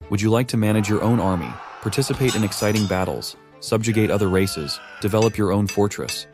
Would you like to manage your own army, participate in exciting battles, subjugate other races, develop your own fortress?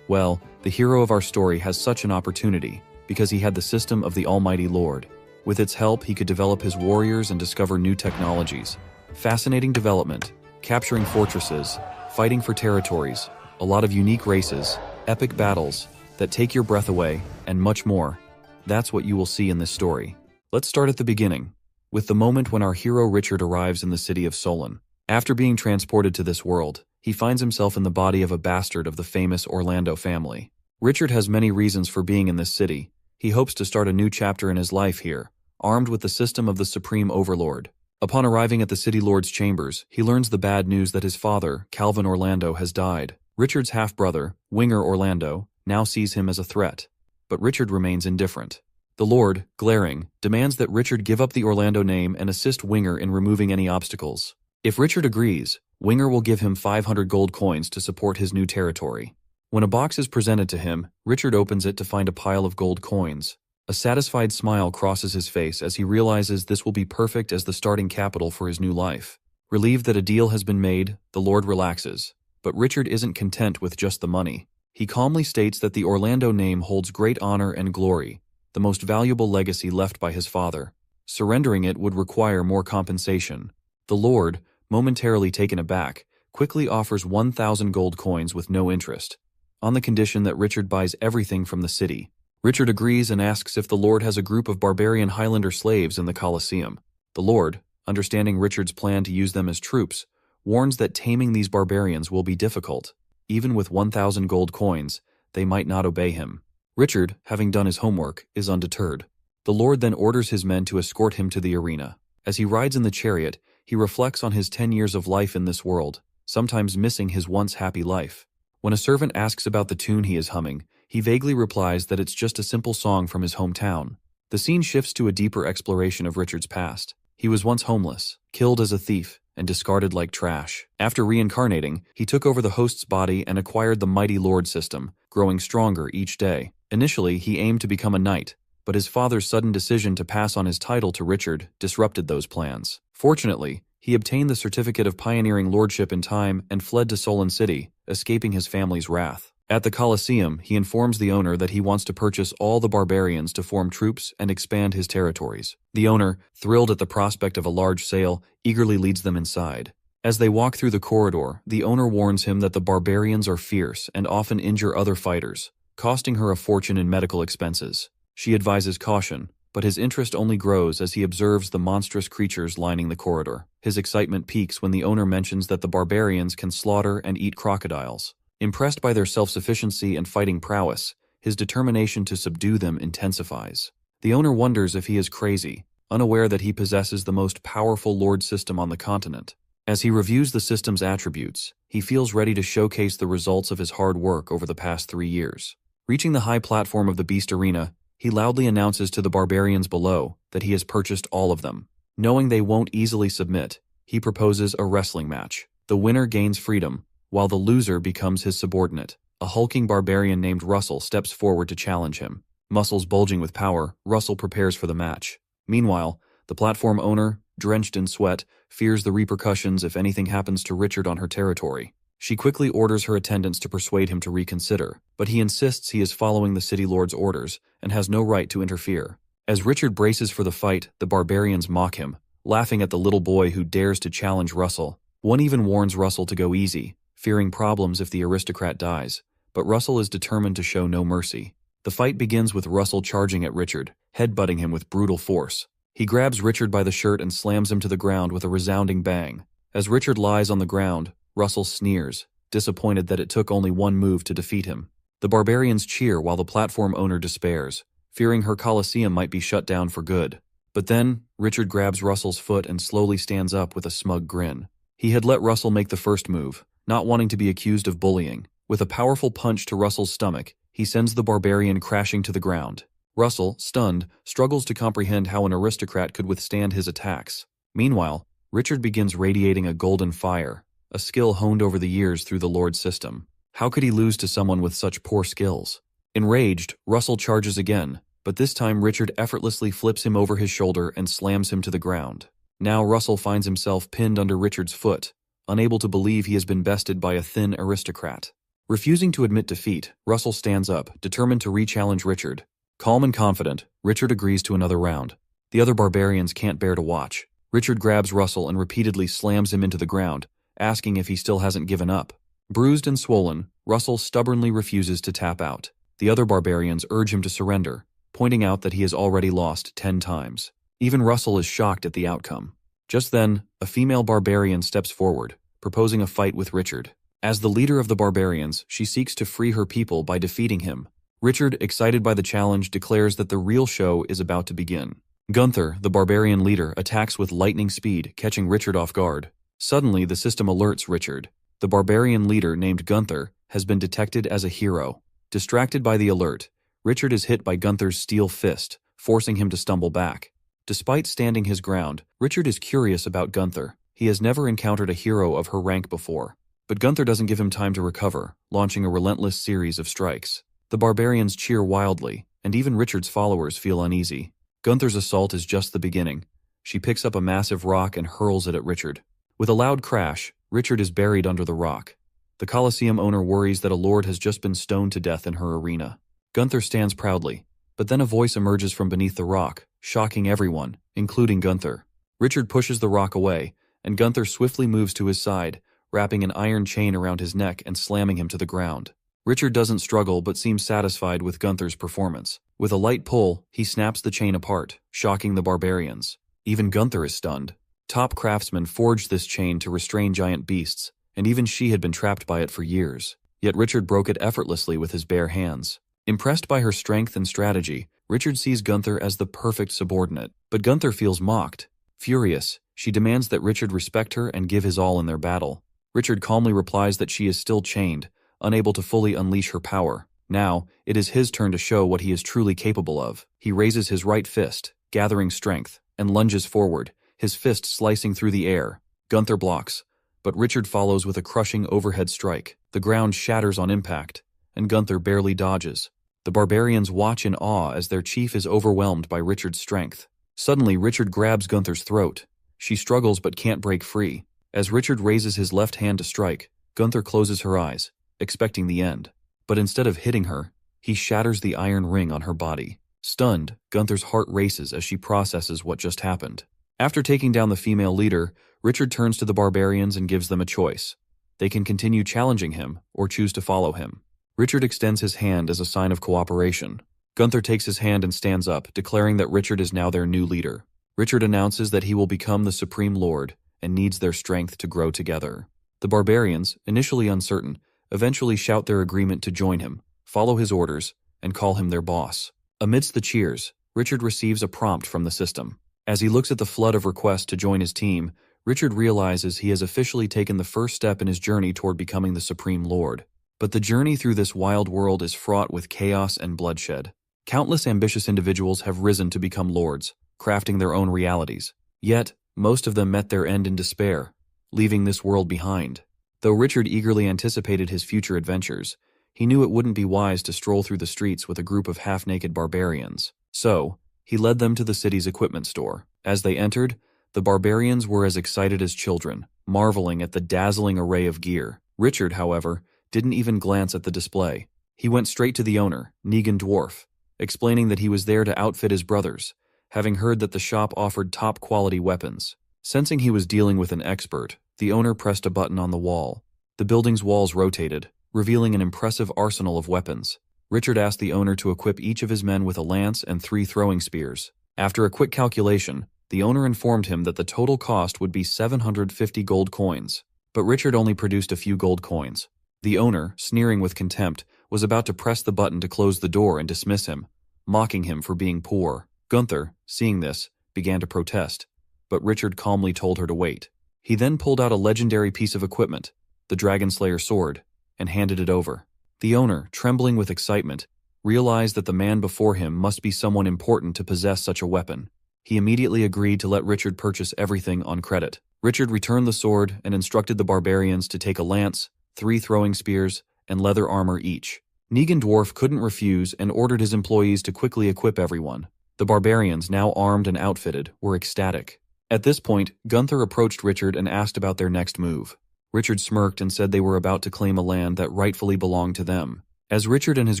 Well, the hero of our story has such an opportunity because he had the system of the Almighty Lord. With its help, he could develop his warriors and discover new technologies. Fascinating development, capturing fortresses, fighting for territories, a lot of unique races, epic battles that take your breath away, and much more. That's what you will see in this story. Let's start at the beginning, with the moment when our hero Richard arrives in the city of Solon. After being transported to this world, he finds himself in the body of a bastard of the famous Orlando family. Richard has many reasons for being in this city. He hopes to start a new chapter in his life here, armed with the system of the Supreme Overlord. Upon arriving at the City Lord's chambers, he learns the bad news that his father, Calvin Orlando, has died. Richard's half-brother, Winger Orlando, now sees him as a threat. But Richard remains indifferent. The Lord, glaring, demands that Richard give up the Orlando name and assist Winger in removing any obstacles. If Richard agrees, Winger will give him 500 gold coins to support his new territory. When a box is presented to him, Richard opens it to find a pile of gold coins. A satisfied smile crosses his face as he realizes this will be perfect as the starting capital for his new life. Relieved that a deal has been made, the Lord relaxes. But Richard isn't content with just the money. He calmly states that the Orlando name holds great honor and glory, the most valuable legacy left by his father. Surrendering it would require more compensation. The Lord, momentarily taken aback, quickly offers 1,000 gold coins with no interest, on the condition that Richard buys everything from the city. Richard agrees and asks if the Lord has a group of barbarian Highlander slaves in the Colosseum. The Lord, understanding Richard's plan to use them as troops, warns that taming these barbarians will be difficult. Even with 1,000 gold coins, they might not obey him. Richard, having done his homework, is undeterred. The Lord then orders his men to escort him to the arena. As he rides in the chariot, he reflects on his 10 years of life in this world, sometimes missing his once happy life. When a servant asks about the tune he is humming, he vaguely replies that it's just a simple song from his hometown. The scene shifts to a deeper exploration of Richard's past. He was once homeless, killed as a thief, and discarded like trash. After reincarnating, he took over the host's body and acquired the mighty Lord system, growing stronger each day. Initially, he aimed to become a knight, but his father's sudden decision to pass on his title to Richard disrupted those plans. Fortunately, he obtained the certificate of pioneering lordship in time and fled to Solon City, escaping his family's wrath. At the Colosseum, he informs the owner that he wants to purchase all the barbarians to form troops and expand his territories. The owner, thrilled at the prospect of a large sale, eagerly leads them inside. As they walk through the corridor, the owner warns him that the barbarians are fierce and often injure other fighters, costing her a fortune in medical expenses. She advises caution, but his interest only grows as he observes the monstrous creatures lining the corridor. His excitement peaks when the owner mentions that the barbarians can slaughter and eat crocodiles. Impressed by their self-sufficiency and fighting prowess, his determination to subdue them intensifies. The owner wonders if he is crazy, unaware that he possesses the most powerful Lord system on the continent. As he reviews the system's attributes, he feels ready to showcase the results of his hard work over the past 3 years. Reaching the high platform of the Beast Arena, he loudly announces to the barbarians below that he has purchased all of them. Knowing they won't easily submit, he proposes a wrestling match. The winner gains freedom, while the loser becomes his subordinate. A hulking barbarian named Russell steps forward to challenge him. Muscles bulging with power, Russell prepares for the match. Meanwhile, the platform owner, drenched in sweat, fears the repercussions if anything happens to Richard on her territory. She quickly orders her attendants to persuade him to reconsider, but he insists he is following the city lord's orders and has no right to interfere. As Richard braces for the fight, the barbarians mock him, laughing at the little boy who dares to challenge Russell. One even warns Russell to go easy, fearing problems if the aristocrat dies, but Russell is determined to show no mercy. The fight begins with Russell charging at Richard, headbutting him with brutal force. He grabs Richard by the shirt and slams him to the ground with a resounding bang. As Richard lies on the ground, Russell sneers, disappointed that it took only one move to defeat him. The barbarians cheer while the platform owner despairs, fearing her Colosseum might be shut down for good. But then, Richard grabs Russell's foot and slowly stands up with a smug grin. He had let Russell make the first move, not wanting to be accused of bullying. With a powerful punch to Russell's stomach, he sends the barbarian crashing to the ground. Russell, stunned, struggles to comprehend how an aristocrat could withstand his attacks. Meanwhile, Richard begins radiating a golden fire, a skill honed over the years through the Lord system. How could he lose to someone with such poor skills? Enraged, Russell charges again, but this time Richard effortlessly flips him over his shoulder and slams him to the ground. Now Russell finds himself pinned under Richard's foot, unable to believe he has been bested by a thin aristocrat. Refusing to admit defeat, Russell stands up, determined to re-challenge Richard. Calm and confident, Richard agrees to another round. The other barbarians can't bear to watch. Richard grabs Russell and repeatedly slams him into the ground, asking if he still hasn't given up. Bruised and swollen, Russell stubbornly refuses to tap out. The other barbarians urge him to surrender, pointing out that he has already lost 10 times. Even Russell is shocked at the outcome. Just then, a female barbarian steps forward, proposing a fight with Richard. As the leader of the barbarians, she seeks to free her people by defeating him. Richard, excited by the challenge, declares that the real show is about to begin. Gunther, the barbarian leader, attacks with lightning speed, catching Richard off guard. Suddenly, the system alerts Richard. The barbarian leader, named Gunther, has been detected as a hero. Distracted by the alert, Richard is hit by Gunther's steel fist, forcing him to stumble back. Despite standing his ground, Richard is curious about Gunther. He has never encountered a hero of her rank before. But Gunther doesn't give him time to recover, launching a relentless series of strikes. The barbarians cheer wildly, and even Richard's followers feel uneasy. Gunther's assault is just the beginning. She picks up a massive rock and hurls it at Richard. With a loud crash, Richard is buried under the rock. The Colosseum owner worries that a lord has just been stoned to death in her arena. Gunther stands proudly, but then a voice emerges from beneath the rock, shocking everyone, including Gunther. Richard pushes the rock away, and Gunther swiftly moves to his side, wrapping an iron chain around his neck and slamming him to the ground. Richard doesn't struggle but seems satisfied with Gunther's performance. With a light pull, he snaps the chain apart, shocking the barbarians. Even Gunther is stunned. Top craftsmen forged this chain to restrain giant beasts, and even she had been trapped by it for years. Yet Richard broke it effortlessly with his bare hands. Impressed by her strength and strategy, Richard sees Gunther as the perfect subordinate. But Gunther feels mocked. Furious, she demands that Richard respect her and give his all in their battle. Richard calmly replies that she is still chained, unable to fully unleash her power. Now, it is his turn to show what he is truly capable of. He raises his right fist, gathering strength, and lunges forward, his fist slicing through the air. Gunther blocks, but Richard follows with a crushing overhead strike. The ground shatters on impact, and Gunther barely dodges. The barbarians watch in awe as their chief is overwhelmed by Richard's strength. Suddenly, Richard grabs Gunther's throat. She struggles but can't break free. As Richard raises his left hand to strike, Gunther closes her eyes, expecting the end. But instead of hitting her, he shatters the iron ring on her body. Stunned, Gunther's heart races as she processes what just happened. After taking down the female leader, Richard turns to the barbarians and gives them a choice. They can continue challenging him or choose to follow him. Richard extends his hand as a sign of cooperation. Gunther takes his hand and stands up, declaring that Richard is now their new leader. Richard announces that he will become the Supreme Lord and needs their strength to grow together. The barbarians, initially uncertain, eventually shout their agreement to join him, follow his orders, and call him their boss. Amidst the cheers, Richard receives a prompt from the system. As he looks at the flood of requests to join his team, Richard realizes he has officially taken the first step in his journey toward becoming the Supreme Lord. But the journey through this wild world is fraught with chaos and bloodshed. Countless ambitious individuals have risen to become lords, crafting their own realities. Yet, most of them met their end in despair, leaving this world behind. Though Richard eagerly anticipated his future adventures, he knew it wouldn't be wise to stroll through the streets with a group of half-naked barbarians. So, he led them to the city's equipment store. As they entered, the barbarians were as excited as children, marveling at the dazzling array of gear. Richard, however, didn't even glance at the display. He went straight to the owner, Negan Dwarf, explaining that he was there to outfit his brothers, having heard that the shop offered top-quality weapons. Sensing he was dealing with an expert, the owner pressed a button on the wall. The building's walls rotated, revealing an impressive arsenal of weapons. Richard asked the owner to equip each of his men with a lance and 3 throwing spears. After a quick calculation, the owner informed him that the total cost would be 750 gold coins. But Richard only produced a few gold coins. The owner, sneering with contempt, was about to press the button to close the door and dismiss him, mocking him for being poor. Gunther, seeing this, began to protest, but Richard calmly told her to wait. He then pulled out a legendary piece of equipment, the Dragon Slayer sword, and handed it over. The owner, trembling with excitement, realized that the man before him must be someone important to possess such a weapon. He immediately agreed to let Richard purchase everything on credit. Richard returned the sword and instructed the barbarians to take a lance, 3 throwing spears, and leather armor each. Negan Dwarf couldn't refuse and ordered his employees to quickly equip everyone. The barbarians, now armed and outfitted, were ecstatic. At this point, Gunther approached Richard and asked about their next move. Richard smirked and said they were about to claim a land that rightfully belonged to them. As Richard and his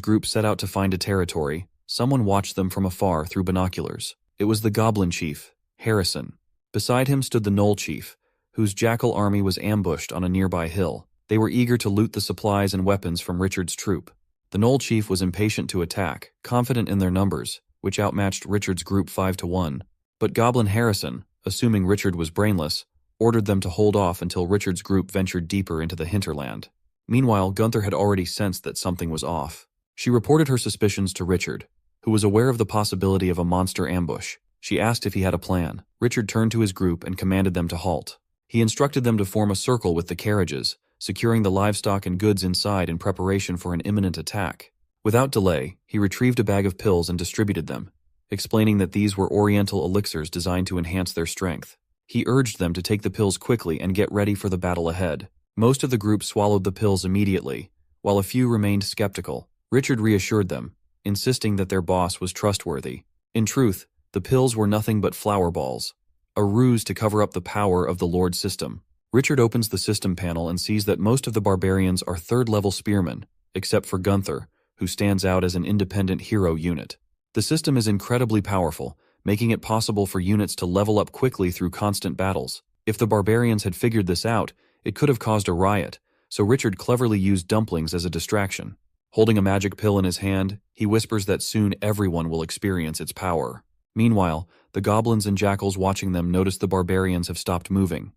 group set out to find a territory, someone watched them from afar through binoculars. It was the Goblin Chief, Harrison. Beside him stood the Gnoll Chief, whose jackal army was ambushed on a nearby hill. They were eager to loot the supplies and weapons from Richard's troop. The Gnoll Chief was impatient to attack, confident in their numbers, which outmatched Richard's group 5-1. But Goblin Harrison, assuming Richard was brainless, ordered them to hold off until Richard's group ventured deeper into the hinterland. Meanwhile, Gunther had already sensed that something was off. She reported her suspicions to Richard, who was aware of the possibility of a monster ambush. She asked if he had a plan. Richard turned to his group and commanded them to halt. He instructed them to form a circle with the carriages, securing the livestock and goods inside in preparation for an imminent attack. Without delay, he retrieved a bag of pills and distributed them, explaining that these were oriental elixirs designed to enhance their strength. He urged them to take the pills quickly and get ready for the battle ahead. Most of the group swallowed the pills immediately, while a few remained skeptical. Richard reassured them, insisting that their boss was trustworthy. In truth, the pills were nothing but flower balls, a ruse to cover up the power of the Lord system. Richard opens the system panel and sees that most of the barbarians are third-level spearmen, except for Gunther, who stands out as an independent hero unit. The system is incredibly powerful, making it possible for units to level up quickly through constant battles. If the barbarians had figured this out, it could have caused a riot, so Richard cleverly used dumplings as a distraction. Holding a magic pill in his hand, he whispers that soon everyone will experience its power. Meanwhile, the goblins and jackals watching them notice the barbarians have stopped moving.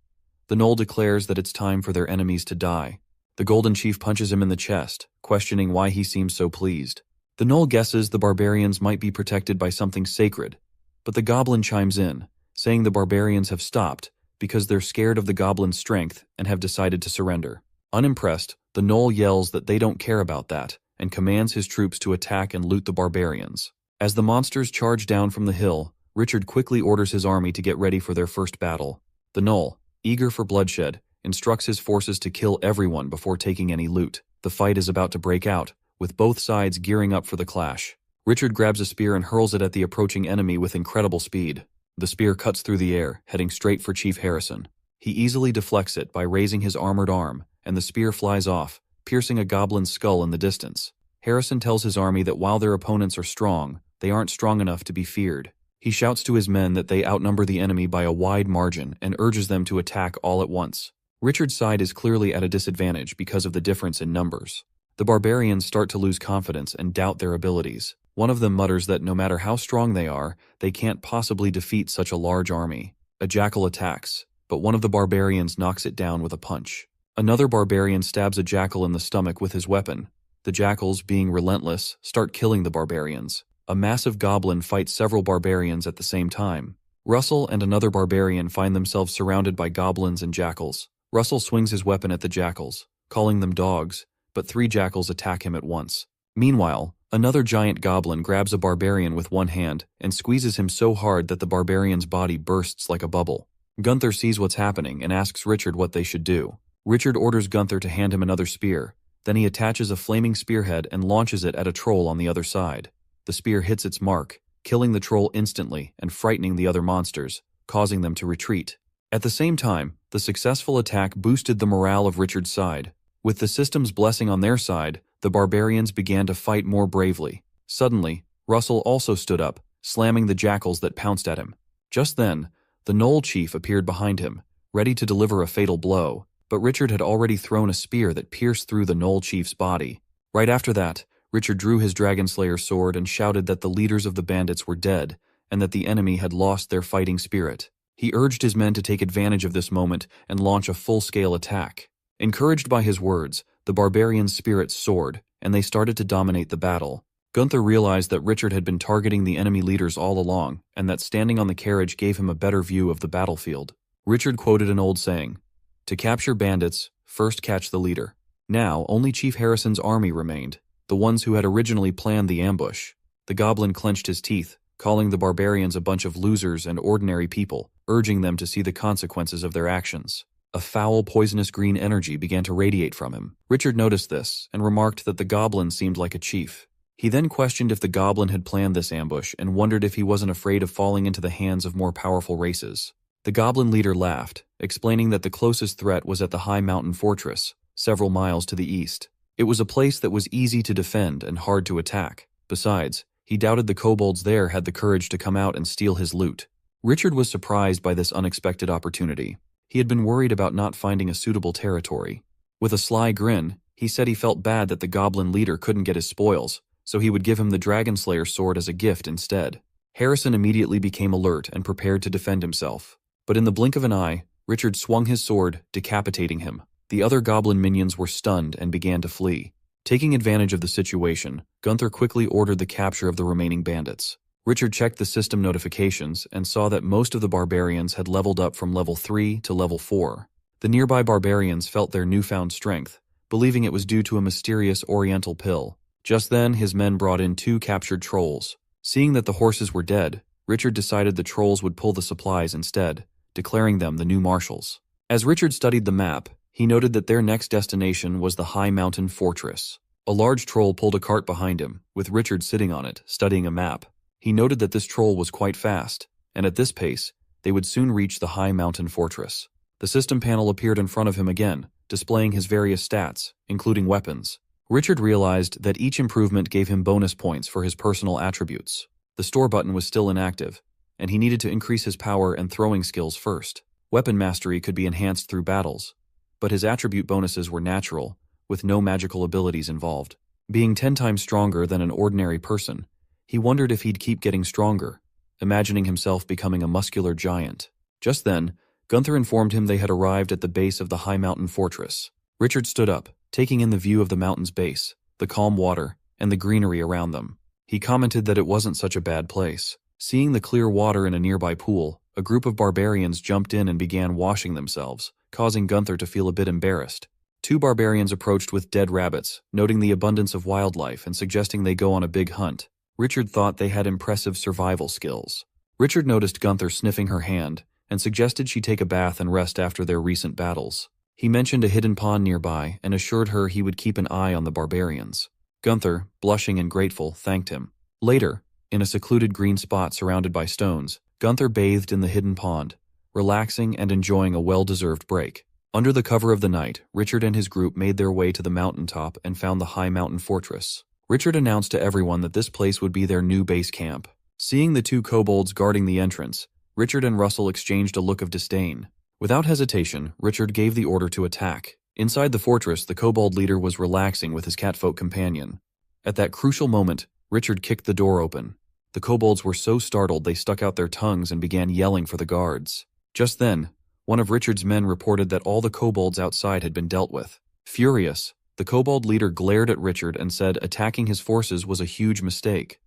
The Gnoll declares that it's time for their enemies to die. The Golden Chief punches him in the chest, questioning why he seems so pleased. The Gnoll guesses the barbarians might be protected by something sacred, but the goblin chimes in, saying the barbarians have stopped because they're scared of the goblin's strength and have decided to surrender. Unimpressed, the Gnoll yells that they don't care about that and commands his troops to attack and loot the barbarians. As the monsters charge down from the hill, Richard quickly orders his army to get ready for their first battle. The Gnoll, eager for bloodshed, instructs his forces to kill everyone before taking any loot. The fight is about to break out, with both sides gearing up for the clash. Richard grabs a spear and hurls it at the approaching enemy with incredible speed. The spear cuts through the air, heading straight for Chief Harrison. He easily deflects it by raising his armored arm, and the spear flies off, piercing a goblin's skull in the distance. Harrison tells his army that while their opponents are strong, they aren't strong enough to be feared. He shouts to his men that they outnumber the enemy by a wide margin and urges them to attack all at once. Richard's side is clearly at a disadvantage because of the difference in numbers. The barbarians start to lose confidence and doubt their abilities. One of them mutters that no matter how strong they are, they can't possibly defeat such a large army. A jackal attacks, but one of the barbarians knocks it down with a punch. Another barbarian stabs a jackal in the stomach with his weapon. The jackals, being relentless, start killing the barbarians. A massive goblin fights several barbarians at the same time. Russell and another barbarian find themselves surrounded by goblins and jackals. Russell swings his weapon at the jackals, calling them dogs, but 3 jackals attack him at once. Meanwhile, another giant goblin grabs a barbarian with one hand and squeezes him so hard that the barbarian's body bursts like a bubble. Gunther sees what's happening and asks Richard what they should do. Richard orders Gunther to hand him another spear. Then he attaches a flaming spearhead and launches it at a troll on the other side. The spear hits its mark, killing the troll instantly and frightening the other monsters, causing them to retreat. At the same time, the successful attack boosted the morale of Richard's side. With the system's blessing on their side, the barbarians began to fight more bravely. Suddenly, Russell also stood up, slamming the jackals that pounced at him. Just then, the Gnoll Chief appeared behind him, ready to deliver a fatal blow, but Richard had already thrown a spear that pierced through the Gnoll Chief's body. Right after that, Richard drew his Dragonslayer sword and shouted that the leaders of the bandits were dead, and that the enemy had lost their fighting spirit. He urged his men to take advantage of this moment and launch a full-scale attack. Encouraged by his words, the barbarians' spirits soared, and they started to dominate the battle. Gunther realized that Richard had been targeting the enemy leaders all along, and that standing on the carriage gave him a better view of the battlefield. Richard quoted an old saying, "To capture bandits, first catch the leader." Now, only Chief Harrison's army remained, the ones who had originally planned the ambush. The goblin clenched his teeth, calling the barbarians a bunch of losers and ordinary people, urging them to see the consequences of their actions. A foul, poisonous green energy began to radiate from him. Richard noticed this and remarked that the goblin seemed like a chief. He then questioned if the goblin had planned this ambush and wondered if he wasn't afraid of falling into the hands of more powerful races. The goblin leader laughed, explaining that the closest threat was at the high mountain fortress, several miles to the east. It was a place that was easy to defend and hard to attack. Besides, he doubted the kobolds there had the courage to come out and steal his loot. Richard was surprised by this unexpected opportunity. He had been worried about not finding a suitable territory. With a sly grin, he said he felt bad that the goblin leader couldn't get his spoils, so he would give him the Dragon Slayer's sword as a gift instead. Harrison immediately became alert and prepared to defend himself. But in the blink of an eye, Richard swung his sword, decapitating him. The other goblin minions were stunned and began to flee. Taking advantage of the situation, Gunther quickly ordered the capture of the remaining bandits. Richard checked the system notifications and saw that most of the barbarians had leveled up from level 3 to level 4. The nearby barbarians felt their newfound strength, believing it was due to a mysterious oriental pill. Just then, his men brought in 2 captured trolls. Seeing that the horses were dead, Richard decided the trolls would pull the supplies instead, declaring them the new marshals. As Richard studied the map, he noted that their next destination was the high mountain fortress. A large troll pulled a cart behind him, with Richard sitting on it, studying a map. He noted that this troll was quite fast, and at this pace, they would soon reach the high mountain fortress. The system panel appeared in front of him again, displaying his various stats, including weapons. Richard realized that each improvement gave him bonus points for his personal attributes. The store button was still inactive, and he needed to increase his power and throwing skills first. Weapon mastery could be enhanced through battles, but his attribute bonuses were natural, with no magical abilities involved. Being 10 times stronger than an ordinary person, he wondered if he'd keep getting stronger, imagining himself becoming a muscular giant. Just then, Gunther informed him they had arrived at the base of the high mountain fortress. Richard stood up, taking in the view of the mountain's base, the calm water, and the greenery around them. He commented that it wasn't such a bad place. Seeing the clear water in a nearby pool, a group of barbarians jumped in and began washing themselves, causing Gunther to feel a bit embarrassed. 2 barbarians approached with dead rabbits, noting the abundance of wildlife and suggesting they go on a big hunt. Richard thought they had impressive survival skills. Richard noticed Gunther sniffing her hand and suggested she take a bath and rest after their recent battles. He mentioned a hidden pond nearby and assured her he would keep an eye on the barbarians. Gunther, blushing and grateful, thanked him. Later, in a secluded green spot surrounded by stones, Gunther bathed in the hidden pond, relaxing and enjoying a well-deserved break. Under the cover of the night, Richard and his group made their way to the mountaintop and found the high mountain fortress. Richard announced to everyone that this place would be their new base camp. Seeing the 2 kobolds guarding the entrance, Richard and Russell exchanged a look of disdain. Without hesitation, Richard gave the order to attack. Inside the fortress, the kobold leader was relaxing with his catfolk companion. At that crucial moment, Richard kicked the door open. The kobolds were so startled they stuck out their tongues and began yelling for the guards. Just then, one of Richard's men reported that all the kobolds outside had been dealt with. Furious, the kobold leader glared at Richard and said attacking his forces was a huge mistake.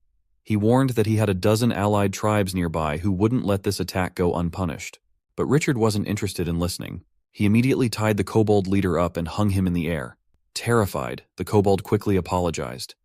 He warned that he had a dozen allied tribes nearby who wouldn't let this attack go unpunished. But Richard wasn't interested in listening. He immediately tied the kobold leader up and hung him in the air. Terrified, the kobold quickly apologized.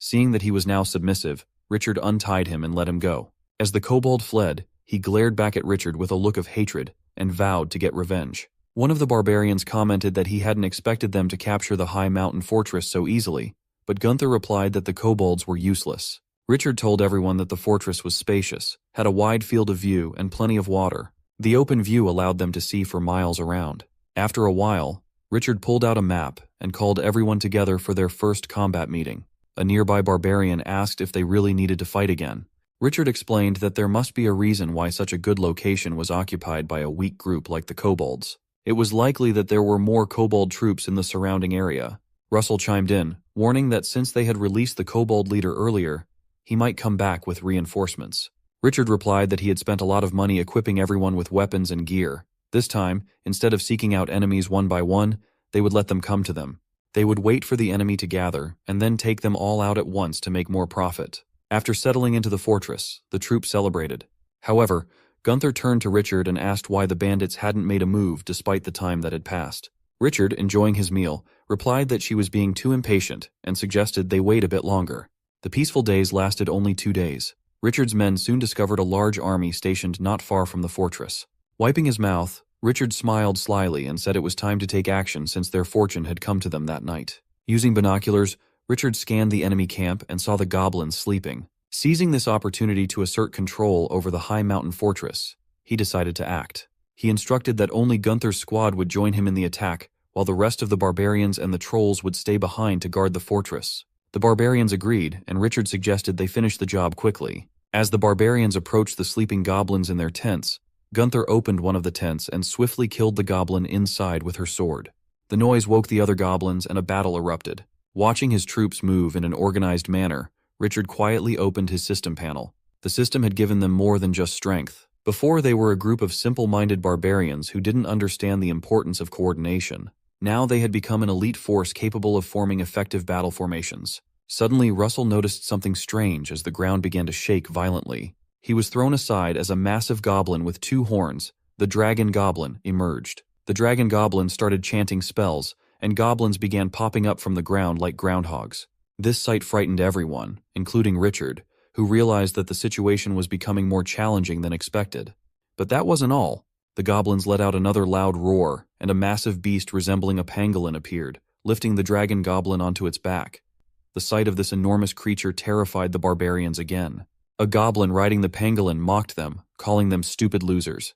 Seeing that he was now submissive, Richard untied him and let him go. As the kobold fled, he glared back at Richard with a look of hatred and vowed to get revenge. One of the barbarians commented that he hadn't expected them to capture the high mountain fortress so easily, but Gunther replied that the kobolds were useless. Richard told everyone that the fortress was spacious, had a wide field of view and plenty of water. The open view allowed them to see for miles around. After a while, Richard pulled out a map and called everyone together for their first combat meeting. A nearby barbarian asked if they really needed to fight again. Richard explained that there must be a reason why such a good location was occupied by a weak group like the kobolds. It was likely that there were more kobold troops in the surrounding area. Russell chimed in, warning that since they had released the kobold leader earlier, he might come back with reinforcements. Richard replied that he had spent a lot of money equipping everyone with weapons and gear. This time, instead of seeking out enemies one by one, they would let them come to them. They would wait for the enemy to gather, and then take them all out at once to make more profit. After settling into the fortress, the troops celebrated. However, Gunther turned to Richard and asked why the bandits hadn't made a move despite the time that had passed. Richard, enjoying his meal, replied that she was being too impatient and suggested they wait a bit longer. The peaceful days lasted only 2 days. Richard's men soon discovered a large army stationed not far from the fortress. Wiping his mouth, Richard smiled slyly and said it was time to take action since their fortune had come to them that night. Using binoculars, Richard scanned the enemy camp and saw the goblins sleeping. Seizing this opportunity to assert control over the high mountain fortress, he decided to act. He instructed that only Gunther's squad would join him in the attack, while the rest of the barbarians and the trolls would stay behind to guard the fortress. The barbarians agreed, and Richard suggested they finish the job quickly. As the barbarians approached the sleeping goblins in their tents, Gunther opened one of the tents and swiftly killed the goblin inside with her sword. The noise woke the other goblins and a battle erupted. Watching his troops move in an organized manner, Richard quietly opened his system panel. The system had given them more than just strength. Before, they were a group of simple-minded barbarians who didn't understand the importance of coordination. Now they had become an elite force capable of forming effective battle formations. Suddenly, Russell noticed something strange as the ground began to shake violently. He was thrown aside as a massive goblin with 2 horns, the Dragon Goblin, emerged. The Dragon Goblin started chanting spells, and goblins began popping up from the ground like groundhogs. This sight frightened everyone, including Richard, who realized that the situation was becoming more challenging than expected. But that wasn't all. The goblins let out another loud roar, and a massive beast resembling a pangolin appeared, lifting the Dragon Goblin onto its back. The sight of this enormous creature terrified the barbarians again. A goblin riding the pangolin mocked them, calling them stupid losers.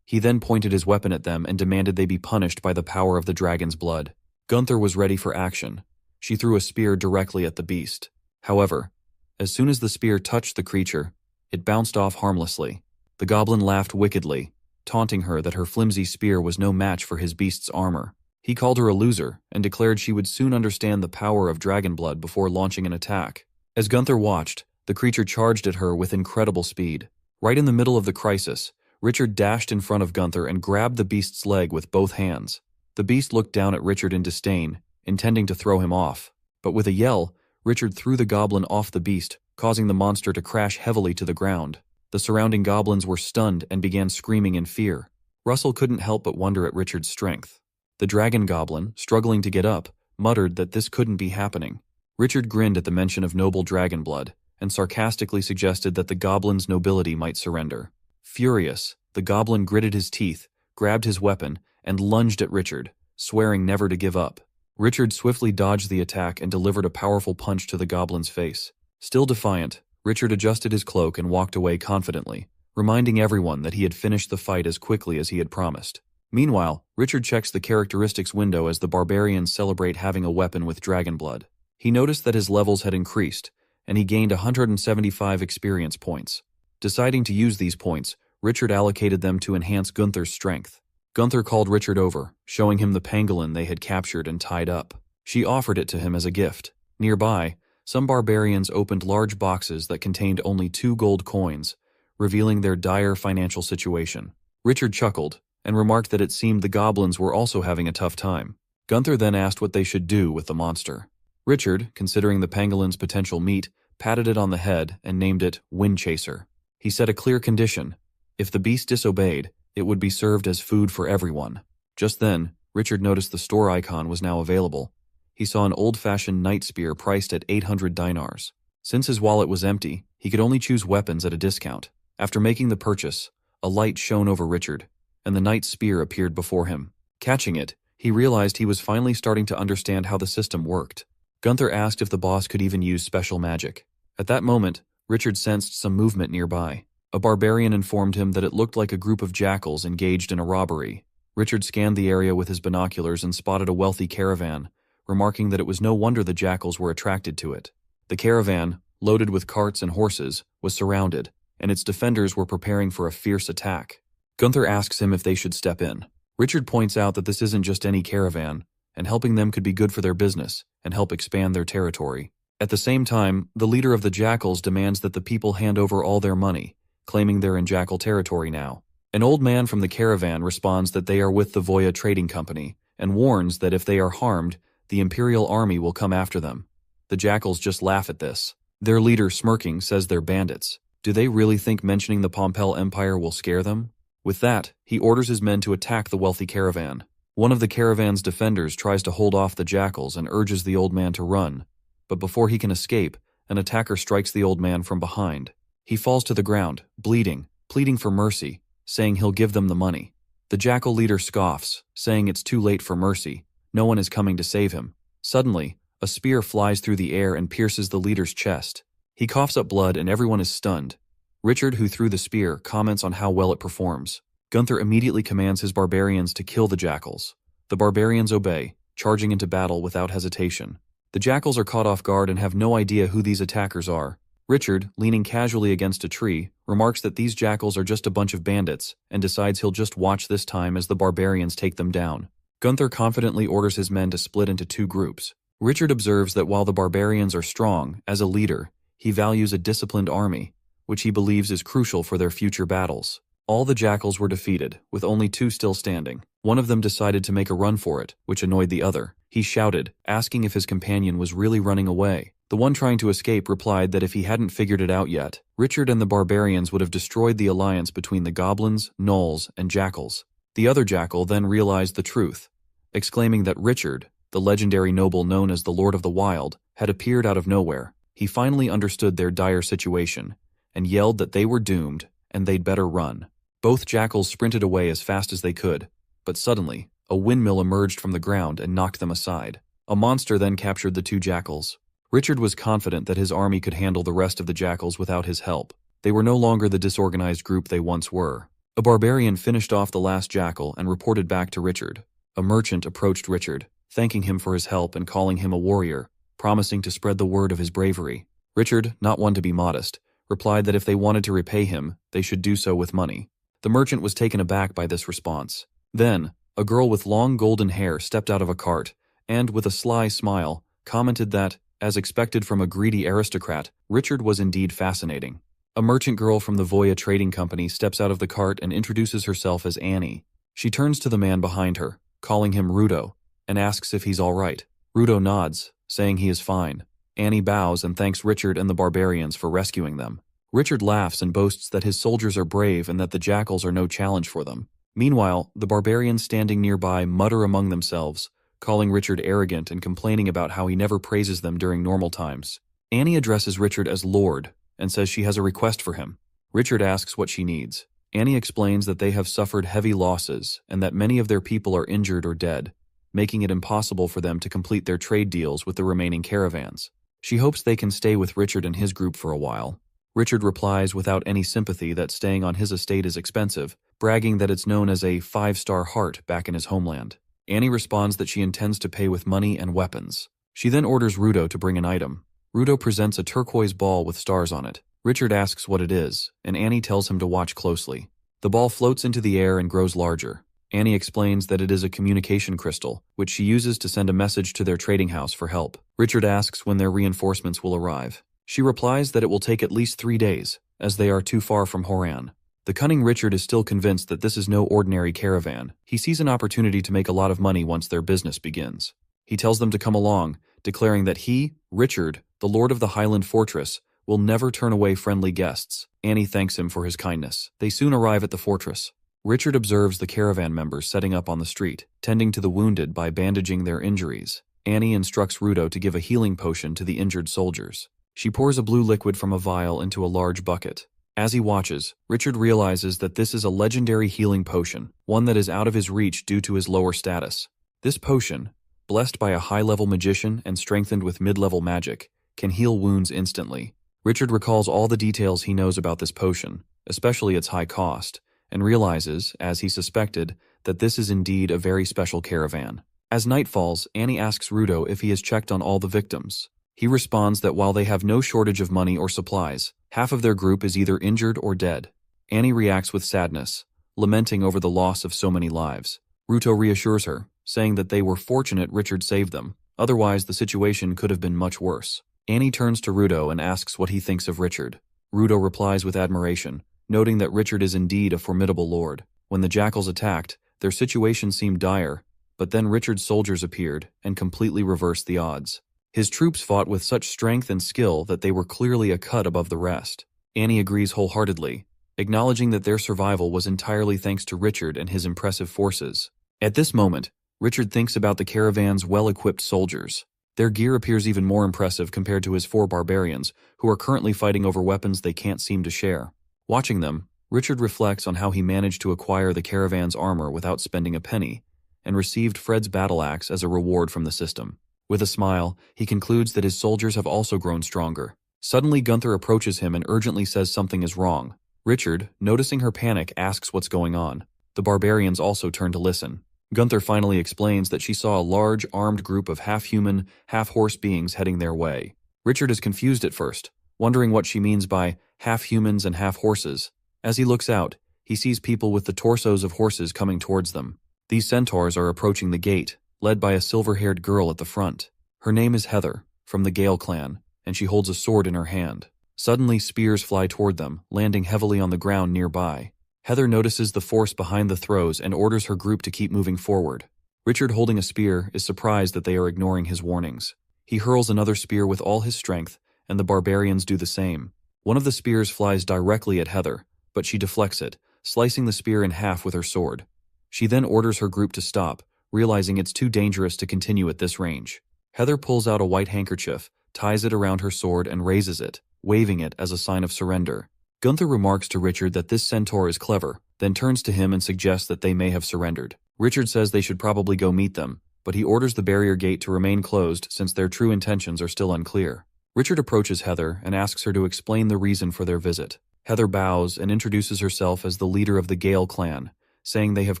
He then pointed his weapon at them and demanded they be punished by the power of the dragon's blood. Gunther was ready for action. She threw a spear directly at the beast. However, as soon as the spear touched the creature, it bounced off harmlessly. The goblin laughed wickedly, taunting her that her flimsy spear was no match for his beast's armor. He called her a loser and declared she would soon understand the power of dragon blood before launching an attack. As Gunther watched, the creature charged at her with incredible speed. Right in the middle of the crisis, Richard dashed in front of Gunther and grabbed the beast's leg with both hands. The beast looked down at Richard in disdain, intending to throw him off. But with a yell, Richard threw the goblin off the beast, causing the monster to crash heavily to the ground. The surrounding goblins were stunned and began screaming in fear. Russell couldn't help but wonder at Richard's strength. The dragon goblin, struggling to get up, muttered that this couldn't be happening. Richard grinned at the mention of noble dragon blood, and sarcastically suggested that the goblin's nobility might surrender. Furious, the goblin gritted his teeth, grabbed his weapon, and lunged at Richard, swearing never to give up. Richard swiftly dodged the attack and delivered a powerful punch to the goblin's face. Still defiant, Richard adjusted his cloak and walked away confidently, reminding everyone that he had finished the fight as quickly as he had promised. Meanwhile, Richard checks the characteristics window as the barbarians celebrate having a weapon with dragon blood. He noticed that his levels had increased, and he gained 175 experience points. Deciding to use these points, Richard allocated them to enhance Gunther's strength. Gunther called Richard over, showing him the pangolin they had captured and tied up. She offered it to him as a gift. Nearby, some barbarians opened large boxes that contained only 2 gold coins, revealing their dire financial situation. Richard chuckled and remarked that it seemed the goblins were also having a tough time. Gunther then asked what they should do with the monster. Richard, considering the pangolin's potential meat, patted it on the head and named it Wind Chaser. He set a clear condition: if the beast disobeyed, it would be served as food for everyone. Just then, Richard noticed the store icon was now available. He saw an old-fashioned knight spear priced at 800 dinars. Since his wallet was empty, he could only choose weapons at a discount. After making the purchase, a light shone over Richard, and the knight's spear appeared before him. Catching it, he realized he was finally starting to understand how the system worked. Gunther asked if the boss could even use special magic. At that moment, Richard sensed some movement nearby. A barbarian informed him that it looked like a group of jackals engaged in a robbery. Richard scanned the area with his binoculars and spotted a wealthy caravan, remarking that it was no wonder the jackals were attracted to it. The caravan, loaded with carts and horses, was surrounded, and its defenders were preparing for a fierce attack. Gunther asks him if they should step in. Richard points out that this isn't just any caravan, and helping them could be good for their business and help expand their territory. At the same time, the leader of the jackals demands that the people hand over all their money, claiming they're in jackal territory now. An old man from the caravan responds that they are with the Voya Trading Company, and warns that if they are harmed, the Imperial Army will come after them. The jackals just laugh at this. Their leader, smirking, says they're bandits. Do they really think mentioning the Pompel Empire will scare them? With that, he orders his men to attack the wealthy caravan. One of the caravan's defenders tries to hold off the jackals and urges the old man to run, but before he can escape, an attacker strikes the old man from behind. He falls to the ground, bleeding, pleading for mercy, saying he'll give them the money. The jackal leader scoffs, saying it's too late for mercy. No one is coming to save him. Suddenly, a spear flies through the air and pierces the leader's chest. He coughs up blood and everyone is stunned. Richard, who threw the spear, comments on how well it performs. Gunther immediately commands his barbarians to kill the jackals. The barbarians obey, charging into battle without hesitation. The jackals are caught off guard and have no idea who these attackers are. Richard, leaning casually against a tree, remarks that these jackals are just a bunch of bandits and decides he'll just watch this time as the barbarians take them down. Gunther confidently orders his men to split into two groups. Richard observes that while the barbarians are strong, as a leader, he values a disciplined army, which he believes is crucial for their future battles. All the jackals were defeated, with only two still standing. One of them decided to make a run for it, which annoyed the other. He shouted, asking if his companion was really running away. The one trying to escape replied that if he hadn't figured it out yet, Richard and the barbarians would have destroyed the alliance between the goblins, gnolls, and jackals. The other jackal then realized the truth, exclaiming that Richard, the legendary noble known as the Lord of the Wild, had appeared out of nowhere. He finally understood their dire situation, and yelled that they were doomed, and they'd better run. Both jackals sprinted away as fast as they could, but suddenly, a windmill emerged from the ground and knocked them aside. A monster then captured the two jackals. Richard was confident that his army could handle the rest of the jackals without his help. They were no longer the disorganized group they once were. A barbarian finished off the last jackal and reported back to Richard. A merchant approached Richard, thanking him for his help and calling him a warrior, promising to spread the word of his bravery. Richard, not one to be modest, replied that if they wanted to repay him, they should do so with money. The merchant was taken aback by this response. Then, a girl with long golden hair stepped out of a cart, and, with a sly smile, commented that, as expected from a greedy aristocrat, Richard was indeed fascinating. A merchant girl from the Voya Trading Company steps out of the cart and introduces herself as Annie. She turns to the man behind her, calling him Rudo, and asks if he's all right. Rudo nods, saying he is fine. Annie bows and thanks Richard and the barbarians for rescuing them. Richard laughs and boasts that his soldiers are brave and that the jackals are no challenge for them. Meanwhile, the barbarians standing nearby mutter among themselves, calling Richard arrogant and complaining about how he never praises them during normal times. Annie addresses Richard as Lord and says she has a request for him. Richard asks what she needs. Annie explains that they have suffered heavy losses and that many of their people are injured or dead, making it impossible for them to complete their trade deals with the remaining caravans. She hopes they can stay with Richard and his group for a while. Richard replies without any sympathy that staying on his estate is expensive, bragging that it's known as a 5-star heart back in his homeland. Annie responds that she intends to pay with money and weapons. She then orders Rudo to bring an item. Rudo presents a turquoise ball with stars on it. Richard asks what it is, and Annie tells him to watch closely. The ball floats into the air and grows larger. Annie explains that it is a communication crystal, which she uses to send a message to their trading house for help. Richard asks when their reinforcements will arrive. She replies that it will take at least 3 days, as they are too far from Horan. The cunning Richard is still convinced that this is no ordinary caravan. He sees an opportunity to make a lot of money once their business begins. He tells them to come along, declaring that he, Richard, the Lord of the Highland Fortress, will never turn away friendly guests. Annie thanks him for his kindness. They soon arrive at the fortress. Richard observes the caravan members setting up on the street, tending to the wounded by bandaging their injuries. Annie instructs Rudo to give a healing potion to the injured soldiers. She pours a blue liquid from a vial into a large bucket. As he watches, Richard realizes that this is a legendary healing potion, one that is out of his reach due to his lower status. This potion, blessed by a high-level magician and strengthened with mid-level magic, can heal wounds instantly. Richard recalls all the details he knows about this potion, especially its high cost, and realizes, as he suspected, that this is indeed a very special caravan. As night falls, Annie asks Rudo if he has checked on all the victims. He responds that while they have no shortage of money or supplies, half of their group is either injured or dead. Annie reacts with sadness, lamenting over the loss of so many lives. Rudo reassures her, saying that they were fortunate Richard saved them, otherwise the situation could have been much worse. Annie turns to Rudo and asks what he thinks of Richard. Rudo replies with admiration, noting that Richard is indeed a formidable lord. When the jackals attacked, their situation seemed dire, but then Richard's soldiers appeared and completely reversed the odds. His troops fought with such strength and skill that they were clearly a cut above the rest. Annie agrees wholeheartedly, acknowledging that their survival was entirely thanks to Richard and his impressive forces. At this moment, Richard thinks about the caravan's well-equipped soldiers. Their gear appears even more impressive compared to his 4 barbarians, who are currently fighting over weapons they can't seem to share. Watching them, Richard reflects on how he managed to acquire the caravan's armor without spending a penny, and received Fred's battle axe as a reward from the system. With a smile, he concludes that his soldiers have also grown stronger. Suddenly, Gunther approaches him and urgently says something is wrong. Richard, noticing her panic, asks what's going on. The barbarians also turn to listen. Gunther finally explains that she saw a large, armed group of half-human, half-horse beings heading their way. Richard is confused at first, wondering what she means by half-humans and half-horses. As he looks out, he sees people with the torsos of horses coming towards them. These centaurs are approaching the gate, led by a silver-haired girl at the front. Her name is Heather, from the Gale clan, and she holds a sword in her hand. Suddenly, spears fly toward them, landing heavily on the ground nearby. Heather notices the force behind the throws and orders her group to keep moving forward. Richard, holding a spear, is surprised that they are ignoring his warnings. He hurls another spear with all his strength, and the barbarians do the same. One of the spears flies directly at Heather, but she deflects it, slicing the spear in half with her sword. She then orders her group to stop, realizing it's too dangerous to continue at this range. Heather pulls out a white handkerchief, ties it around her sword and raises it, waving it as a sign of surrender. Gunther remarks to Richard that this centaur is clever, then turns to him and suggests that they may have surrendered. Richard says they should probably go meet them, but he orders the barrier gate to remain closed since their true intentions are still unclear. Richard approaches Heather and asks her to explain the reason for their visit. Heather bows and introduces herself as the leader of the Gale clan, saying they have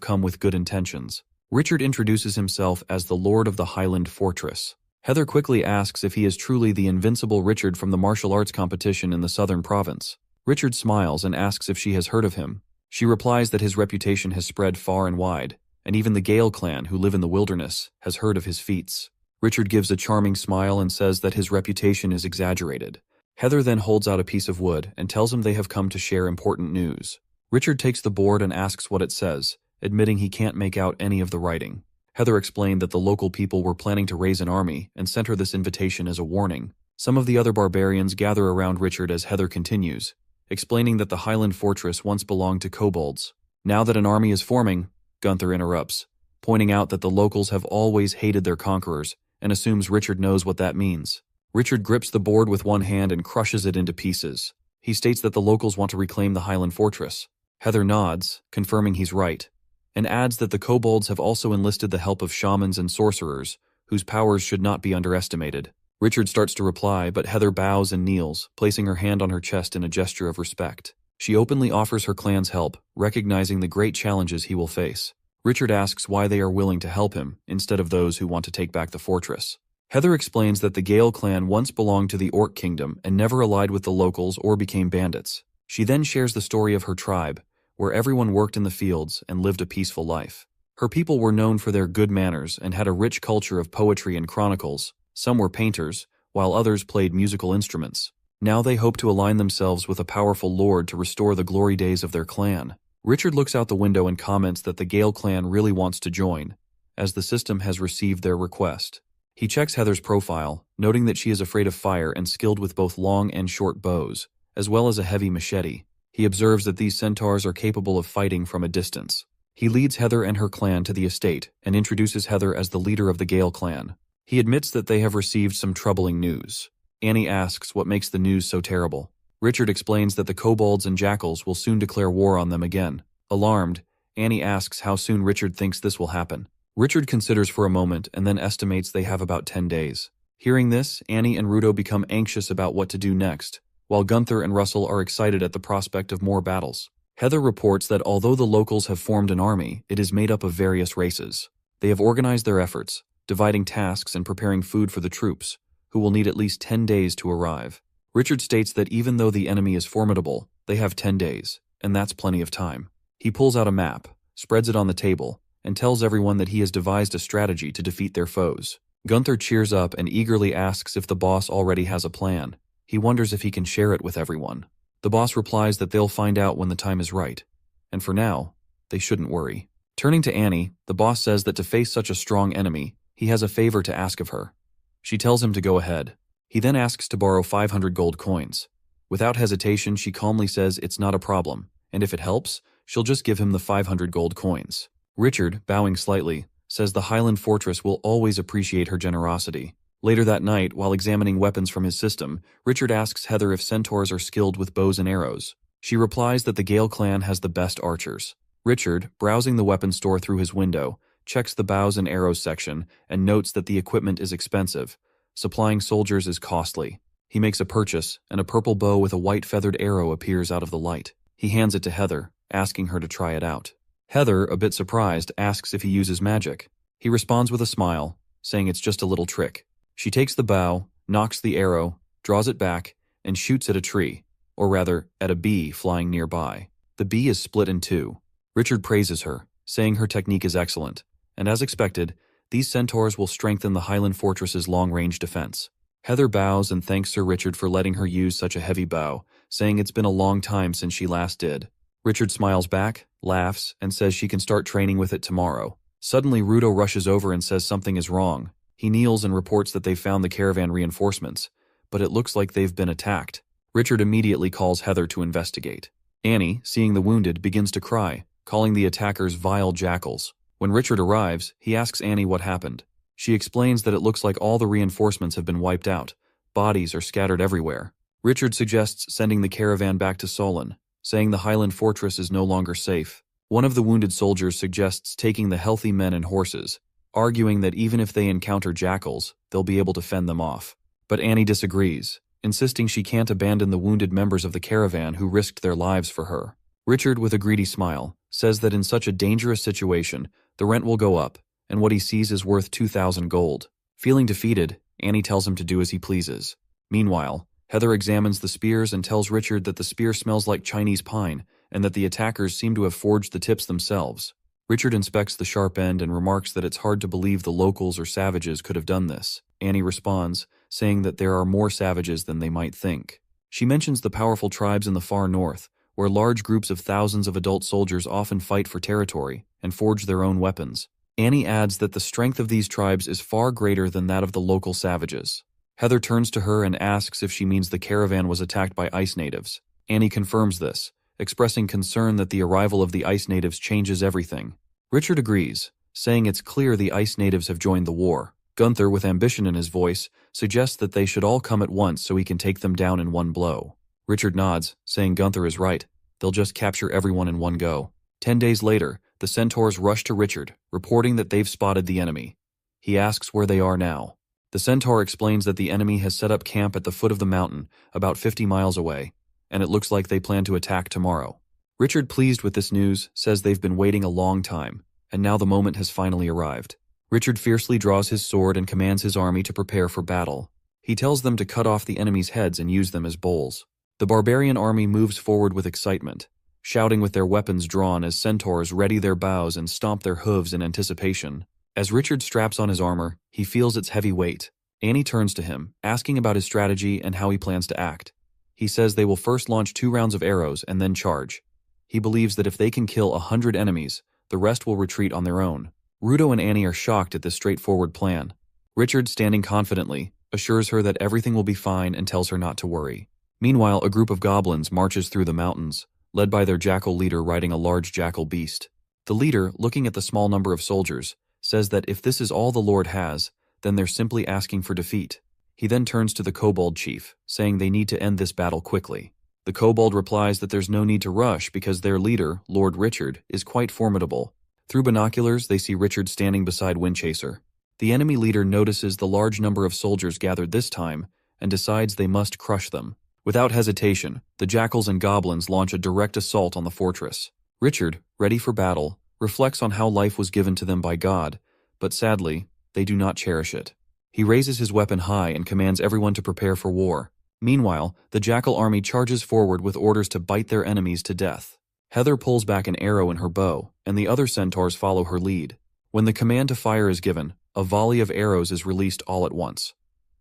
come with good intentions. Richard introduces himself as the Lord of the Highland Fortress. Heather quickly asks if he is truly the invincible Richard from the martial arts competition in the southern province. Richard smiles and asks if she has heard of him. She replies that his reputation has spread far and wide, and even the Gale clan, who live in the wilderness, has heard of his feats. Richard gives a charming smile and says that his reputation is exaggerated. Heather then holds out a piece of wood and tells him they have come to share important news. Richard takes the board and asks what it says, admitting he can't make out any of the writing. Heather explained that the local people were planning to raise an army and sent her this invitation as a warning. Some of the other barbarians gather around Richard as Heather continues, explaining that the Highland Fortress once belonged to kobolds. Now that an army is forming, Gunther interrupts, pointing out that the locals have always hated their conquerors and assumes Richard knows what that means. Richard grips the board with one hand and crushes it into pieces. He states that the locals want to reclaim the Highland Fortress. Heather nods, confirming he's right, and adds that the kobolds have also enlisted the help of shamans and sorcerers, whose powers should not be underestimated. Richard starts to reply, but Heather bows and kneels, placing her hand on her chest in a gesture of respect. She openly offers her clan's help, recognizing the great challenges he will face. Richard asks why they are willing to help him, instead of those who want to take back the fortress. Heather explains that the Gale clan once belonged to the Orc kingdom and never allied with the locals or became bandits. She then shares the story of her tribe, where everyone worked in the fields and lived a peaceful life. Her people were known for their good manners and had a rich culture of poetry and chronicles. Some were painters, while others played musical instruments. Now they hope to align themselves with a powerful lord to restore the glory days of their clan. Richard looks out the window and comments that the Gale clan really wants to join, as the system has received their request. He checks Heather's profile, noting that she is afraid of fire and skilled with both long and short bows, as well as a heavy machete. He observes that these centaurs are capable of fighting from a distance. He leads Heather and her clan to the estate and introduces Heather as the leader of the Gale clan. He admits that they have received some troubling news. Annie asks what makes the news so terrible. Richard explains that the kobolds and jackals will soon declare war on them again. Alarmed, Annie asks how soon Richard thinks this will happen. Richard considers for a moment and then estimates they have about 10 days. Hearing this, Annie and Rudo become anxious about what to do next, while Gunther and Russell are excited at the prospect of more battles. Heather reports that although the locals have formed an army, it is made up of various races. They have organized their efforts, dividing tasks and preparing food for the troops, who will need at least 10 days to arrive. Richard states that even though the enemy is formidable, they have 10 days, and that's plenty of time. He pulls out a map, spreads it on the table, and tells everyone that he has devised a strategy to defeat their foes. Gunther cheers up and eagerly asks if the boss already has a plan. He wonders if he can share it with everyone. The boss replies that they'll find out when the time is right, and for now, they shouldn't worry. Turning to Annie, the boss says that to face such a strong enemy, he has a favor to ask of her. She tells him to go ahead. He then asks to borrow 500 gold coins. Without hesitation, she calmly says it's not a problem, and if it helps, she'll just give him the 500 gold coins. Richard, bowing slightly, says the Highland Fortress will always appreciate her generosity. Later that night, while examining weapons from his system, Richard asks Heather if centaurs are skilled with bows and arrows. She replies that the Gale clan has the best archers. Richard, browsing the weapon store through his window, checks the bows and arrows section and notes that the equipment is expensive. Supplying soldiers is costly. He makes a purchase, and a purple bow with a white feathered arrow appears out of the light. He hands it to Heather, asking her to try it out. Heather, a bit surprised, asks if he uses magic. He responds with a smile, saying it's just a little trick. She takes the bow, knocks the arrow, draws it back, and shoots at a tree, or rather, at a bee flying nearby. The bee is split in two. Richard praises her, saying her technique is excellent, and as expected, these centaurs will strengthen the Highland Fortress's long-range defense. Heather bows and thanks Sir Richard for letting her use such a heavy bow, saying it's been a long time since she last did. Richard smiles back, laughs, and says she can start training with it tomorrow. Suddenly, Rudo rushes over and says something is wrong. He kneels and reports that they've found the caravan reinforcements, but it looks like they've been attacked. Richard immediately calls Heather to investigate. Annie, seeing the wounded, begins to cry, calling the attackers vile jackals. When Richard arrives, he asks Annie what happened. She explains that it looks like all the reinforcements have been wiped out. Bodies are scattered everywhere. Richard suggests sending the caravan back to Solon, saying the Highland Fortress is no longer safe. One of the wounded soldiers suggests taking the healthy men and horses, arguing that even if they encounter jackals, they'll be able to fend them off. But Annie disagrees, insisting she can't abandon the wounded members of the caravan who risked their lives for her. Richard, with a greedy smile, says that in such a dangerous situation, the rent will go up, and what he sees is worth 2,000 gold. Feeling defeated, Annie tells him to do as he pleases. Meanwhile, Heather examines the spears and tells Richard that the spear smells like Chinese pine, and that the attackers seem to have forged the tips themselves. Richard inspects the sharp end and remarks that it's hard to believe the locals or savages could have done this. Annie responds, saying that there are more savages than they might think. She mentions the powerful tribes in the far north, where large groups of thousands of adult soldiers often fight for territory and forge their own weapons. Annie adds that the strength of these tribes is far greater than that of the local savages. Heather turns to her and asks if she means the caravan was attacked by ice natives. Annie confirms this, expressing concern that the arrival of the ice natives changes everything. Richard agrees, saying it's clear the ice natives have joined the war. Gunther, with ambition in his voice, suggests that they should all come at once so he can take them down in one blow. Richard nods, saying Gunther is right. They'll just capture everyone in one go. 10 days later, the centaurs rush to Richard, reporting that they've spotted the enemy. He asks where they are now. The centaur explains that the enemy has set up camp at the foot of the mountain, about 50 miles away, and it looks like they plan to attack tomorrow. Richard, pleased with this news, says they've been waiting a long time, and now the moment has finally arrived. Richard fiercely draws his sword and commands his army to prepare for battle. He tells them to cut off the enemy's heads and use them as bowls. The barbarian army moves forward with excitement, shouting with their weapons drawn as centaurs ready their bows and stomp their hooves in anticipation. As Richard straps on his armor, he feels its heavy weight. Annie turns to him, asking about his strategy and how he plans to act. He says they will first launch 2 rounds of arrows and then charge. He believes that if they can kill 100 enemies, the rest will retreat on their own. Rudo and Annie are shocked at this straightforward plan. Richard, standing confidently, assures her that everything will be fine and tells her not to worry. Meanwhile, a group of goblins marches through the mountains, led by their jackal leader riding a large jackal beast. The leader, looking at the small number of soldiers, says that if this is all the Lord has, then they're simply asking for defeat. He then turns to the kobold chief, saying they need to end this battle quickly. The kobold replies that there's no need to rush because their leader, Lord Richard, is quite formidable. Through binoculars, they see Richard standing beside Windchaser. The enemy leader notices the large number of soldiers gathered this time and decides they must crush them. Without hesitation, the jackals and goblins launch a direct assault on the fortress. Richard, ready for battle, reflects on how life was given to them by God, but sadly, they do not cherish it. He raises his weapon high and commands everyone to prepare for war. Meanwhile, the jackal army charges forward with orders to bite their enemies to death. Heather pulls back an arrow in her bow, and the other centaurs follow her lead. When the command to fire is given, a volley of arrows is released all at once.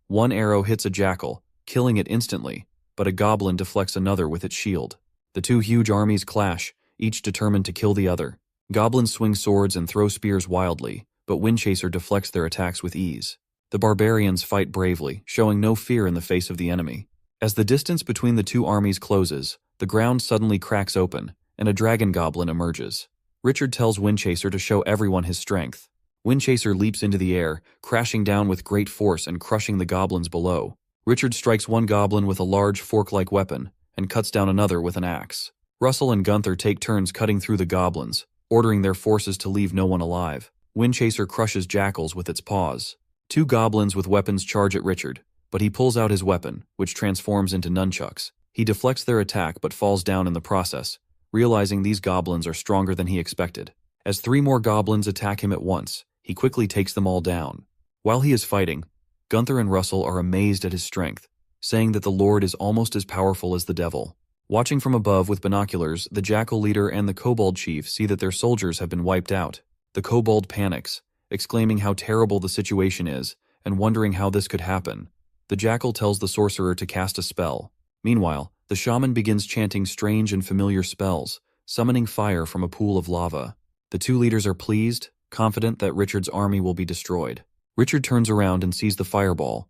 One arrow hits a jackal, killing it instantly, but a goblin deflects another with its shield. The 2 huge armies clash, each determined to kill the other. Goblins swing swords and throw spears wildly, but Windchaser deflects their attacks with ease. The barbarians fight bravely, showing no fear in the face of the enemy. As the distance between the 2 armies closes, the ground suddenly cracks open, and a dragon goblin emerges. Richard tells Windchaser to show everyone his strength. Windchaser leaps into the air, crashing down with great force and crushing the goblins below. Richard strikes one goblin with a large fork-like weapon, and cuts down another with an axe. Russell and Gunther take turns cutting through the goblins, ordering their forces to leave no one alive. Windchaser crushes jackals with its paws. 2 goblins with weapons charge at Richard, but he pulls out his weapon, which transforms into nunchucks. He deflects their attack but falls down in the process, realizing these goblins are stronger than he expected. As 3 more goblins attack him at once, he quickly takes them all down. While he is fighting, Gunther and Russell are amazed at his strength, saying that the Lord is almost as powerful as the devil. Watching from above with binoculars, the Jackal leader and the Kobold chief see that their soldiers have been wiped out. The Kobold panics, exclaiming how terrible the situation is and wondering how this could happen. The Jackal tells the sorcerer to cast a spell. Meanwhile, the shaman begins chanting strange and familiar spells, summoning fire from a pool of lava. The 2 leaders are pleased, confident that Richard's army will be destroyed. Richard turns around and sees the fireball,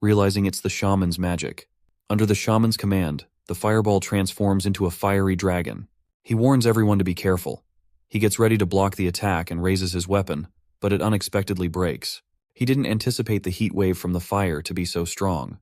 realizing it's the shaman's magic. Under the shaman's command, the fireball transforms into a fiery dragon. He warns everyone to be careful. He gets ready to block the attack and raises his weapon, but it unexpectedly breaks. He didn't anticipate the heat wave from the fire to be so strong.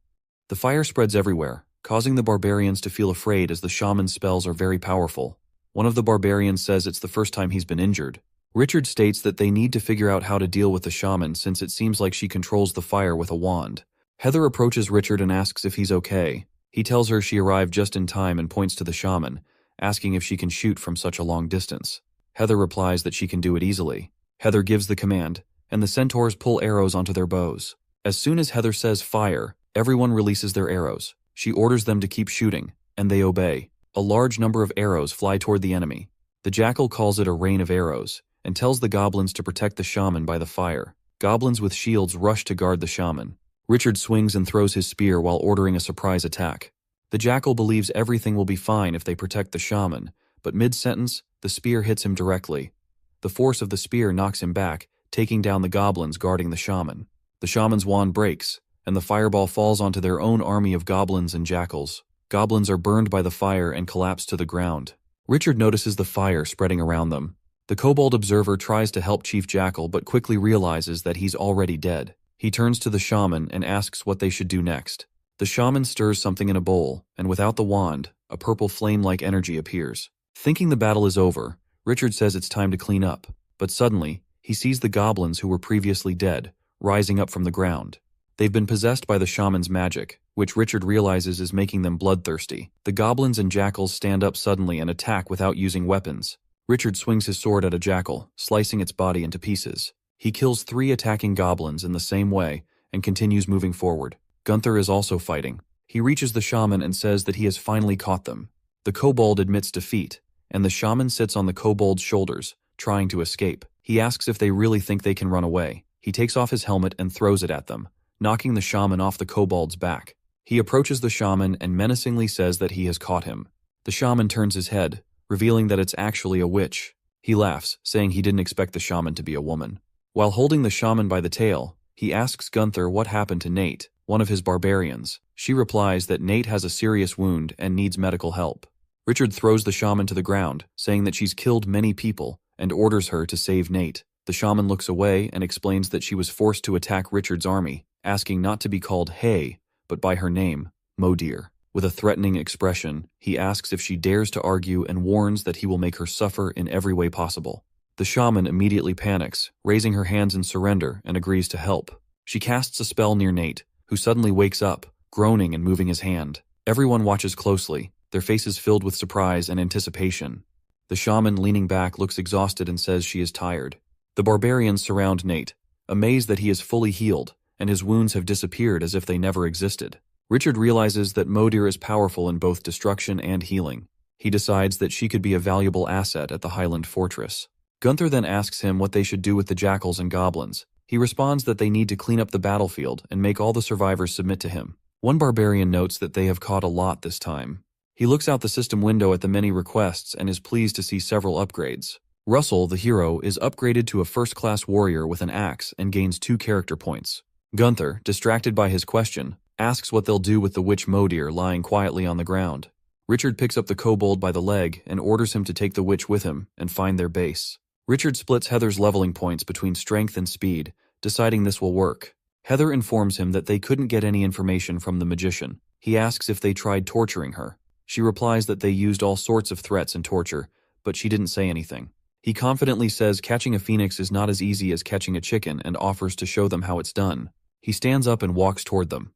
The fire spreads everywhere, causing the barbarians to feel afraid as the shaman's spells are very powerful. One of the barbarians says it's the first time he's been injured. Richard states that they need to figure out how to deal with the shaman since it seems like she controls the fire with a wand. Heather approaches Richard and asks if he's okay. He tells her she arrived just in time and points to the shaman, asking if she can shoot from such a long distance. Heather replies that she can do it easily. Heather gives the command, and the centaurs pull arrows onto their bows. As soon as Heather says fire, everyone releases their arrows. She orders them to keep shooting, and they obey. A large number of arrows fly toward the enemy. The Jackal calls it a rain of arrows, and tells the goblins to protect the shaman by the fire. Goblins with shields rush to guard the shaman. Richard swings and throws his spear while ordering a surprise attack. The Jackal believes everything will be fine if they protect the shaman, but mid-sentence, the spear hits him directly. The force of the spear knocks him back, taking down the goblins guarding the shaman. The shaman's wand breaks, and the fireball falls onto their own army of goblins and jackals. Goblins are burned by the fire and collapse to the ground. Richard notices the fire spreading around them. The Kobold observer tries to help Chief Jackal but quickly realizes that he's already dead. He turns to the shaman and asks what they should do next. The shaman stirs something in a bowl, and without the wand, a purple flame-like energy appears. Thinking the battle is over, Richard says it's time to clean up, but suddenly, he sees the goblins who were previously dead, rising up from the ground. They've been possessed by the shaman's magic, which Richard realizes is making them bloodthirsty. The goblins and jackals stand up suddenly and attack without using weapons. Richard swings his sword at a jackal, slicing its body into pieces. He kills 3 attacking goblins in the same way and continues moving forward. Gunther is also fighting. He reaches the shaman and says that he has finally caught them. The kobold admits defeat, and the shaman sits on the kobold's shoulders, trying to escape. He asks if they really think they can run away. He takes off his helmet and throws it at them, knocking the shaman off the kobold's back. He approaches the shaman and menacingly says that he has caught him. The shaman turns his head, revealing that it's actually a witch. He laughs, saying he didn't expect the shaman to be a woman. While holding the shaman by the tail, he asks Gunther what happened to Nate, one of his barbarians. She replies that Nate has a serious wound and needs medical help. Richard throws the shaman to the ground, saying that she's killed many people, and orders her to save Nate. The shaman looks away and explains that she was forced to attack Richard's army, asking not to be called Hey, but by her name, Modir. With a threatening expression, he asks if she dares to argue and warns that he will make her suffer in every way possible. The shaman immediately panics, raising her hands in surrender and agrees to help. She casts a spell near Nate, who suddenly wakes up, groaning and moving his hand. Everyone watches closely, their faces filled with surprise and anticipation. The shaman, leaning back, looks exhausted and says she is tired. The barbarians surround Nate, amazed that he is fully healed, and his wounds have disappeared as if they never existed. Richard realizes that Modir is powerful in both destruction and healing. He decides that she could be a valuable asset at the Highland Fortress. Gunther then asks him what they should do with the jackals and goblins. He responds that they need to clean up the battlefield and make all the survivors submit to him. One barbarian notes that they have caught a lot this time. He looks out the system window at the many requests and is pleased to see several upgrades. Russell, the hero, is upgraded to a first-class warrior with an axe and gains 2 character points. Gunther, distracted by his question, asks what they'll do with the witch Modir lying quietly on the ground. Richard picks up the kobold by the leg and orders him to take the witch with him and find their base. Richard splits Heather's leveling points between strength and speed, deciding this will work. Heather informs him that they couldn't get any information from the magician. He asks if they tried torturing her. She replies that they used all sorts of threats and torture, but she didn't say anything. He confidently says catching a phoenix is not as easy as catching a chicken and offers to show them how it's done. He stands up and walks toward them.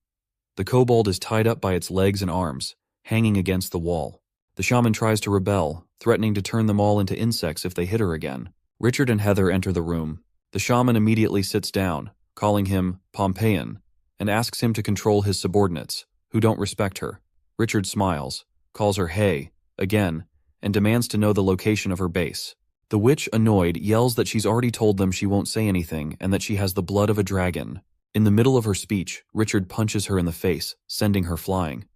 The kobold is tied up by its legs and arms, hanging against the wall. The shaman tries to rebel, threatening to turn them all into insects if they hit her again. Richard and Heather enter the room. The shaman immediately sits down, calling him Pompeian, and asks him to control his subordinates, who don't respect her. Richard smiles, calls her hey, again, and demands to know the location of her base. The witch, annoyed, yells that she's already told them she won't say anything and that she has the blood of a dragon. In the middle of her speech, Richard punches her in the face, sending her flying.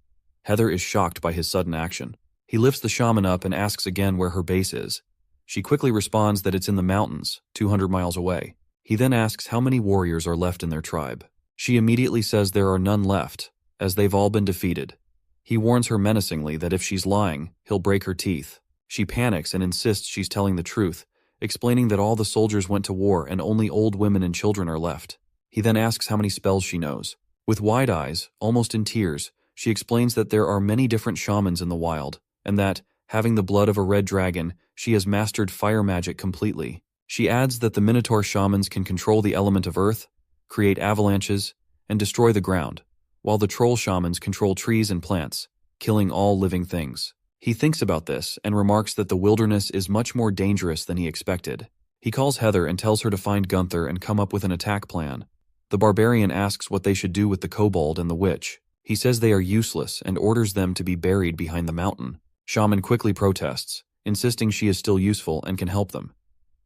Heather is shocked by his sudden action. He lifts the shaman up and asks again where her base is. She quickly responds that it's in the mountains, 200 miles away. He then asks how many warriors are left in their tribe. She immediately says there are none left, as they've all been defeated. He warns her menacingly that if she's lying, he'll break her teeth. She panics and insists she's telling the truth, explaining that all the soldiers went to war and only old women and children are left. He then asks how many spells she knows. With wide eyes, almost in tears, she explains that there are many different shamans in the wild, and that, having the blood of a red dragon, she has mastered fire magic completely. She adds that the Minotaur shamans can control the element of earth, create avalanches, and destroy the ground, while the troll shamans control trees and plants, killing all living things. He thinks about this and remarks that the wilderness is much more dangerous than he expected. He calls Heather and tells her to find Gunther and come up with an attack plan. The barbarian asks what they should do with the kobold and the witch. He says they are useless and orders them to be buried behind the mountain. Shaman quickly protests, insisting she is still useful and can help them.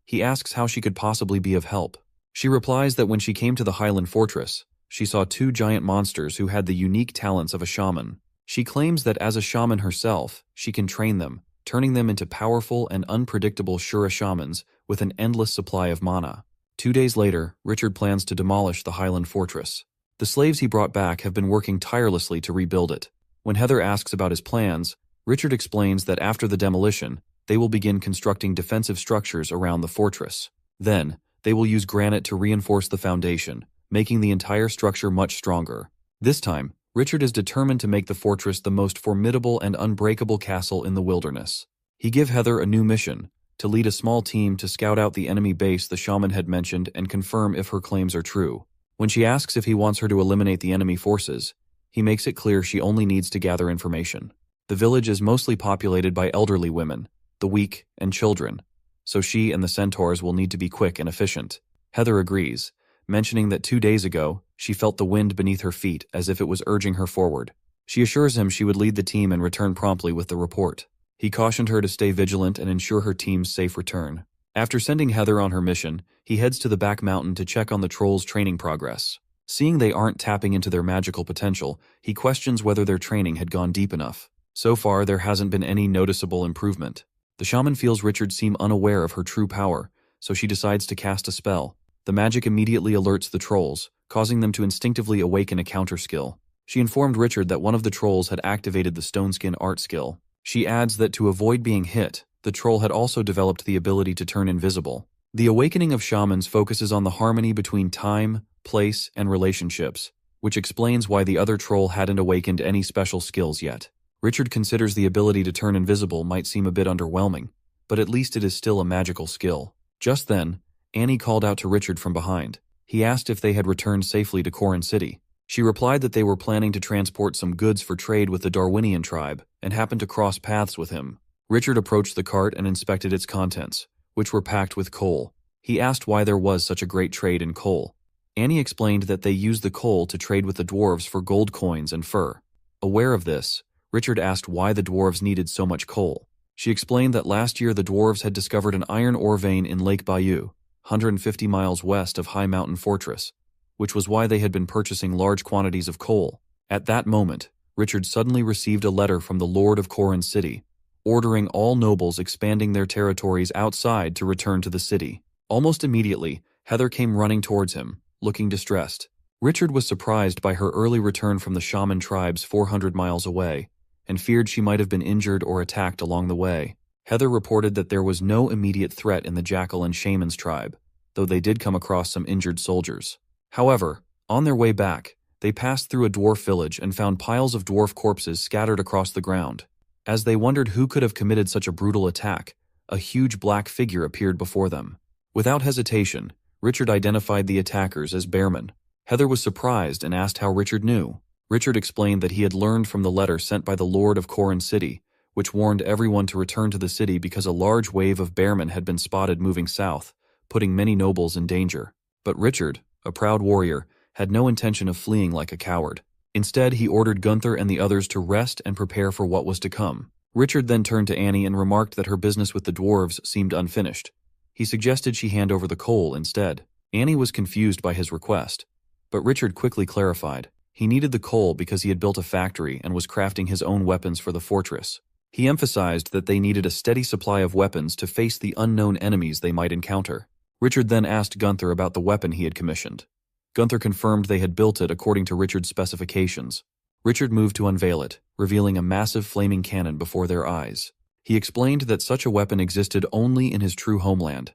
He asks how she could possibly be of help. She replies that when she came to the Highland Fortress, she saw two giant monsters who had the unique talents of a shaman. She claims that as a shaman herself, she can train them, turning them into powerful and unpredictable Shura shamans with an endless supply of mana. 2 days later, Richard plans to demolish the Highland Fortress. The slaves he brought back have been working tirelessly to rebuild it. When Heather asks about his plans, Richard explains that after the demolition, they will begin constructing defensive structures around the fortress. Then, they will use granite to reinforce the foundation, making the entire structure much stronger. This time, Richard is determined to make the fortress the most formidable and unbreakable castle in the wilderness. He gives Heather a new mission, to lead a small team to scout out the enemy base the shaman had mentioned and confirm if her claims are true. When she asks if he wants her to eliminate the enemy forces, he makes it clear she only needs to gather information. The village is mostly populated by elderly women, the weak, and children, so she and the centaurs will need to be quick and efficient. Heather agrees, mentioning that 2 days ago, she felt the wind beneath her feet as if it was urging her forward. She assures him she would lead the team and return promptly with the report. He cautioned her to stay vigilant and ensure her team's safe return. After sending Heather on her mission, he heads to the back mountain to check on the trolls' training progress. Seeing they aren't tapping into their magical potential, he questions whether their training had gone deep enough. So far, there hasn't been any noticeable improvement. The shaman feels Richard seem unaware of her true power, so she decides to cast a spell. The magic immediately alerts the trolls, causing them to instinctively awaken a counter skill. She informed Richard that one of the trolls had activated the stoneskin art skill. She adds that to avoid being hit, the troll had also developed the ability to turn invisible. The awakening of shamans focuses on the harmony between time, place, and relationships, which explains why the other troll hadn't awakened any special skills yet. Richard considers the ability to turn invisible might seem a bit underwhelming, but at least it is still a magical skill. Just then, Annie called out to Richard from behind. He asked if they had returned safely to Corin City. She replied that they were planning to transport some goods for trade with the Darwinian tribe and happened to cross paths with him. Richard approached the cart and inspected its contents, which were packed with coal. He asked why there was such a great trade in coal. Annie explained that they used the coal to trade with the dwarves for gold coins and fur. Aware of this, Richard asked why the dwarves needed so much coal. She explained that last year the dwarves had discovered an iron ore vein in Lake Bayou, 150 miles west of High Mountain Fortress, which was why they had been purchasing large quantities of coal. At that moment, Richard suddenly received a letter from the Lord of Corin City, ordering all nobles expanding their territories outside to return to the city. Almost immediately, Heather came running towards him, looking distressed. Richard was surprised by her early return from the shaman tribes 400 miles away, and feared she might have been injured or attacked along the way. Heather reported that there was no immediate threat in the Jackal and Shaman's tribe, though they did come across some injured soldiers. However, on their way back, they passed through a dwarf village and found piles of dwarf corpses scattered across the ground. As they wondered who could have committed such a brutal attack, a huge black figure appeared before them. Without hesitation, Richard identified the attackers as bearmen. Heather was surprised and asked how Richard knew. Richard explained that he had learned from the letter sent by the Lord of Corin City, which warned everyone to return to the city because a large wave of bearmen had been spotted moving south, putting many nobles in danger. But Richard, a proud warrior, had no intention of fleeing like a coward. Instead, he ordered Gunther and the others to rest and prepare for what was to come. Richard then turned to Annie and remarked that her business with the dwarves seemed unfinished. He suggested she hand over the coal instead. Annie was confused by his request, but Richard quickly clarified. He needed the coal because he had built a factory and was crafting his own weapons for the fortress. He emphasized that they needed a steady supply of weapons to face the unknown enemies they might encounter. Richard then asked Gunther about the weapon he had commissioned. Gunther confirmed they had built it according to Richard's specifications. Richard moved to unveil it, revealing a massive flaming cannon before their eyes. He explained that such a weapon existed only in his true homeland,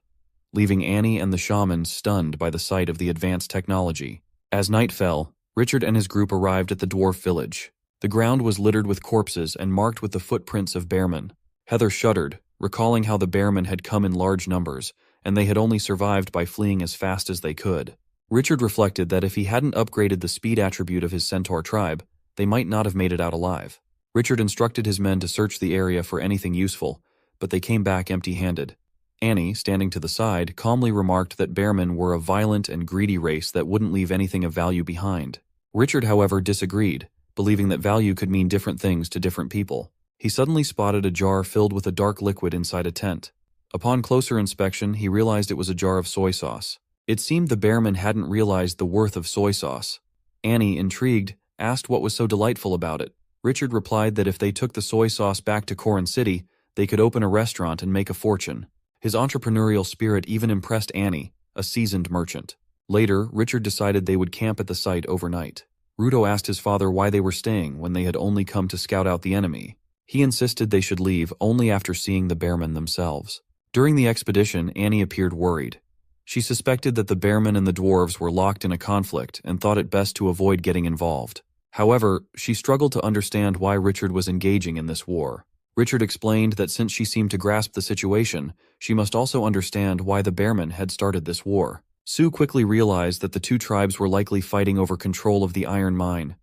leaving Annie and the shaman stunned by the sight of the advanced technology. As night fell, Richard and his group arrived at the dwarf village. The ground was littered with corpses and marked with the footprints of bearmen. Heather shuddered, recalling how the bearmen had come in large numbers, and they had only survived by fleeing as fast as they could. Richard reflected that if he hadn't upgraded the speed attribute of his centaur tribe, they might not have made it out alive. Richard instructed his men to search the area for anything useful, but they came back empty-handed. Annie, standing to the side, calmly remarked that bearmen were a violent and greedy race that wouldn't leave anything of value behind. Richard, however, disagreed, believing that value could mean different things to different people. He suddenly spotted a jar filled with a dark liquid inside a tent. Upon closer inspection, he realized it was a jar of soy sauce. It seemed the bearmen hadn't realized the worth of soy sauce. Annie, intrigued, asked what was so delightful about it. Richard replied that if they took the soy sauce back to Corin City, they could open a restaurant and make a fortune. His entrepreneurial spirit even impressed Annie, a seasoned merchant. Later, Richard decided they would camp at the site overnight. Rudo asked his father why they were staying when they had only come to scout out the enemy. He insisted they should leave only after seeing the bearmen themselves. During the expedition, Annie appeared worried. She suspected that the bearmen and the dwarves were locked in a conflict and thought it best to avoid getting involved. However, she struggled to understand why Richard was engaging in this war. Richard explained that since she seemed to grasp the situation, she must also understand why the bearmen had started this war. Sue quickly realized that the two tribes were likely fighting over control of the iron mine.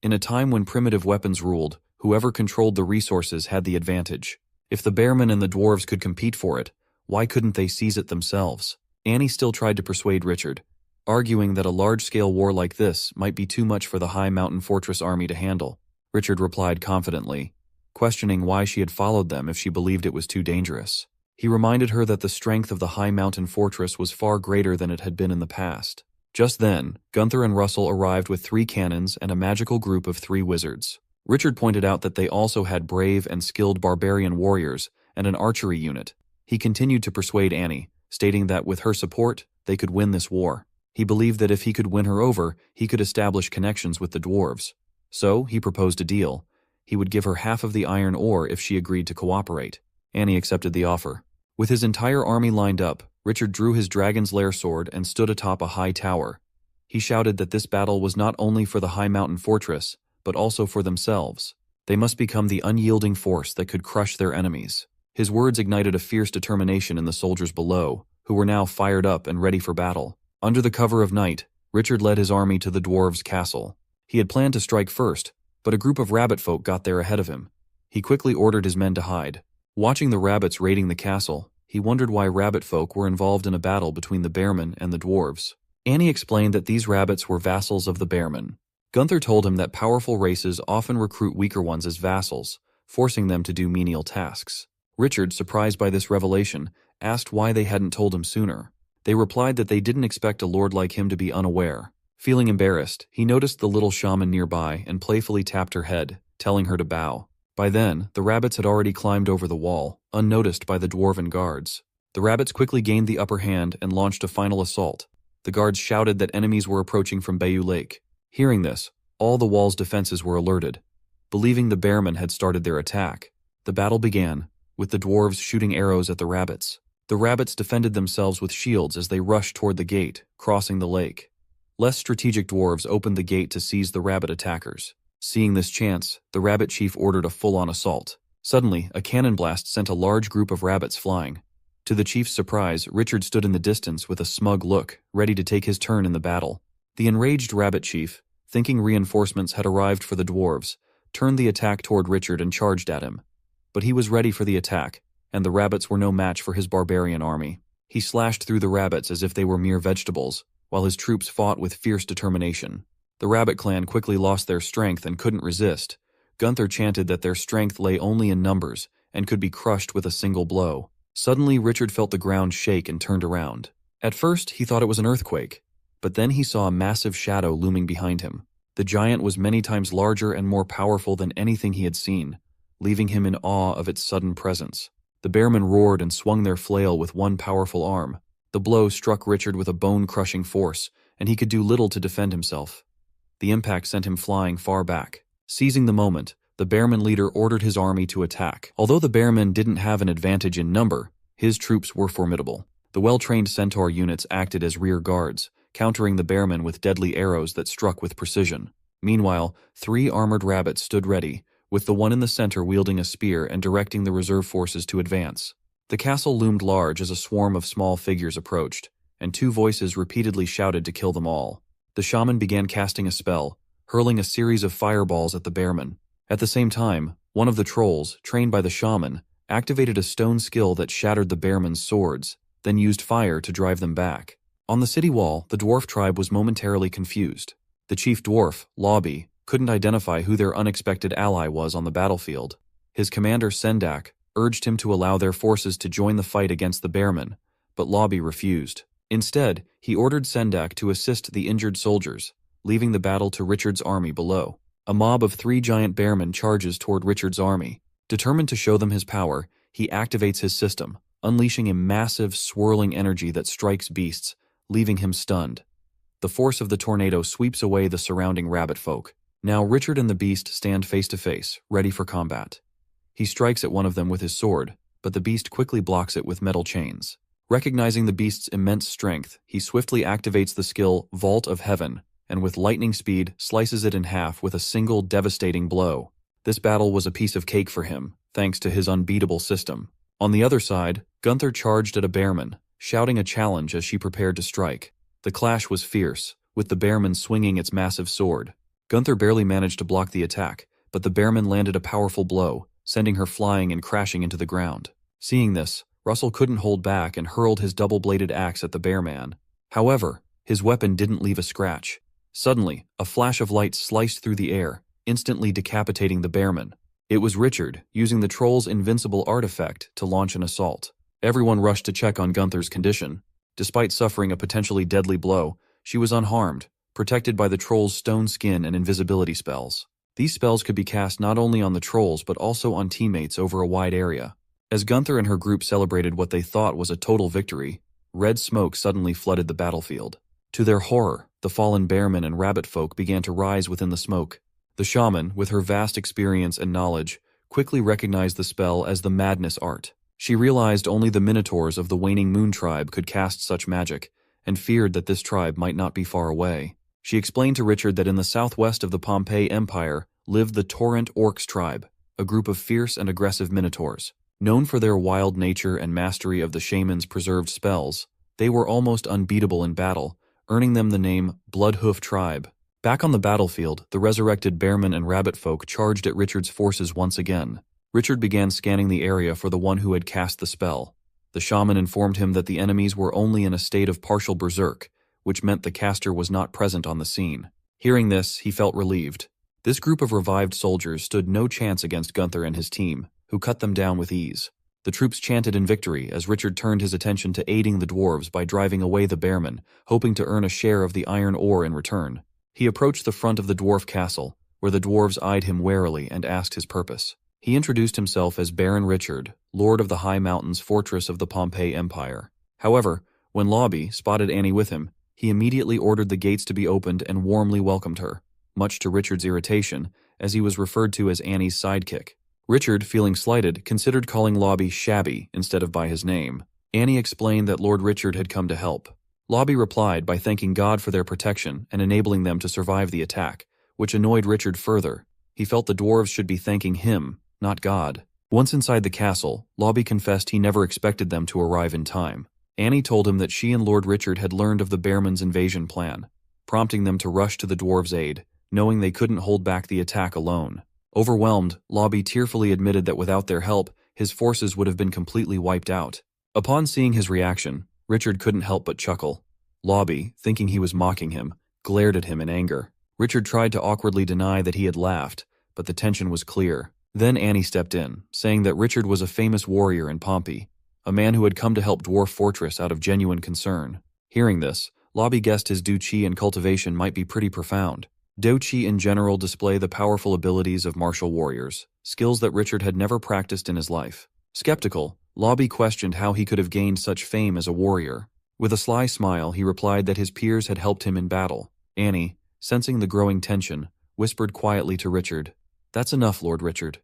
In a time when primitive weapons ruled, whoever controlled the resources had the advantage. If the bearmen and the dwarves could compete for it, why couldn't they seize it themselves? Annie still tried to persuade Richard, arguing that a large-scale war like this might be too much for the high mountain fortress army to handle. Richard replied confidently, questioning why she had followed them if she believed it was too dangerous. He reminded her that the strength of the high mountain fortress was far greater than it had been in the past. Just then, Gunther and Russell arrived with 3 cannons and a magical group of 3 wizards. Richard pointed out that they also had brave and skilled barbarian warriors and an archery unit. He continued to persuade Annie, stating that with her support, they could win this war. He believed that if he could win her over, he could establish connections with the dwarves. So, he proposed a deal. He would give her half of the iron ore if she agreed to cooperate. Annie accepted the offer. With his entire army lined up, Richard drew his dragon's lair sword and stood atop a high tower. He shouted that this battle was not only for the high mountain fortress, but also for themselves. They must become the unyielding force that could crush their enemies. His words ignited a fierce determination in the soldiers below, who were now fired up and ready for battle. Under the cover of night, Richard led his army to the dwarves' castle. He had planned to strike first, but a group of rabbit folk got there ahead of him. He quickly ordered his men to hide. Watching the rabbits raiding the castle, he wondered why rabbit folk were involved in a battle between the bearmen and the dwarves. Annie explained that these rabbits were vassals of the bearmen. Gunther told him that powerful races often recruit weaker ones as vassals, forcing them to do menial tasks. Richard, surprised by this revelation, asked why they hadn't told him sooner. They replied that they didn't expect a lord like him to be unaware. Feeling embarrassed, he noticed the little shaman nearby and playfully tapped her head, telling her to bow. By then, the rabbits had already climbed over the wall, unnoticed by the dwarven guards. The rabbits quickly gained the upper hand and launched a final assault. The guards shouted that enemies were approaching from Bayou Lake. Hearing this, all the wall's defenses were alerted. Believing the bearmen had started their attack, the battle began, with the dwarves shooting arrows at the rabbits. The rabbits defended themselves with shields as they rushed toward the gate, crossing the lake. Less strategic dwarves opened the gate to seize the rabbit attackers. Seeing this chance, the rabbit chief ordered a full-on assault. Suddenly, a cannon blast sent a large group of rabbits flying. To the chief's surprise, Richard stood in the distance with a smug look, ready to take his turn in the battle. The enraged rabbit chief, thinking reinforcements had arrived for the dwarves, turned the attack toward Richard and charged at him. But he was ready for the attack, and the rabbits were no match for his barbarian army. He slashed through the rabbits as if they were mere vegetables, while his troops fought with fierce determination. The rabbit clan quickly lost their strength and couldn't resist. Gunther chanted that their strength lay only in numbers and could be crushed with a single blow. Suddenly, Richard felt the ground shake and turned around. At first, he thought it was an earthquake, but then he saw a massive shadow looming behind him. The giant was many times larger and more powerful than anything he had seen, leaving him in awe of its sudden presence. The bearmen roared and swung their flail with one powerful arm. The blow struck Richard with a bone-crushing force, and he could do little to defend himself. The impact sent him flying far back. Seizing the moment, the bearman leader ordered his army to attack. Although the bearmen didn't have an advantage in number, his troops were formidable. The well-trained centaur units acted as rear guards, countering the bearmen with deadly arrows that struck with precision. Meanwhile, 3 armored rabbits stood ready, with the one in the center wielding a spear and directing the reserve forces to advance. The castle loomed large as a swarm of small figures approached, and 2 voices repeatedly shouted to kill them all. The shaman began casting a spell, hurling a series of fireballs at the bearmen. At the same time, one of the trolls, trained by the shaman, activated a stone skill that shattered the bearmen's swords, then used fire to drive them back. On the city wall, the dwarf tribe was momentarily confused. The chief dwarf, Lobby, couldn't identify who their unexpected ally was on the battlefield. His commander, Sendak, urged him to allow their forces to join the fight against the bearmen, but Lobby refused. Instead, he ordered Sendak to assist the injured soldiers, leaving the battle to Richard's army below. A mob of 3 giant bearmen charges toward Richard's army. Determined to show them his power, he activates his system, unleashing a massive, swirling energy that strikes beasts, leaving him stunned. The force of the tornado sweeps away the surrounding rabbit folk. Now Richard and the beast stand face to face, ready for combat. He strikes at one of them with his sword, but the beast quickly blocks it with metal chains. Recognizing the beast's immense strength, he swiftly activates the skill Vault of Heaven, and with lightning speed slices it in half with a single devastating blow. This battle was a piece of cake for him, thanks to his unbeatable system. On the other side, Gunther charged at a bearman, shouting a challenge as she prepared to strike. The clash was fierce, with the bearman swinging its massive sword. Gunther barely managed to block the attack, but the bearman landed a powerful blow, sending her flying and crashing into the ground. Seeing this, Russell couldn't hold back and hurled his double-bladed axe at the bearman. However, his weapon didn't leave a scratch. Suddenly, a flash of light sliced through the air, instantly decapitating the bearman. It was Richard, using the troll's invincible artifact to launch an assault. Everyone rushed to check on Gunther's condition. Despite suffering a potentially deadly blow, she was unharmed, protected by the troll's stone skin and invisibility spells. These spells could be cast not only on the trolls but also on teammates over a wide area. As Gunther and her group celebrated what they thought was a total victory, red smoke suddenly flooded the battlefield. To their horror, the fallen bearmen and rabbit folk began to rise within the smoke. The shaman, with her vast experience and knowledge, quickly recognized the spell as the madness art. She realized only the minotaurs of the waning moon tribe could cast such magic, and feared that this tribe might not be far away. She explained to Richard that in the southwest of the Pompeii Empire lived the Torrent Orcs tribe, a group of fierce and aggressive minotaurs. Known for their wild nature and mastery of the shaman's preserved spells, they were almost unbeatable in battle, earning them the name Bloodhoof Tribe. Back on the battlefield, the resurrected bearmen and rabbit folk charged at Richard's forces once again. Richard began scanning the area for the one who had cast the spell. The shaman informed him that the enemies were only in a state of partial berserk, which meant the caster was not present on the scene. Hearing this, he felt relieved. This group of revived soldiers stood no chance against Gunther and his team, who cut them down with ease. The troops chanted in victory as Richard turned his attention to aiding the dwarves by driving away the bearmen, hoping to earn a share of the iron ore in return. He approached the front of the dwarf castle, where the dwarves eyed him warily and asked his purpose. He introduced himself as Baron Richard, Lord of the High Mountains fortress of the Pompeii Empire. However, when Lobby spotted Annie with him, he immediately ordered the gates to be opened and warmly welcomed her, much to Richard's irritation, as he was referred to as Annie's sidekick. Richard, feeling slighted, considered calling Lobby Shabby instead of by his name. Annie explained that Lord Richard had come to help. Lobby replied by thanking God for their protection and enabling them to survive the attack, which annoyed Richard further. He felt the dwarves should be thanking him, not God. Once inside the castle, Lobby confessed he never expected them to arrive in time. Annie told him that she and Lord Richard had learned of the Bearman's invasion plan, prompting them to rush to the dwarves' aid, knowing they couldn't hold back the attack alone. Overwhelmed, Lobby tearfully admitted that without their help, his forces would have been completely wiped out. Upon seeing his reaction, Richard couldn't help but chuckle. Lobby, thinking he was mocking him, glared at him in anger. Richard tried to awkwardly deny that he had laughed, but the tension was clear. Then Annie stepped in, saying that Richard was a famous warrior in Pompeii, a man who had come to help Dwarf Fortress out of genuine concern. Hearing this, Lobby guessed his Duchi and cultivation might be pretty profound. Dochi in general display the powerful abilities of martial warriors, skills that Richard had never practiced in his life. Skeptical, Lobby questioned how he could have gained such fame as a warrior. With a sly smile, he replied that his peers had helped him in battle. Annie, sensing the growing tension, whispered quietly to Richard, "That's enough, Lord Richard."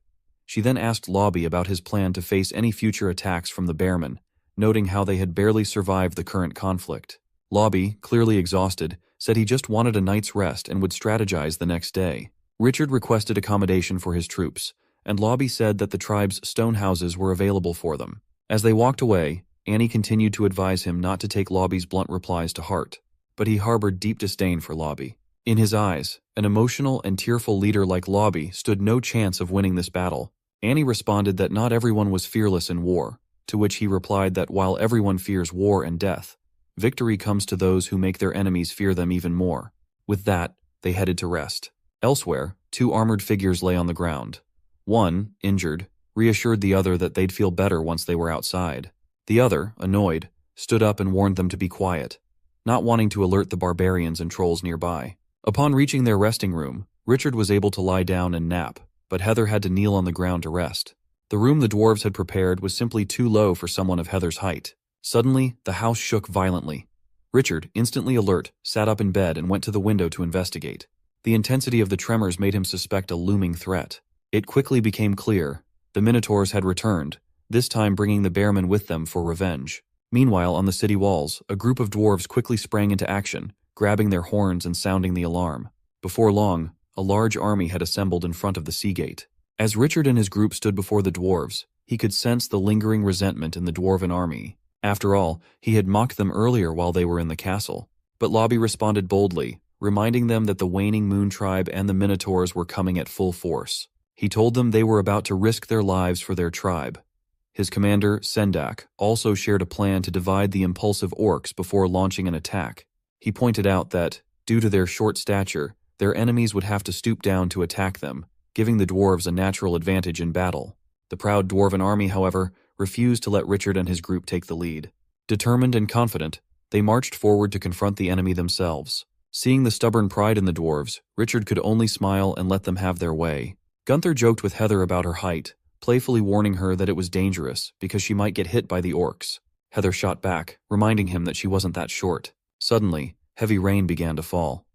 She then asked Lobby about his plan to face any future attacks from the Bearmen, noting how they had barely survived the current conflict. Lobby, clearly exhausted, said he just wanted a night's rest and would strategize the next day. Richard requested accommodation for his troops, and Lobby said that the tribe's stone houses were available for them. As they walked away, Annie continued to advise him not to take Lobby's blunt replies to heart, but he harbored deep disdain for Lobby. In his eyes, an emotional and tearful leader like Lobby stood no chance of winning this battle. Annie responded that not everyone was fearless in war, to which he replied that while everyone fears war and death, victory comes to those who make their enemies fear them even more. With that, they headed to rest. Elsewhere, two armored figures lay on the ground. One, injured, reassured the other that they'd feel better once they were outside. The other, annoyed, stood up and warned them to be quiet, not wanting to alert the barbarians and trolls nearby. Upon reaching their resting room, Richard was able to lie down and nap, but Heather had to kneel on the ground to rest. The room the dwarves had prepared was simply too low for someone of Heather's height. Suddenly, the house shook violently. Richard, instantly alert, sat up in bed and went to the window to investigate. The intensity of the tremors made him suspect a looming threat. It quickly became clear. The Minotaurs had returned, this time bringing the Bearmen with them for revenge. Meanwhile, on the city walls, a group of dwarves quickly sprang into action, grabbing their horns and sounding the alarm. Before long, a large army had assembled in front of the sea gate. As Richard and his group stood before the dwarves, he could sense the lingering resentment in the dwarven army. After all, he had mocked them earlier while they were in the castle. But Lobby responded boldly, reminding them that the waning Moon Tribe and the Minotaurs were coming at full force. He told them they were about to risk their lives for their tribe. His commander, Sendak, also shared a plan to divide the impulsive orcs before launching an attack. He pointed out that, due to their short stature, their enemies would have to stoop down to attack them, giving the dwarves a natural advantage in battle. The proud dwarven army, however, refused to let Richard and his group take the lead. Determined and confident, they marched forward to confront the enemy themselves. Seeing the stubborn pride in the dwarves, Richard could only smile and let them have their way. Gunther joked with Heather about her height, playfully warning her that it was dangerous because she might get hit by the orcs. Heather shot back, reminding him that she wasn't that short. Suddenly, heavy rain began to fall.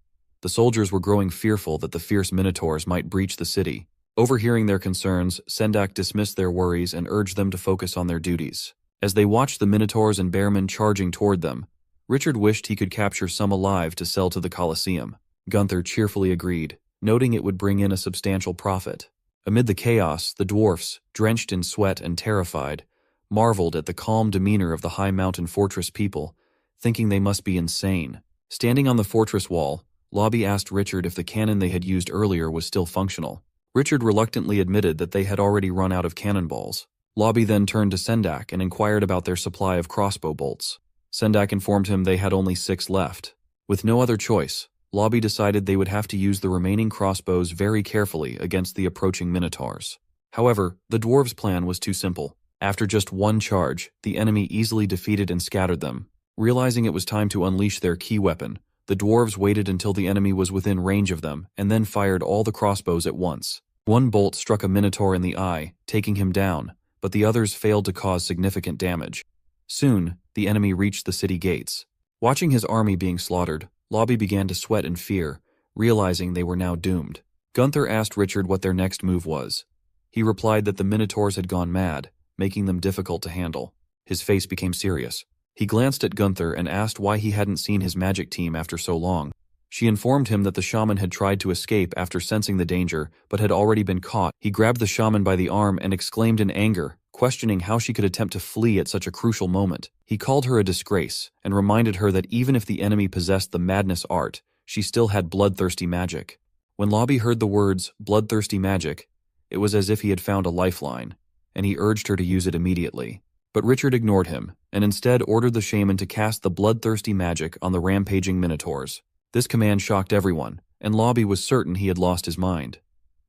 The soldiers were growing fearful that the fierce Minotaurs might breach the city. Overhearing their concerns, Sendak dismissed their worries and urged them to focus on their duties. As they watched the Minotaurs and Bearmen charging toward them, Richard wished he could capture some alive to sell to the Colosseum. Gunther cheerfully agreed, noting it would bring in a substantial profit. Amid the chaos, the dwarfs, drenched in sweat and terrified, marveled at the calm demeanor of the high mountain fortress people, thinking they must be insane. Standing on the fortress wall, Lobby asked Richard if the cannon they had used earlier was still functional. Richard reluctantly admitted that they had already run out of cannonballs. Lobby then turned to Sendak and inquired about their supply of crossbow bolts. Sendak informed him they had only 6 left. With no other choice, Lobby decided they would have to use the remaining crossbows very carefully against the approaching Minotaurs. However, the dwarves' plan was too simple. After just one charge, the enemy easily defeated and scattered them. Realizing it was time to unleash their key weapon, the dwarves waited until the enemy was within range of them and then fired all the crossbows at once. One bolt struck a Minotaur in the eye, taking him down, but the others failed to cause significant damage. Soon, the enemy reached the city gates. Watching his army being slaughtered, Lobby began to sweat in fear, realizing they were now doomed. Gunther asked Richard what their next move was. He replied that the Minotaurs had gone mad, making them difficult to handle. His face became serious. He glanced at Gunther and asked why he hadn't seen his magic team after so long. She informed him that the shaman had tried to escape after sensing the danger, but had already been caught. He grabbed the shaman by the arm and exclaimed in anger, questioning how she could attempt to flee at such a crucial moment. He called her a disgrace and reminded her that even if the enemy possessed the madness art, she still had bloodthirsty magic. When Lobby heard the words, bloodthirsty magic, it was as if he had found a lifeline, and he urged her to use it immediately. But Richard ignored him, and instead ordered the shaman to cast the bloodthirsty magic on the rampaging minotaurs. This command shocked everyone, and Lobby was certain he had lost his mind.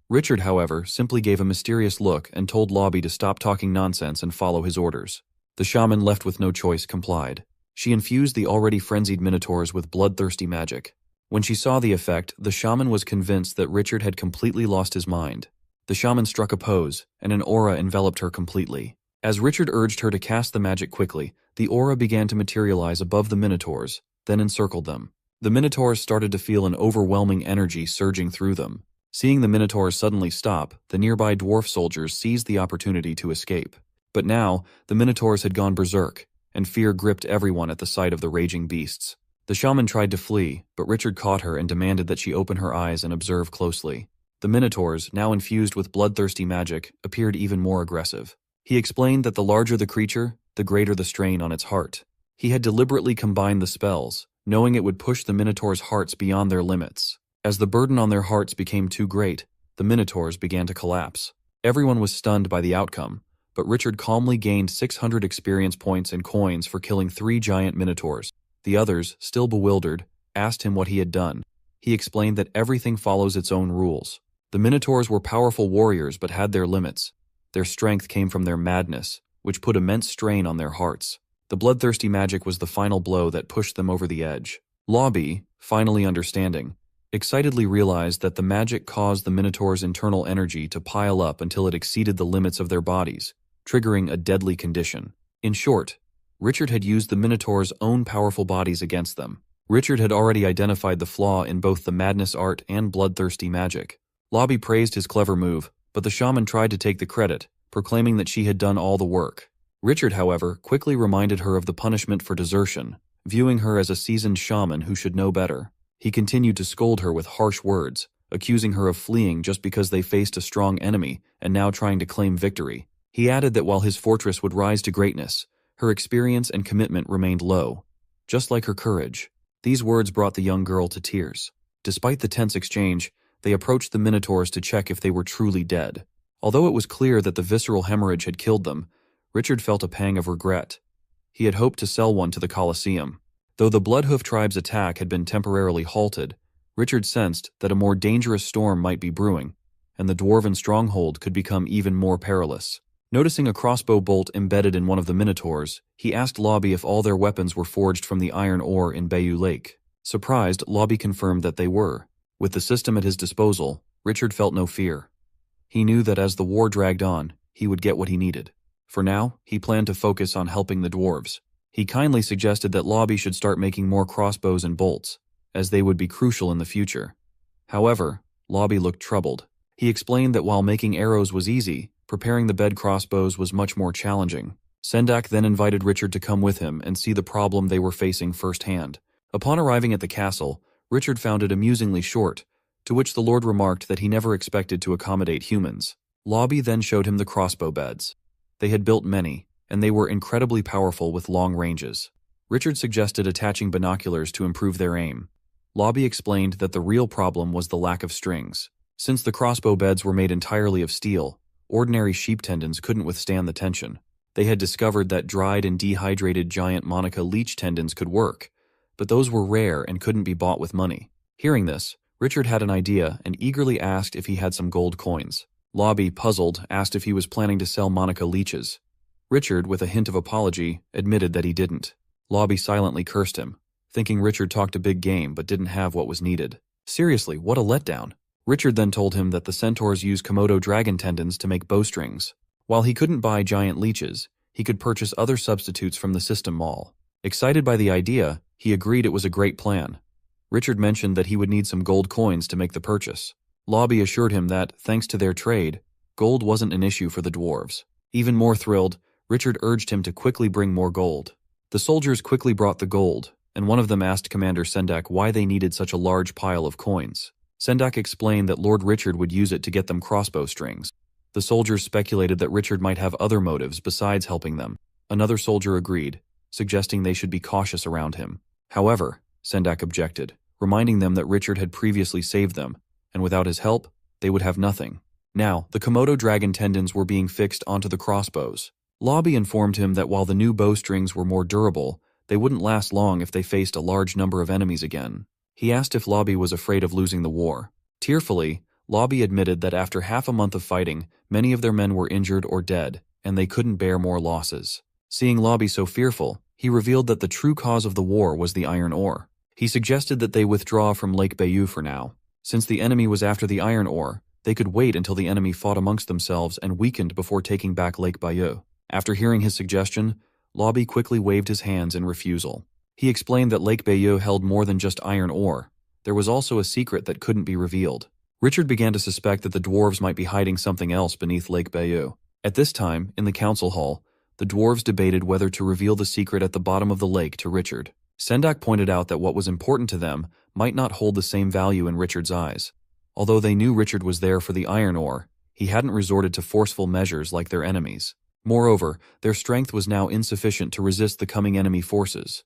Richard, however, simply gave a mysterious look and told Lobby to stop talking nonsense and follow his orders. The shaman, left with no choice, complied. She infused the already frenzied minotaurs with bloodthirsty magic. When she saw the effect, the shaman was convinced that Richard had completely lost his mind. The shaman struck a pose, and an aura enveloped her completely. As Richard urged her to cast the magic quickly, the aura began to materialize above the minotaurs, then encircled them. The minotaurs started to feel an overwhelming energy surging through them. Seeing the minotaurs suddenly stop, the nearby dwarf soldiers seized the opportunity to escape. But now, the minotaurs had gone berserk, and fear gripped everyone at the sight of the raging beasts. The shaman tried to flee, but Richard caught her and demanded that she open her eyes and observe closely. The minotaurs, now infused with bloodthirsty magic, appeared even more aggressive. He explained that the larger the creature, the greater the strain on its heart. He had deliberately combined the spells, knowing it would push the minotaurs' hearts beyond their limits. As the burden on their hearts became too great, the minotaurs began to collapse. Everyone was stunned by the outcome, but Richard calmly gained 600 experience points and coins for killing 3 giant minotaurs. The others, still bewildered, asked him what he had done. He explained that everything follows its own rules. The minotaurs were powerful warriors but had their limits. Their strength came from their madness, which put immense strain on their hearts. The bloodthirsty magic was the final blow that pushed them over the edge. Lobby, finally understanding, excitedly realized that the magic caused the minotaurs' internal energy to pile up until it exceeded the limits of their bodies, triggering a deadly condition. In short, Richard had used the minotaurs' own powerful bodies against them. Richard had already identified the flaw in both the madness art and bloodthirsty magic. Lobby praised his clever move, but the shaman tried to take the credit, proclaiming that she had done all the work. Richard, however, quickly reminded her of the punishment for desertion, viewing her as a seasoned shaman who should know better. He continued to scold her with harsh words, accusing her of fleeing just because they faced a strong enemy and now trying to claim victory. He added that while his fortress would rise to greatness, her experience and commitment remained low, just like her courage. These words brought the young girl to tears. Despite the tense exchange, they approached the minotaurs to check if they were truly dead. Although it was clear that the visceral hemorrhage had killed them, Richard felt a pang of regret. He had hoped to sell one to the Colosseum. Though the Bloodhoof tribe's attack had been temporarily halted, Richard sensed that a more dangerous storm might be brewing, and the dwarven stronghold could become even more perilous. Noticing a crossbow bolt embedded in one of the minotaurs, he asked Lobby if all their weapons were forged from the iron ore in Bayou Lake. Surprised, Lobby confirmed that they were. With the system at his disposal, Richard felt no fear. He knew that as the war dragged on, he would get what he needed. For now, he planned to focus on helping the dwarves. He kindly suggested that Lobby should start making more crossbows and bolts, as they would be crucial in the future. However, Lobby looked troubled. He explained that while making arrows was easy, preparing the bed crossbows was much more challenging. Sendak then invited Richard to come with him and see the problem they were facing firsthand. Upon arriving at the castle, Richard found it amusingly short, to which the Lord remarked that he never expected to accommodate humans. Lobby then showed him the crossbow beds. They had built many, and they were incredibly powerful with long ranges. Richard suggested attaching binoculars to improve their aim. Lobby explained that the real problem was the lack of strings. Since the crossbow beds were made entirely of steel, ordinary sheep tendons couldn't withstand the tension. They had discovered that dried and dehydrated giant Monica leech tendons could work, but those were rare and couldn't be bought with money. Hearing this, Richard had an idea and eagerly asked if he had some gold coins. Lobby, puzzled, asked if he was planning to sell Monica leeches. Richard, with a hint of apology, admitted that he didn't. Lobby silently cursed him, thinking Richard talked a big game but didn't have what was needed. Seriously, what a letdown. Richard then told him that the centaurs use Komodo dragon tendons to make bowstrings. While he couldn't buy giant leeches, he could purchase other substitutes from the system mall. Excited by the idea, he agreed it was a great plan. Richard mentioned that he would need some gold coins to make the purchase. Lobby assured him that, thanks to their trade, gold wasn't an issue for the dwarves. Even more thrilled, Richard urged him to quickly bring more gold. The soldiers quickly brought the gold, and one of them asked Commander Sendak why they needed such a large pile of coins. Sendak explained that Lord Richard would use it to get them crossbow strings. The soldiers speculated that Richard might have other motives besides helping them. Another soldier agreed, suggesting they should be cautious around him. However, Sendak objected, reminding them that Richard had previously saved them, and without his help, they would have nothing. Now, the Komodo dragon tendons were being fixed onto the crossbows. Lobby informed him that while the new bowstrings were more durable, they wouldn't last long if they faced a large number of enemies again. He asked if Lobby was afraid of losing the war. Tearfully, Lobby admitted that after half a month of fighting, many of their men were injured or dead, and they couldn't bear more losses. Seeing Lobby so fearful, he revealed that the true cause of the war was the iron ore. He suggested that they withdraw from Lake Bayou for now. Since the enemy was after the iron ore, they could wait until the enemy fought amongst themselves and weakened before taking back Lake Bayou. After hearing his suggestion, Lobby quickly waved his hands in refusal. He explained that Lake Bayou held more than just iron ore. There was also a secret that couldn't be revealed. Richard began to suspect that the dwarves might be hiding something else beneath Lake Bayou. At this time, in the council hall, the dwarves debated whether to reveal the secret at the bottom of the lake to Richard. Sendak pointed out that what was important to them might not hold the same value in Richard's eyes. Although they knew Richard was there for the iron ore, he hadn't resorted to forceful measures like their enemies. Moreover, their strength was now insufficient to resist the coming enemy forces.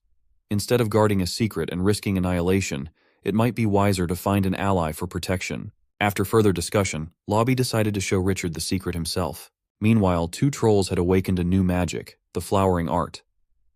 Instead of guarding a secret and risking annihilation, it might be wiser to find an ally for protection. After further discussion, Lobby decided to show Richard the secret himself. Meanwhile, two trolls had awakened a new magic, the flowering art.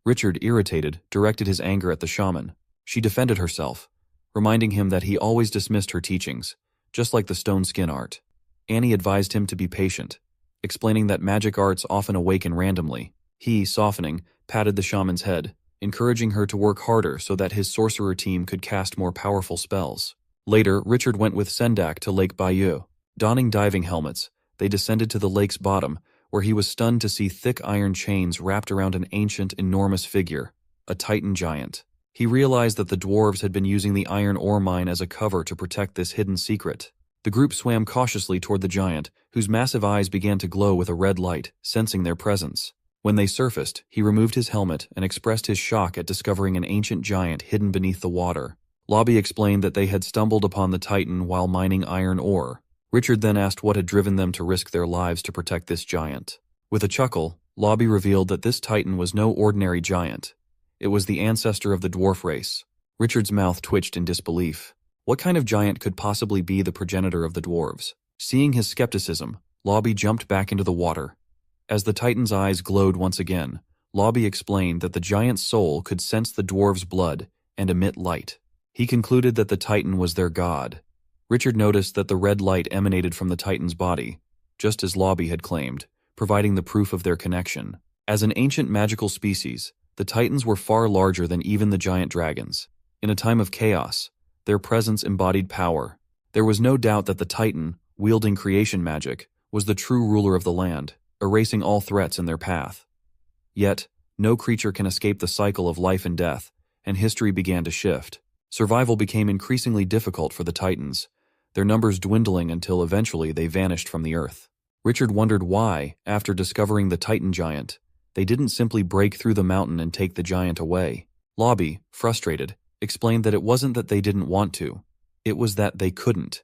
Richard, irritated, directed his anger at the shaman. She defended herself, reminding him that he always dismissed her teachings, just like the stone skin art. Annie advised him to be patient, explaining that magic arts often awaken randomly. He, softening, patted the shaman's head, encouraging her to work harder so that his sorcerer team could cast more powerful spells. Later, Richard went with Sendak to Lake Bayou. Donning diving helmets, they descended to the lake's bottom, where he was stunned to see thick iron chains wrapped around an ancient, enormous figure, a Titan giant. He realized that the dwarves had been using the iron ore mine as a cover to protect this hidden secret. The group swam cautiously toward the giant, whose massive eyes began to glow with a red light, sensing their presence. When they surfaced, he removed his helmet and expressed his shock at discovering an ancient giant hidden beneath the water. Lobby explained that they had stumbled upon the Titan while mining iron ore. Richard then asked what had driven them to risk their lives to protect this giant. With a chuckle, Lobby revealed that this Titan was no ordinary giant. It was the ancestor of the dwarf race. Richard's mouth twitched in disbelief. What kind of giant could possibly be the progenitor of the dwarves? Seeing his skepticism, Lobby jumped back into the water. As the Titan's eyes glowed once again, Lobby explained that the giant's soul could sense the dwarves' blood and emit light. He concluded that the Titan was their god. Richard noticed that the red light emanated from the Titan's body, just as Lobby had claimed, providing the proof of their connection. As an ancient magical species, the Titans were far larger than even the giant dragons. In a time of chaos, their presence embodied power. There was no doubt that the Titan, wielding creation magic, was the true ruler of the land, erasing all threats in their path. Yet, no creature can escape the cycle of life and death, and history began to shift. Survival became increasingly difficult for the Titans, their numbers dwindling until eventually they vanished from the earth. Richard wondered why, after discovering the Titan giant, they didn't simply break through the mountain and take the giant away. Lobby, frustrated, explained that it wasn't that they didn't want to, it was that they couldn't.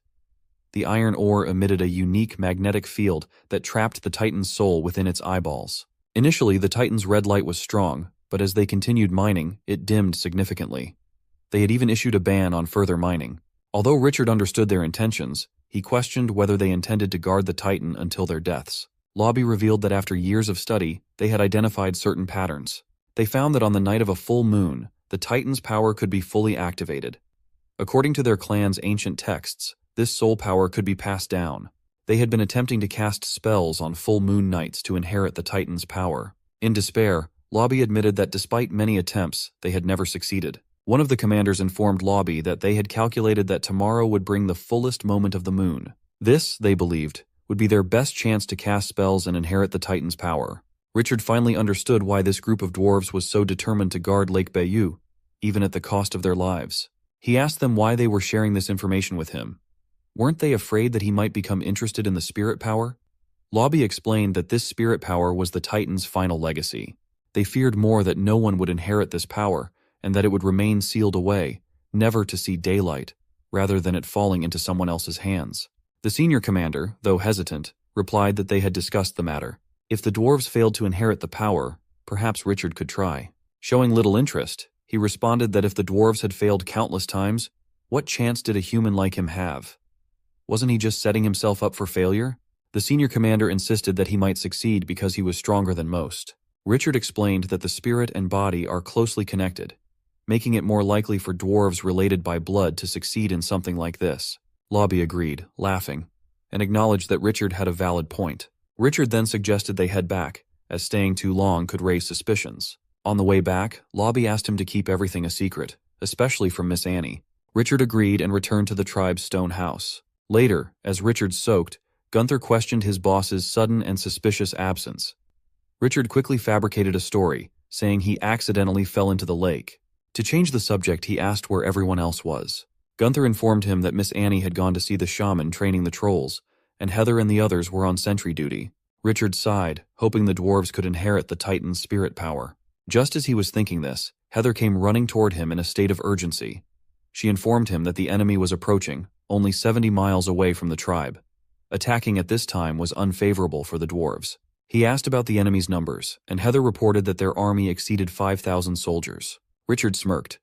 The iron ore emitted a unique magnetic field that trapped the Titan's soul within its eyeballs. Initially, the Titan's red light was strong, but as they continued mining, it dimmed significantly. They had even issued a ban on further mining. Although Richard understood their intentions, he questioned whether they intended to guard the Titan until their deaths. Lobby revealed that after years of study, they had identified certain patterns. They found that on the night of a full moon, the Titan's power could be fully activated. According to their clan's ancient texts, this soul power could be passed down. They had been attempting to cast spells on full moon nights to inherit the Titan's power. In despair, Lobby admitted that despite many attempts, they had never succeeded. One of the commanders informed Lobby that they had calculated that tomorrow would bring the fullest moment of the moon. This, they believed, would be their best chance to cast spells and inherit the Titan's power. Richard finally understood why this group of dwarves was so determined to guard Lake Bayou, even at the cost of their lives. He asked them why they were sharing this information with him. Weren't they afraid that he might become interested in the spirit power? Lobby explained that this spirit power was the Titan's final legacy. They feared more that no one would inherit this power, and that it would remain sealed away, never to see daylight, rather than it falling into someone else's hands. The senior commander, though hesitant, replied that they had discussed the matter. If the dwarves failed to inherit the power, perhaps Richard could try. Showing little interest, he responded that if the dwarves had failed countless times, what chance did a human like him have? Wasn't he just setting himself up for failure? The senior commander insisted that he might succeed because he was stronger than most. Richard explained that the spirit and body are closely connected, making it more likely for dwarves related by blood to succeed in something like this. Lobby agreed, laughing, and acknowledged that Richard had a valid point. Richard then suggested they head back, as staying too long could raise suspicions. On the way back, Lobby asked him to keep everything a secret, especially from Miss Annie. Richard agreed and returned to the tribe's stone house. Later, as Richard soaked, Gunther questioned his boss's sudden and suspicious absence. Richard quickly fabricated a story, saying he accidentally fell into the lake. To change the subject, he asked where everyone else was. Gunther informed him that Miss Annie had gone to see the shaman training the trolls, and Heather and the others were on sentry duty. Richard sighed, hoping the dwarves could inherit the Titan's spirit power. Just as he was thinking this, Heather came running toward him in a state of urgency. She informed him that the enemy was approaching, only 70 miles away from the tribe. Attacking at this time was unfavorable for the dwarves. He asked about the enemy's numbers, and Heather reported that their army exceeded 5,000 soldiers. Richard smirked.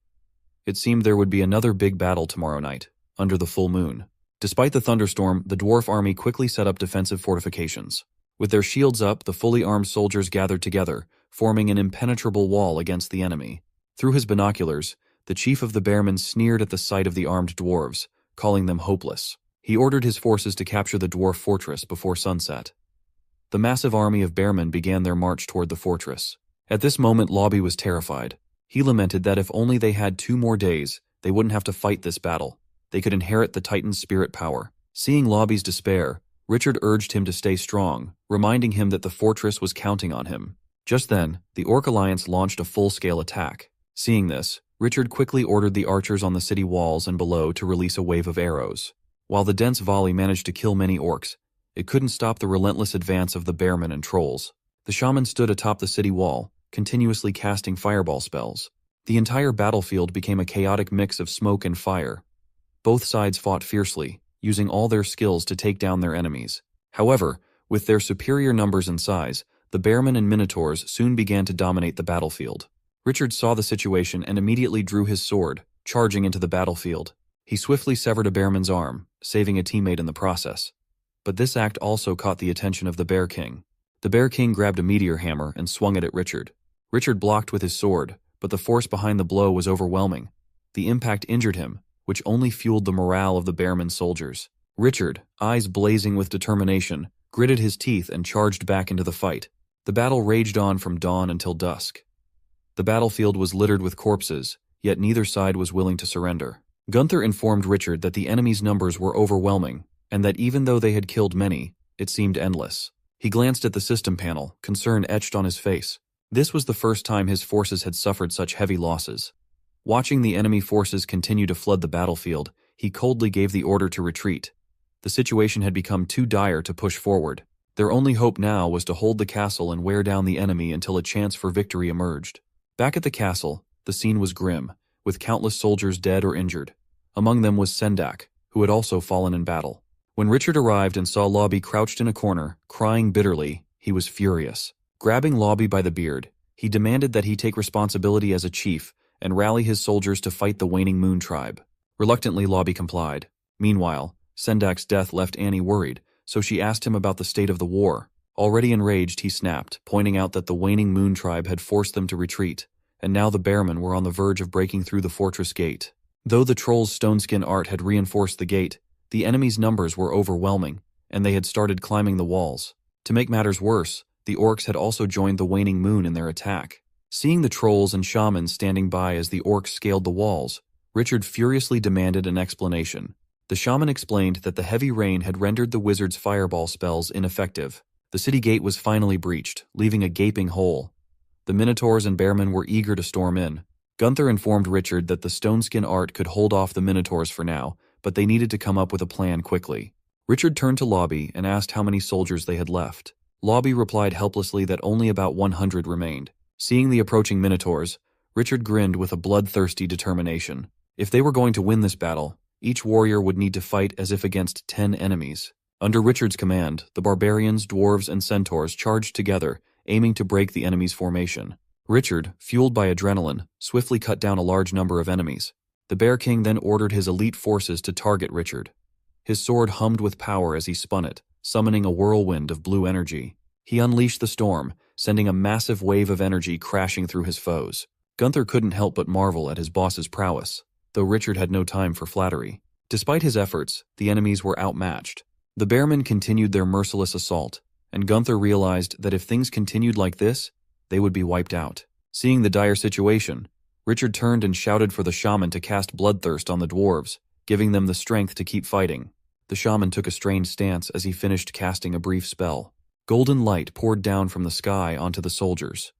It seemed there would be another big battle tomorrow night, under the full moon. Despite the thunderstorm, the dwarf army quickly set up defensive fortifications. With their shields up, the fully armed soldiers gathered together, forming an impenetrable wall against the enemy. Through his binoculars, the chief of the Bearmen sneered at the sight of the armed dwarves, calling them hopeless. He ordered his forces to capture the dwarf fortress before sunset. The massive army of Bearmen began their march toward the fortress. At this moment, Lobby was terrified. He lamented that if only they had 2 more days, they wouldn't have to fight this battle. They could inherit the Titan's spirit power. Seeing Lobby's despair, Richard urged him to stay strong, reminding him that the fortress was counting on him. Just then, the Orc Alliance launched a full-scale attack. Seeing this, Richard quickly ordered the archers on the city walls and below to release a wave of arrows. While the dense volley managed to kill many orcs, it couldn't stop the relentless advance of the Bearmen and trolls. The shaman stood atop the city wall, continuously casting fireball spells. The entire battlefield became a chaotic mix of smoke and fire. Both sides fought fiercely, using all their skills to take down their enemies. However, with their superior numbers and size, the Bearmen and Minotaurs soon began to dominate the battlefield. Richard saw the situation and immediately drew his sword, charging into the battlefield. He swiftly severed a Bearman's arm, saving a teammate in the process. But this act also caught the attention of the Bear King. The Bear King grabbed a meteor hammer and swung it at Richard. Richard blocked with his sword, but the force behind the blow was overwhelming. The impact injured him, which only fueled the morale of the Bearman soldiers. Richard, eyes blazing with determination, gritted his teeth and charged back into the fight. The battle raged on from dawn until dusk. The battlefield was littered with corpses, yet neither side was willing to surrender. Gunther informed Richard that the enemy's numbers were overwhelming, and that even though they had killed many, it seemed endless. He glanced at the system panel, concern etched on his face. This was the first time his forces had suffered such heavy losses. Watching the enemy forces continue to flood the battlefield, he coldly gave the order to retreat. The situation had become too dire to push forward. Their only hope now was to hold the castle and wear down the enemy until a chance for victory emerged. Back at the castle, the scene was grim, with countless soldiers dead or injured. Among them was Sendak, who had also fallen in battle. When Richard arrived and saw Lobby crouched in a corner, crying bitterly, he was furious. Grabbing Lobby by the beard, he demanded that he take responsibility as a chief and rally his soldiers to fight the waning Moon tribe. Reluctantly, Lobby complied. Meanwhile, Sendak's death left Annie worried, so she asked him about the state of the war. Already enraged, he snapped, pointing out that the waning Moon tribe had forced them to retreat, and now the Bearmen were on the verge of breaking through the fortress gate. Though the trolls' stoneskin art had reinforced the gate, the enemy's numbers were overwhelming, and they had started climbing the walls. To make matters worse, the orcs had also joined the waning moon in their attack. Seeing the trolls and shamans standing by as the orcs scaled the walls, Richard furiously demanded an explanation. The shaman explained that the heavy rain had rendered the wizard's fireball spells ineffective. The city gate was finally breached, leaving a gaping hole. The Minotaurs and Bearmen were eager to storm in. Gunther informed Richard that the stoneskin art could hold off the Minotaurs for now, but they needed to come up with a plan quickly. Richard turned to Lobby and asked how many soldiers they had left. Lobby replied helplessly that only about 100 remained. Seeing the approaching Minotaurs, Richard grinned with a bloodthirsty determination. If they were going to win this battle, each warrior would need to fight as if against 10 enemies. Under Richard's command, the barbarians, dwarves, and centaurs charged together, aiming to break the enemy's formation. Richard, fueled by adrenaline, swiftly cut down a large number of enemies. The Bear King then ordered his elite forces to target Richard. His sword hummed with power as he spun it, summoning a whirlwind of blue energy. He unleashed the storm, sending a massive wave of energy crashing through his foes. Gunther couldn't help but marvel at his boss's prowess, though Richard had no time for flattery. Despite his efforts, the enemies were outmatched. The bearmen continued their merciless assault, and Gunther realized that if things continued like this, they would be wiped out. Seeing the dire situation, Richard turned and shouted for the shaman to cast bloodthirst on the dwarves, giving them the strength to keep fighting. The shaman took a strained stance as he finished casting a brief spell. Golden light poured down from the sky onto the soldiers.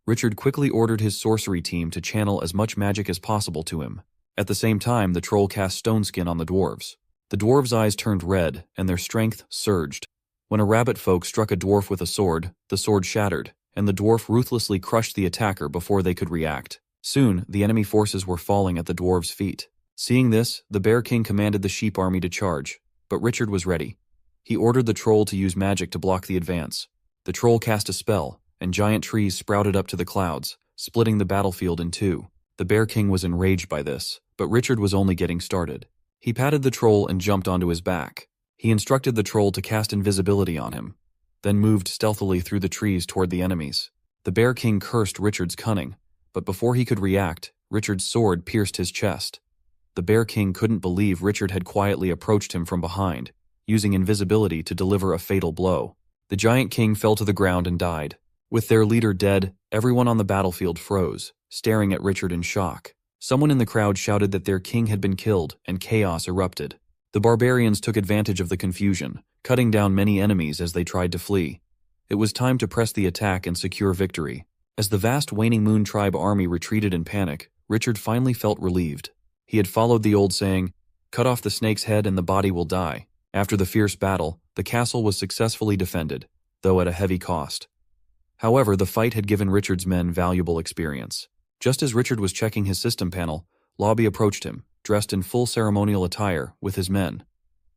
Richard quickly ordered his sorcery team to channel as much magic as possible to him. At the same time, the troll cast stone skin on the dwarves. The dwarves' eyes turned red, and their strength surged. When a rabbit folk struck a dwarf with a sword, the sword shattered, and the dwarf ruthlessly crushed the attacker before they could react. Soon, the enemy forces were falling at the dwarves' feet. Seeing this, the Bear King commanded the sheep army to charge, but Richard was ready. He ordered the troll to use magic to block the advance. The troll cast a spell, and giant trees sprouted up to the clouds, splitting the battlefield in two. The Bear King was enraged by this, but Richard was only getting started. He patted the troll and jumped onto his back. He instructed the troll to cast invisibility on him, then moved stealthily through the trees toward the enemies. The Bear King cursed Richard's cunning, but before he could react, Richard's sword pierced his chest. The Bear King couldn't believe Richard had quietly approached him from behind, using invisibility to deliver a fatal blow. The giant king fell to the ground and died. With their leader dead, everyone on the battlefield froze, staring at Richard in shock. Someone in the crowd shouted that their king had been killed, and chaos erupted. The barbarians took advantage of the confusion, cutting down many enemies as they tried to flee. It was time to press the attack and secure victory. As the vast Waning Moon tribe army retreated in panic, Richard finally felt relieved. He had followed the old saying, "Cut off the snake's head and the body will die." After the fierce battle, the castle was successfully defended, though at a heavy cost. However, the fight had given Richard's men valuable experience. Just as Richard was checking his system panel, Lobby approached him, dressed in full ceremonial attire, with his men.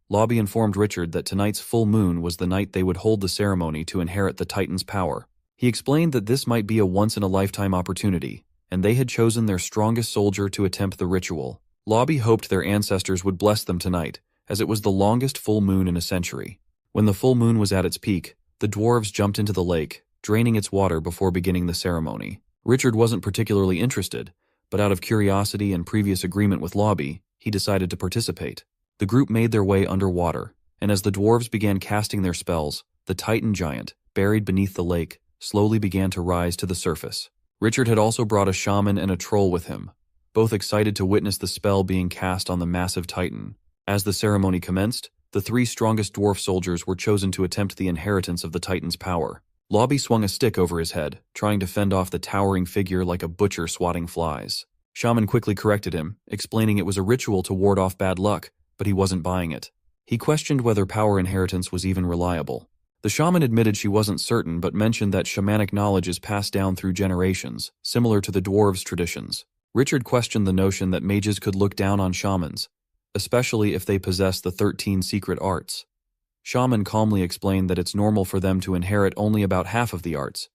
Lobby informed Richard that tonight's full moon was the night they would hold the ceremony to inherit the Titan's power. He explained that this might be a once-in-a-lifetime opportunity, and they had chosen their strongest soldier to attempt the ritual. Lobby hoped their ancestors would bless them tonight, as it was the longest full moon in a century. When the full moon was at its peak, the dwarves jumped into the lake, draining its water before beginning the ceremony. Richard wasn't particularly interested, but out of curiosity and previous agreement with Lobby, he decided to participate. The group made their way underwater, and as the dwarves began casting their spells, the Titan giant, buried beneath the lake, slowly began to rise to the surface. Richard had also brought a shaman and a troll with him, both excited to witness the spell being cast on the massive Titan. As the ceremony commenced, the 3 strongest dwarf soldiers were chosen to attempt the inheritance of the Titan's power. Lobby swung a stick over his head, trying to fend off the towering figure like a butcher swatting flies. Shaman quickly corrected him, explaining it was a ritual to ward off bad luck, but he wasn't buying it. He questioned whether power inheritance was even reliable. The shaman admitted she wasn't certain, but mentioned that shamanic knowledge is passed down through generations, similar to the dwarves' traditions. Richard questioned the notion that mages could look down on shamans, especially if they possess the 13 secret arts. Shaman calmly explained that it's normal for them to inherit only about half of the arts,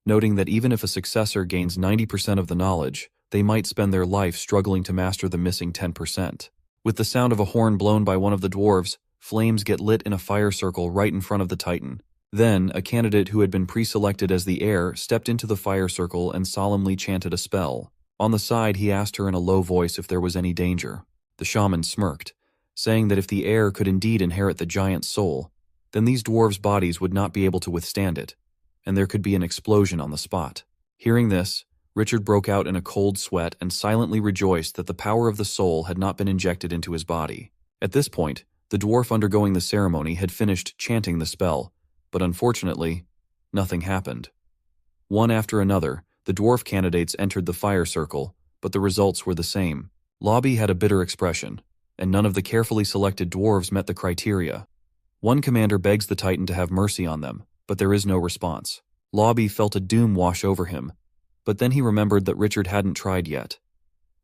noting that even if a successor gains 90% of the knowledge, they might spend their life struggling to master the missing 10%. With the sound of a horn blown by one of the dwarves, flames get lit in a fire circle right in front of the Titan. Then, a candidate who had been pre-selected as the heir stepped into the fire circle and solemnly chanted a spell. On the side, he asked her in a low voice if there was any danger. The shaman smirked, saying that if the heir could indeed inherit the giant's soul, then these dwarves' bodies would not be able to withstand it, and there could be an explosion on the spot. Hearing this, Richard broke out in a cold sweat and silently rejoiced that the power of the soul had not been injected into his body. At this point, the dwarf undergoing the ceremony had finished chanting the spell, but unfortunately, nothing happened. One after another, the dwarf candidates entered the fire circle, but the results were the same. Lobby had a bitter expression, and none of the carefully selected dwarves met the criteria. One commander begs the Titan to have mercy on them, but there is no response. Lobby felt a doom wash over him, but then he remembered that Richard hadn't tried yet.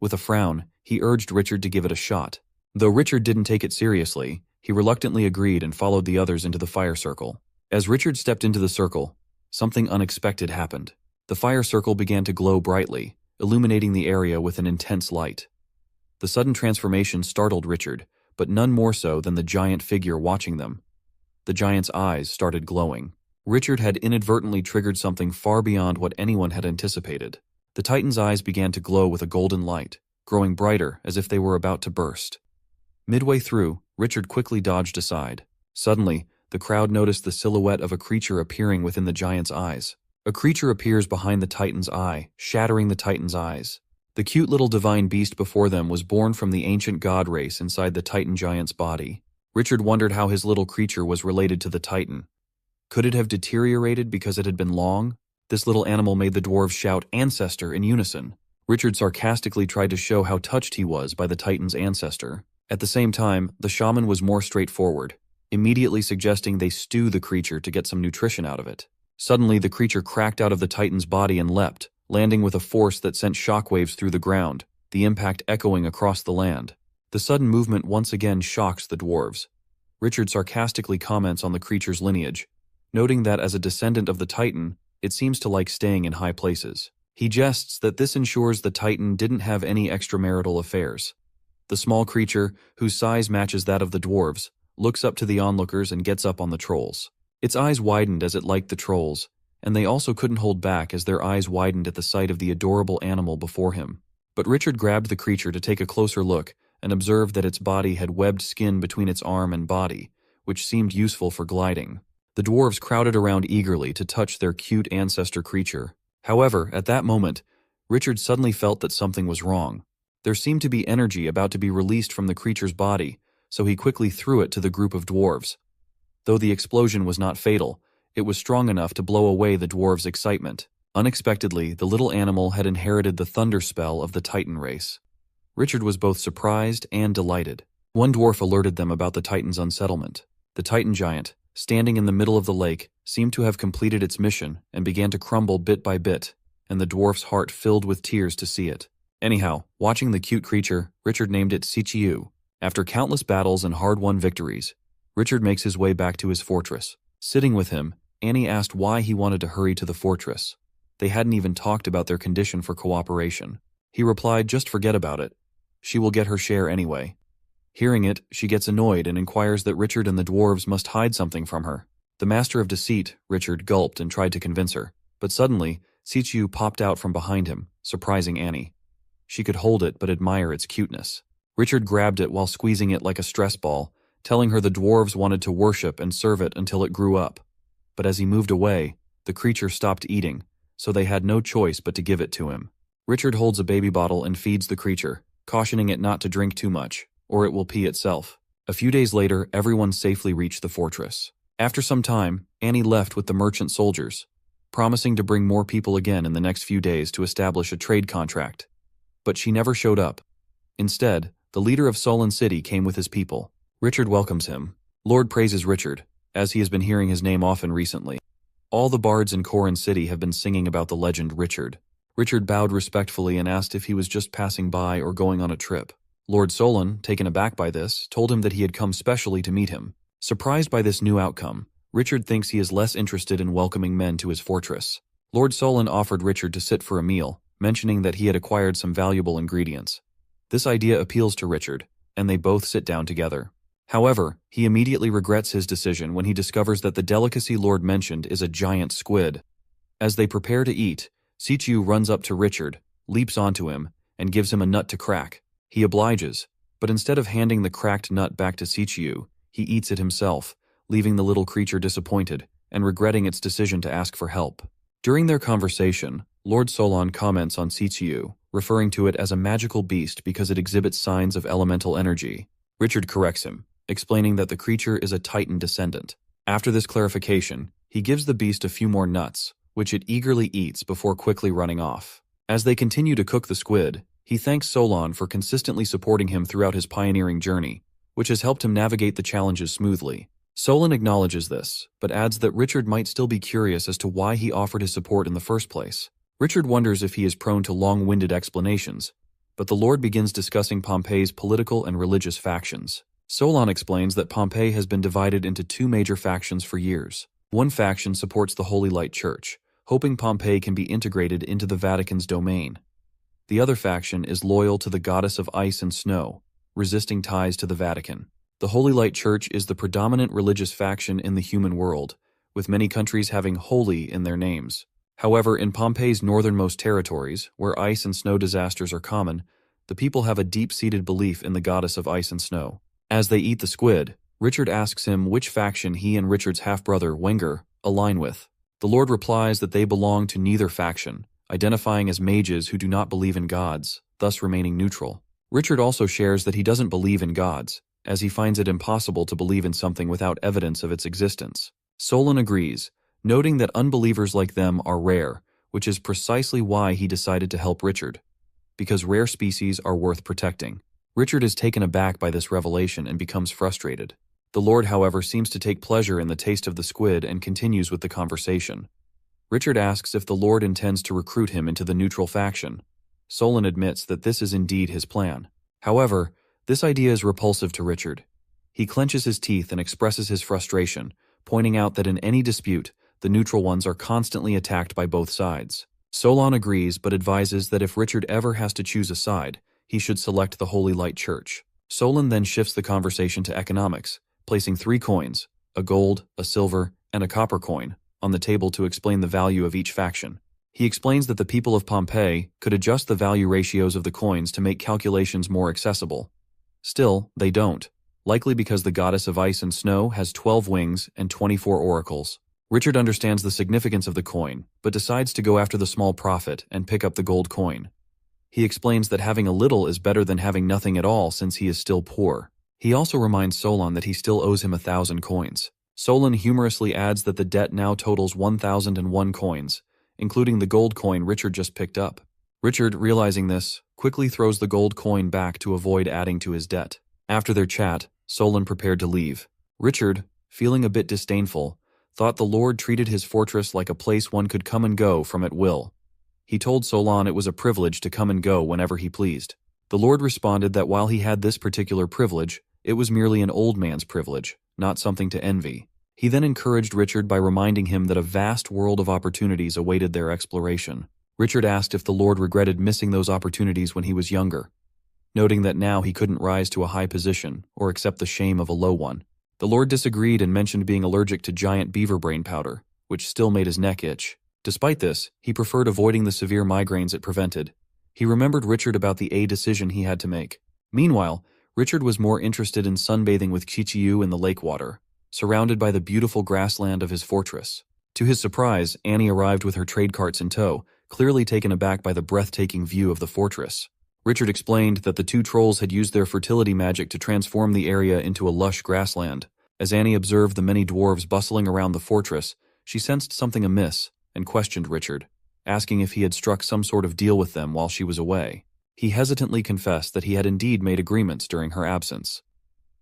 With a frown, he urged Richard to give it a shot. Though Richard didn't take it seriously, he reluctantly agreed and followed the others into the fire circle. As Richard stepped into the circle, something unexpected happened. The fire circle began to glow brightly, illuminating the area with an intense light. The sudden transformation startled Richard, but none more so than the giant figure watching them. The giant's eyes started glowing. Richard had inadvertently triggered something far beyond what anyone had anticipated. The Titan's eyes began to glow with a golden light, growing brighter as if they were about to burst. Midway through, Richard quickly dodged aside. Suddenly, the crowd noticed the silhouette of a creature appearing within the giant's eyes. A creature appears behind the Titan's eye, shattering the Titan's eyes. The cute little divine beast before them was born from the ancient god race inside the Titan giant's body. Richard wondered how his little creature was related to the Titan. Could it have deteriorated because it had been long? This little animal made the dwarves shout "ancestor" in unison. Richard sarcastically tried to show how touched he was by the Titan's ancestor. At the same time, the shaman was more straightforward, immediately suggesting they stew the creature to get some nutrition out of it. Suddenly, the creature cracked out of the Titan's body and leapt, landing with a force that sent shockwaves through the ground, the impact echoing across the land. The sudden movement once again shocks the dwarves. Richard sarcastically comments on the creature's lineage, noting that as a descendant of the Titan, it seems to like staying in high places. He jests that this ensures the Titan didn't have any extramarital affairs. The small creature, whose size matches that of the dwarves, looks up to the onlookers and gets up on the trolls. Its eyes widened as it liked the trolls, and they also couldn't hold back as their eyes widened at the sight of the adorable animal before him. But Richard grabbed the creature to take a closer look and observed that its body had webbed skin between its arm and body, which seemed useful for gliding. The dwarves crowded around eagerly to touch their cute ancestor creature. However, at that moment, Richard suddenly felt that something was wrong. There seemed to be energy about to be released from the creature's body, so he quickly threw it to the group of dwarves. Though the explosion was not fatal, it was strong enough to blow away the dwarves' excitement. Unexpectedly, the little animal had inherited the thunder spell of the Titan race. Richard was both surprised and delighted. One dwarf alerted them about the Titan's unsettlement. The Titan giant, standing in the middle of the lake, seemed to have completed its mission and began to crumble bit by bit, and the dwarf's heart filled with tears to see it. Anyhow, watching the cute creature, Richard named it Sichiu. After countless battles and hard-won victories, Richard makes his way back to his fortress. Sitting with him, Annie asked why he wanted to hurry to the fortress. They hadn't even talked about their condition for cooperation. He replied, "Just forget about it. She will get her share anyway." Hearing it, she gets annoyed and inquires that Richard and the dwarves must hide something from her. The master of deceit, Richard, gulped and tried to convince her, but suddenly, Sichiu popped out from behind him, surprising Annie. She could hold it but admire its cuteness. Richard grabbed it while squeezing it like a stress ball, telling her the dwarves wanted to worship and serve it until it grew up. But as he moved away, the creature stopped eating, so they had no choice but to give it to him. Richard holds a baby bottle and feeds the creature, cautioning it not to drink too much, or it will pee itself. A few days later, everyone safely reached the fortress. After some time, Annie left with the merchant soldiers, promising to bring more people again in the next few days to establish a trade contract. But she never showed up. Instead, the leader of Solon City came with his people. Richard welcomes him. Lord praises Richard, as he has been hearing his name often recently. All the bards in Corin City have been singing about the legend Richard. Richard bowed respectfully and asked if he was just passing by or going on a trip. Lord Solon, taken aback by this, told him that he had come specially to meet him. Surprised by this new outcome, Richard thinks he is less interested in welcoming men to his fortress. Lord Solon offered Richard to sit for a meal, mentioning that he had acquired some valuable ingredients. This idea appeals to Richard, and they both sit down together. However, he immediately regrets his decision when he discovers that the delicacy Lord mentioned is a giant squid. As they prepare to eat, Sichiu runs up to Richard, leaps onto him, and gives him a nut to crack. He obliges, but instead of handing the cracked nut back to Sichiu, he eats it himself, leaving the little creature disappointed and regretting its decision to ask for help. During their conversation, Lord Solon comments on Sichiu, referring to it as a magical beast because it exhibits signs of elemental energy. Richard corrects him, explaining that the creature is a Titan descendant. After this clarification, he gives the beast a few more nuts, which it eagerly eats before quickly running off. As they continue to cook the squid, he thanks Solon for consistently supporting him throughout his pioneering journey, which has helped him navigate the challenges smoothly. Solon acknowledges this, but adds that Richard might still be curious as to why he offered his support in the first place. Richard wonders if he is prone to long-winded explanations, but the Lord begins discussing Pompeii's political and religious factions. Solon explains that Pompei has been divided into two major factions for years. One faction supports the Holy Light Church, hoping Pompei can be integrated into the Vatican's domain. The other faction is loyal to the goddess of ice and snow, resisting ties to the Vatican. The Holy Light Church is the predominant religious faction in the human world, with many countries having holy in their names. However, in Pompey's northernmost territories, where ice and snow disasters are common, the people have a deep-seated belief in the goddess of ice and snow. As they eat the squid, Richard asks him which faction he and Richard's half-brother, Wenger, align with. The Lord replies that they belong to neither faction, identifying as mages who do not believe in gods, thus remaining neutral. Richard also shares that he doesn't believe in gods, as he finds it impossible to believe in something without evidence of its existence. Solon agrees, noting that unbelievers like them are rare, which is precisely why he decided to help Richard. Because rare species are worth protecting. Richard is taken aback by this revelation and becomes frustrated. The Lord, however, seems to take pleasure in the taste of the squid and continues with the conversation. Richard asks if the Lord intends to recruit him into the neutral faction. Solon admits that this is indeed his plan. However, this idea is repulsive to Richard. He clenches his teeth and expresses his frustration, pointing out that in any dispute, the neutral ones are constantly attacked by both sides. Solon agrees but advises that if Richard ever has to choose a side, he should select the Holy Light Church. Solon then shifts the conversation to economics, placing 3 coins, a gold, a silver, and a copper coin, on the table to explain the value of each faction. He explains that the people of Pompeii could adjust the value ratios of the coins to make calculations more accessible. Still, they don't, likely because the goddess of ice and snow has 12 wings and 24 oracles. Richard understands the significance of the coin, but decides to go after the small profit and pick up the gold coin. He explains that having a little is better than having nothing at all since he is still poor. He also reminds Solon that he still owes him 1,000 coins. Solon humorously adds that the debt now totals 1,001 coins, including the gold coin Richard just picked up. Richard, realizing this, quickly throws the gold coin back to avoid adding to his debt. After their chat, Solon prepared to leave. Richard, feeling a bit disdainful, thought the Lord treated his fortress like a place one could come and go from at will. He told Solon it was a privilege to come and go whenever he pleased. The Lord responded that while he had this particular privilege, it was merely an old man's privilege, not something to envy. He then encouraged Richard by reminding him that a vast world of opportunities awaited their exploration. Richard asked if the Lord regretted missing those opportunities when he was younger, noting that now he couldn't rise to a high position or accept the shame of a low one. The Lord disagreed and mentioned being allergic to giant beaver brain powder, which still made his neck itch. Despite this, he preferred avoiding the severe migraines it prevented. He remembered Richard about the decision he had to make. Meanwhile, Richard was more interested in sunbathing with Chichiu in the lake water, surrounded by the beautiful grassland of his fortress. To his surprise, Annie arrived with her trade carts in tow, clearly taken aback by the breathtaking view of the fortress. Richard explained that the 2 trolls had used their fertility magic to transform the area into a lush grassland. As Annie observed the many dwarves bustling around the fortress, she sensed something amiss and questioned Richard, asking if he had struck some sort of deal with them while she was away. He hesitantly confessed that he had indeed made agreements during her absence.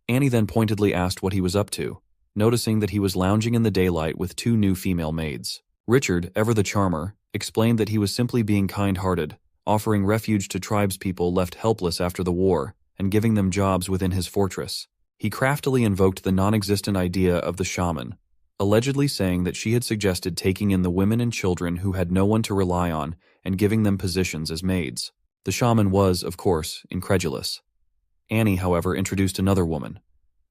Annie then pointedly asked what he was up to, noticing that he was lounging in the daylight with 2 new female maids. Richard, ever the charmer, explained that he was simply being kind-hearted, offering refuge to tribespeople left helpless after the war and giving them jobs within his fortress. He craftily invoked the non-existent idea of the shaman, allegedly saying that she had suggested taking in the women and children who had no one to rely on and giving them positions as maids. The shaman was, of course, incredulous. Annie, however, introduced another woman,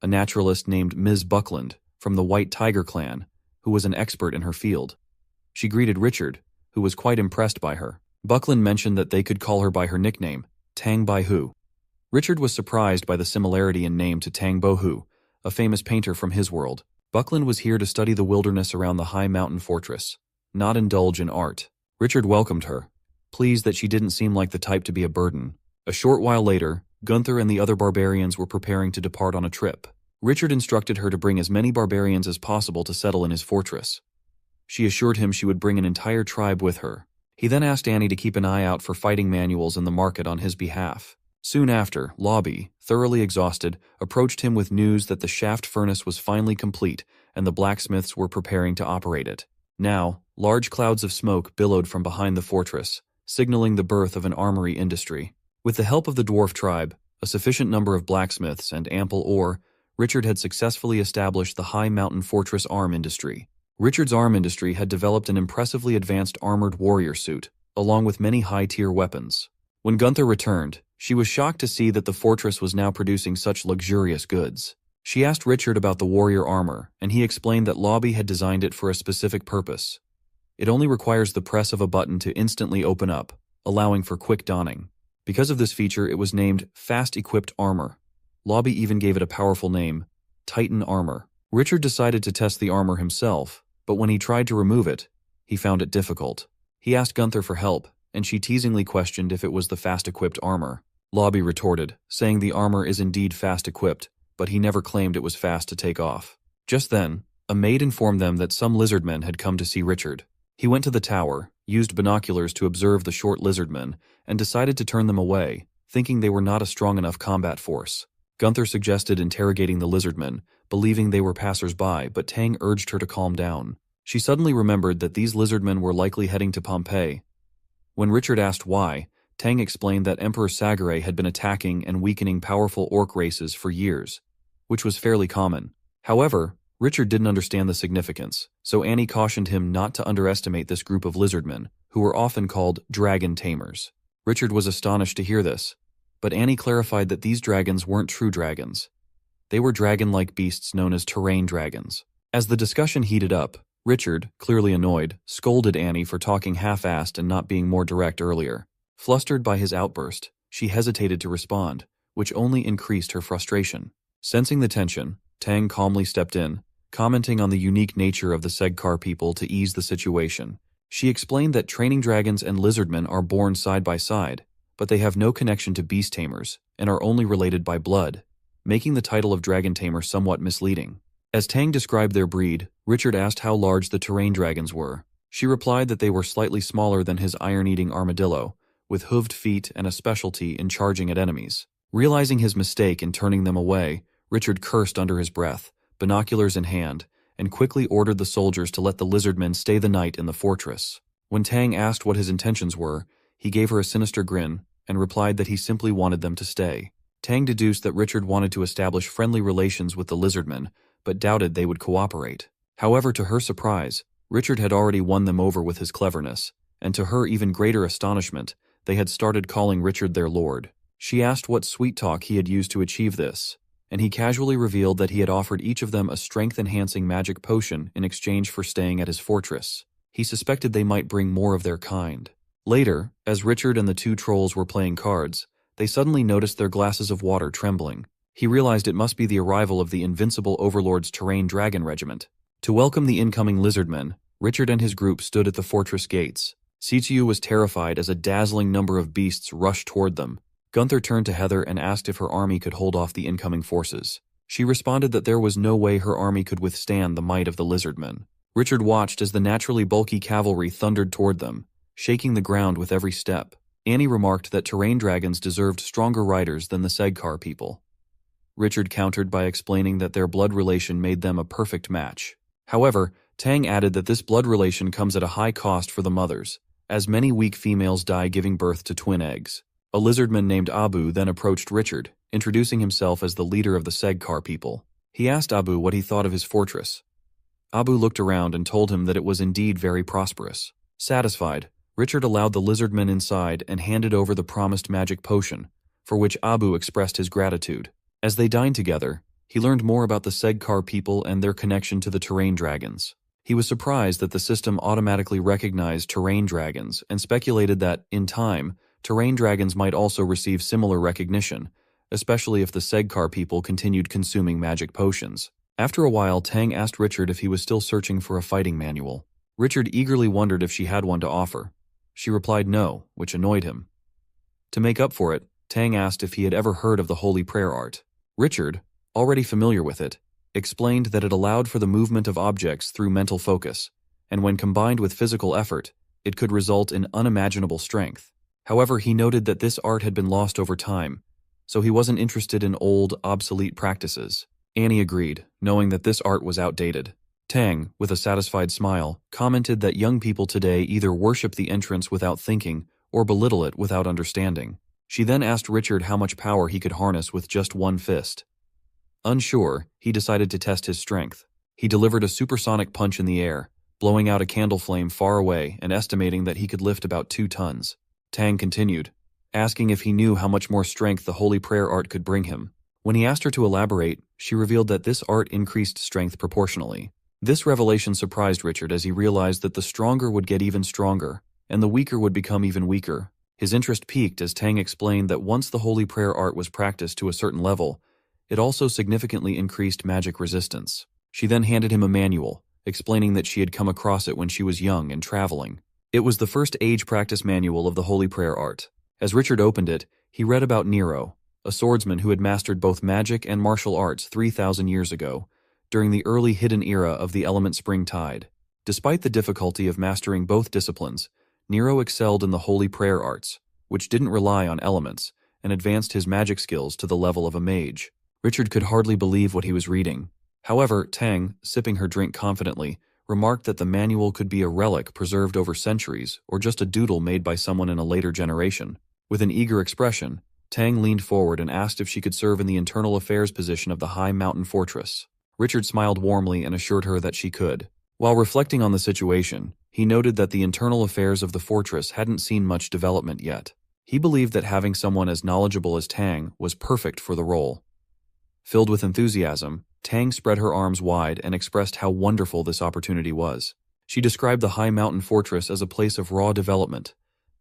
a naturalist named Ms. Buckland from the White Tiger clan, who was an expert in her field. She greeted Richard, who was quite impressed by her. Buckland mentioned that they could call her by her nickname, Tang Bai Hu. Richard was surprised by the similarity in name to Tang Bo Hu, a famous painter from his world. Buckland was here to study the wilderness around the high mountain fortress, not indulge in art. Richard welcomed her, pleased that she didn't seem like the type to be a burden. A short while later, Gunther and the other barbarians were preparing to depart on a trip. Richard instructed her to bring as many barbarians as possible to settle in his fortress. She assured him she would bring an entire tribe with her. He then asked Annie to keep an eye out for fighting manuals in the market on his behalf. Soon after, Lobby, thoroughly exhausted, approached him with news that the shaft furnace was finally complete and the blacksmiths were preparing to operate it. Now, large clouds of smoke billowed from behind the fortress, signaling the birth of an armory industry. With the help of the dwarf tribe, a sufficient number of blacksmiths, and ample ore, Richard had successfully established the high mountain fortress arm industry. Richard's arm industry had developed an impressively advanced armored warrior suit, along with many high-tier weapons. When Gunther returned, She was shocked to see that the fortress was now producing such luxurious goods. She asked Richard about the warrior armor, and he explained that Lobby had designed it for a specific purpose. It only requires the press of a button to instantly open up, allowing for quick donning. Because of this feature, it was named Fast-Equipped Armor. Lobby even gave it a powerful name, Titan Armor. Richard decided to test the armor himself, but when he tried to remove it, he found it difficult. He asked Gunther for help, and she teasingly questioned if it was the fast-equipped armor. Lobby retorted, saying the armor is indeed fast-equipped, but he never claimed it was fast to take off. Just then, a maid informed them that some lizardmen had come to see Richard. He went to the tower, used binoculars to observe the short lizardmen, and decided to turn them away, thinking they were not a strong enough combat force. Gunther suggested interrogating the lizardmen, believing they were passers-by, but Tang urged her to calm down. She suddenly remembered that these lizardmen were likely heading to Pompeii. When Richard asked why, Tang explained that Emperor Sagare had been attacking and weakening powerful orc races for years, which was fairly common. However, Richard didn't understand the significance, so Annie cautioned him not to underestimate this group of lizardmen, who were often called dragon tamers. Richard was astonished to hear this, but Annie clarified that these dragons weren't true dragons. They were dragon-like beasts known as terrain dragons. As the discussion heated up, Richard, clearly annoyed, scolded Annie for talking half-assed and not being more direct earlier. Flustered by his outburst, she hesitated to respond, which only increased her frustration. Sensing the tension, Tang calmly stepped in, commenting on the unique nature of the Segkar people to ease the situation. She explained that training dragons and lizardmen are born side by side, but they have no connection to beast tamers and are only related by blood, making the title of dragon tamer somewhat misleading. As Tang described their breed, Richard asked how large the terrain dragons were. She replied that they were slightly smaller than his iron-eating armadillo, with hooved feet and a specialty in charging at enemies. Realizing his mistake in turning them away, Richard cursed under his breath, binoculars in hand, and quickly ordered the soldiers to let the lizardmen stay the night in the fortress. When Tang asked what his intentions were, he gave her a sinister grin and replied that he simply wanted them to stay. Tang deduced that Richard wanted to establish friendly relations with the lizardmen, but doubted they would cooperate. However, to her surprise, Richard had already won them over with his cleverness, and to her even greater astonishment, they had started calling Richard their lord. She asked what sweet talk he had used to achieve this, and he casually revealed that he had offered each of them a strength-enhancing magic potion in exchange for staying at his fortress. He suspected they might bring more of their kind. Later, as Richard and the two trolls were playing cards, they suddenly noticed their glasses of water trembling. He realized it must be the arrival of the invincible Overlord's Terrain Dragon Regiment. To welcome the incoming lizardmen, Richard and his group stood at the fortress gates. Sitiu was terrified as a dazzling number of beasts rushed toward them. Gunther turned to Heather and asked if her army could hold off the incoming forces. She responded that there was no way her army could withstand the might of the lizardmen. Richard watched as the naturally bulky cavalry thundered toward them, shaking the ground with every step. Annie remarked that terrain dragons deserved stronger riders than the Segkar people. Richard countered by explaining that their blood relation made them a perfect match. However, Tang added that this blood relation comes at a high cost for the mothers, as many weak females die giving birth to twin eggs. A lizardman named Abu then approached Richard, introducing himself as the leader of the Segkar people. He asked Abu what he thought of his fortress. Abu looked around and told him that it was indeed very prosperous. Satisfied, Richard allowed the lizardmen inside and handed over the promised magic potion, for which Abu expressed his gratitude. As they dined together, he learned more about the Segkar people and their connection to the terrain dragons. He was surprised that the system automatically recognized terrain dragons and speculated that, in time, terrain dragons might also receive similar recognition, especially if the Segkar people continued consuming magic potions. After a while, Tang asked Richard if he was still searching for a fighting manual. Richard eagerly wondered if she had one to offer. She replied no, which annoyed him. To make up for it, Tang asked if he had ever heard of the Holy Prayer Art. Richard, already familiar with it, explained that it allowed for the movement of objects through mental focus, and when combined with physical effort, it could result in unimaginable strength. However, he noted that this art had been lost over time, so he wasn't interested in old, obsolete practices. Annie agreed, knowing that this art was outdated. Tang, with a satisfied smile, commented that young people today either worship the entrance without thinking or belittle it without understanding. She then asked Richard how much power he could harness with just one fist. Unsure, he decided to test his strength. He delivered a supersonic punch in the air, blowing out a candle flame far away and estimating that he could lift about 2 tons. Tang continued, asking if he knew how much more strength the holy prayer art could bring him. When he asked her to elaborate, she revealed that this art increased strength proportionally. This revelation surprised Richard as he realized that the stronger would get even stronger, and the weaker would become even weaker. His interest peaked as Tang explained that once the holy prayer art was practiced to a certain level, it also significantly increased magic resistance. She then handed him a manual, explaining that she had come across it when she was young and traveling. It was the first age practice manual of the holy prayer art. As Richard opened it, he read about Nero, a swordsman who had mastered both magic and martial arts 3,000 years ago, during the early hidden era of the element spring tide. Despite the difficulty of mastering both disciplines, Nero excelled in the holy prayer arts, which didn't rely on elements, and advanced his magic skills to the level of a mage. Richard could hardly believe what he was reading. However, Tang, sipping her drink confidently, remarked that the manual could be a relic preserved over centuries or just a doodle made by someone in a later generation. With an eager expression, Tang leaned forward and asked if she could serve in the internal affairs position of the high mountain fortress. Richard smiled warmly and assured her that she could. While reflecting on the situation, he noted that the internal affairs of the fortress hadn't seen much development yet. He believed that having someone as knowledgeable as Tang was perfect for the role. Filled with enthusiasm, Tang spread her arms wide and expressed how wonderful this opportunity was. She described the high mountain fortress as a place of raw development,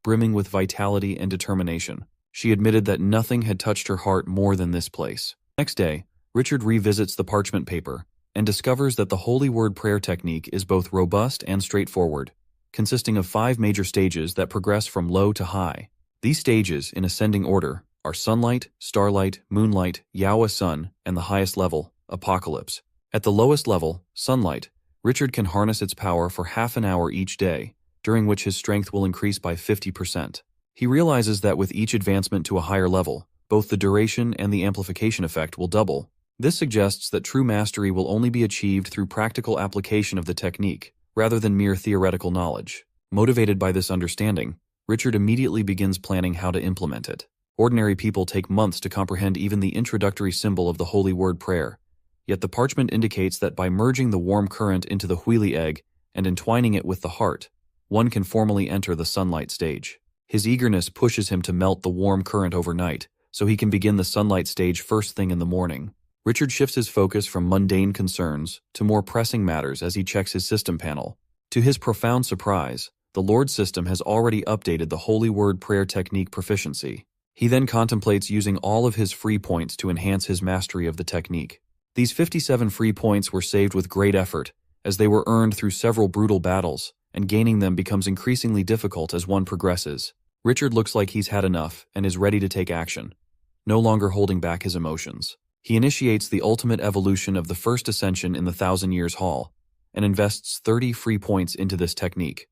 brimming with vitality and determination. She admitted that nothing had touched her heart more than this place. Next day, Richard revisits the parchment paper and discovers that the holy word prayer technique is both robust and straightforward, consisting of 5 major stages that progress from low to high. These stages, in ascending order, are sunlight, starlight, moonlight, Yaowa sun, and the highest level, apocalypse. At the lowest level, sunlight, Richard can harness its power for half an hour each day, during which his strength will increase by 50%. He realizes that with each advancement to a higher level, both the duration and the amplification effect will double. This suggests that true mastery will only be achieved through practical application of the technique, rather than mere theoretical knowledge. Motivated by this understanding, Richard immediately begins planning how to implement it. Ordinary people take months to comprehend even the introductory symbol of the holy word prayer, yet the parchment indicates that by merging the warm current into the Huili egg and entwining it with the heart, one can formally enter the sunlight stage. His eagerness pushes him to melt the warm current overnight, so he can begin the sunlight stage first thing in the morning. Richard shifts his focus from mundane concerns to more pressing matters as he checks his system panel. To his profound surprise, the Lord system has already updated the holy word prayer technique proficiency. He then contemplates using all of his free points to enhance his mastery of the technique. These 57 free points were saved with great effort, as they were earned through several brutal battles, and gaining them becomes increasingly difficult as one progresses. Richard looks like he's had enough and is ready to take action, no longer holding back his emotions. He initiates the ultimate evolution of the first ascension in the 1,000 Years Hall, and invests 30 free points into this technique.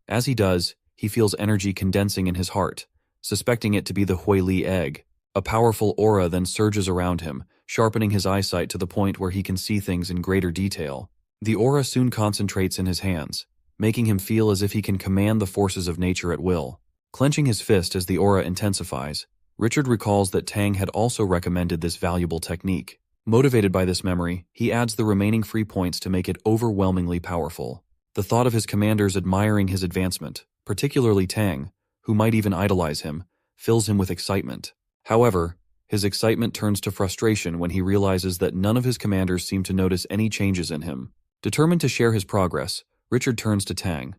As he does, he feels energy condensing in his heart, suspecting it to be the Huili egg. A powerful aura then surges around him, sharpening his eyesight to the point where he can see things in greater detail. The aura soon concentrates in his hands, making him feel as if he can command the forces of nature at will. Clenching his fist as the aura intensifies, Richard recalls that Tang had also recommended this valuable technique. Motivated by this memory, he adds the remaining free points to make it overwhelmingly powerful. The thought of his commanders admiring his advancement, particularly Tang, who might even idolize him, fills him with excitement. However, his excitement turns to frustration when he realizes that none of his commanders seem to notice any changes in him. Determined to share his progress, Richard turns to Tang.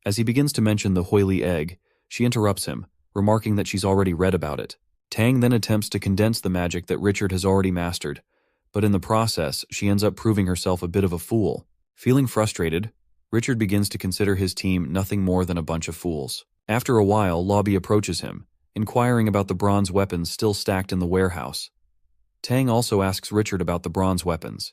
As he begins to mention the Huili egg, she interrupts him, remarking that she's already read about it. Tang then attempts to condense the magic that Richard has already mastered, but in the process, she ends up proving herself a bit of a fool. Feeling frustrated, Richard begins to consider his team nothing more than a bunch of fools. After a while, Lobby approaches him, inquiring about the bronze weapons still stacked in the warehouse. Tang also asks Richard about the bronze weapons.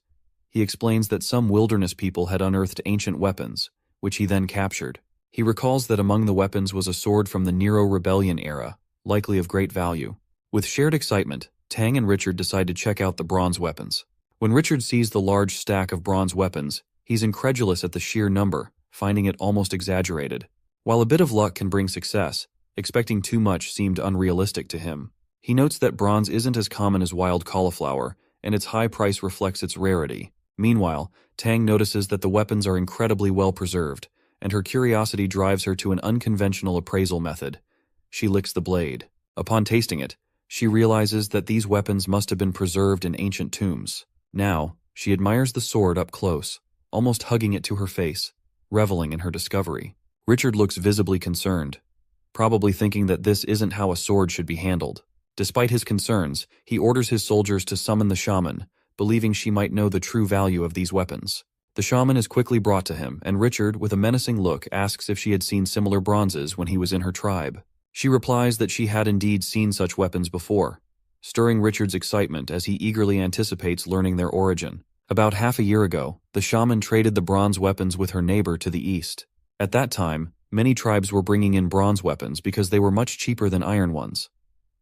He explains that some wilderness people had unearthed ancient weapons, which he then captured. He recalls that among the weapons was a sword from the Nero Rebellion era, likely of great value. With shared excitement, Tang and Richard decide to check out the bronze weapons. When Richard sees the large stack of bronze weapons, he's incredulous at the sheer number, finding it almost exaggerated. While a bit of luck can bring success, expecting too much seemed unrealistic to him. He notes that bronze isn't as common as wild cauliflower, and its high price reflects its rarity. Meanwhile, Tang notices that the weapons are incredibly well preserved, and her curiosity drives her to an unconventional appraisal method. She licks the blade. Upon tasting it, she realizes that these weapons must have been preserved in ancient tombs. Now, she admires the sword up close, almost hugging it to her face, reveling in her discovery. Richard looks visibly concerned, probably thinking that this isn't how a sword should be handled. Despite his concerns, he orders his soldiers to summon the shaman, believing she might know the true value of these weapons. The shaman is quickly brought to him, and Richard, with a menacing look, asks if she had seen similar bronzes when he was in her tribe. She replies that she had indeed seen such weapons before, stirring Richard's excitement as he eagerly anticipates learning their origin. About half a year ago, the shaman traded the bronze weapons with her neighbor to the east. At that time, many tribes were bringing in bronze weapons because they were much cheaper than iron ones.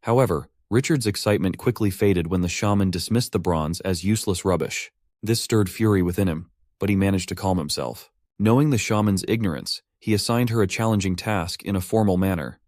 However, Richard's excitement quickly faded when the shaman dismissed the bronze as useless rubbish. This stirred fury within him, but he managed to calm himself. Knowing the shaman's ignorance, he assigned her a challenging task in a formal manner.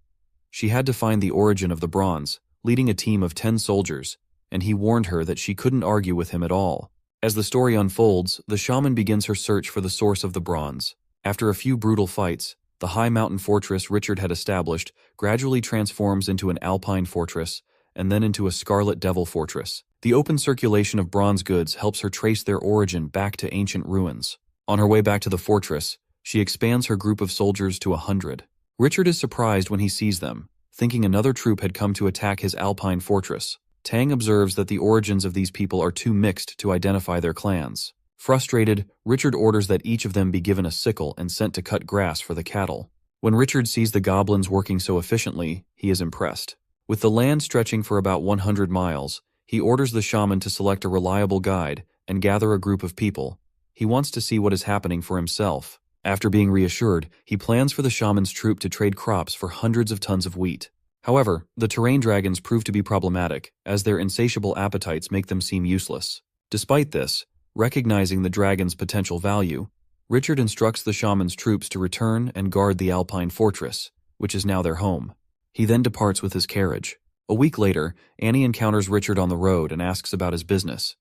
She had to find the origin of the bronze, leading a team of 10 soldiers, and he warned her that she couldn't argue with him at all. As the story unfolds, the shaman begins her search for the source of the bronze. After a few brutal fights, the high mountain fortress Richard had established gradually transforms into an alpine fortress, and then into a scarlet devil fortress. The open circulation of bronze goods helps her trace their origin back to ancient ruins. On her way back to the fortress, she expands her group of soldiers to 100. Richard is surprised when he sees them, thinking another troop had come to attack his alpine fortress. Tang observes that the origins of these people are too mixed to identify their clans. Frustrated, Richard orders that each of them be given a sickle and sent to cut grass for the cattle. When Richard sees the goblins working so efficiently, he is impressed. With the land stretching for about 100 miles, he orders the shaman to select a reliable guide and gather a group of people. He wants to see what is happening for himself. After being reassured, he plans for the shaman's troop to trade crops for hundreds of tons of wheat. However, the terrain dragons prove to be problematic, as their insatiable appetites make them seem useless. Despite this, recognizing the dragon's potential value, Richard instructs the shaman's troops to return and guard the alpine fortress, which is now their home. He then departs with his carriage. A week later, Annie encounters Richard on the road and asks about his business.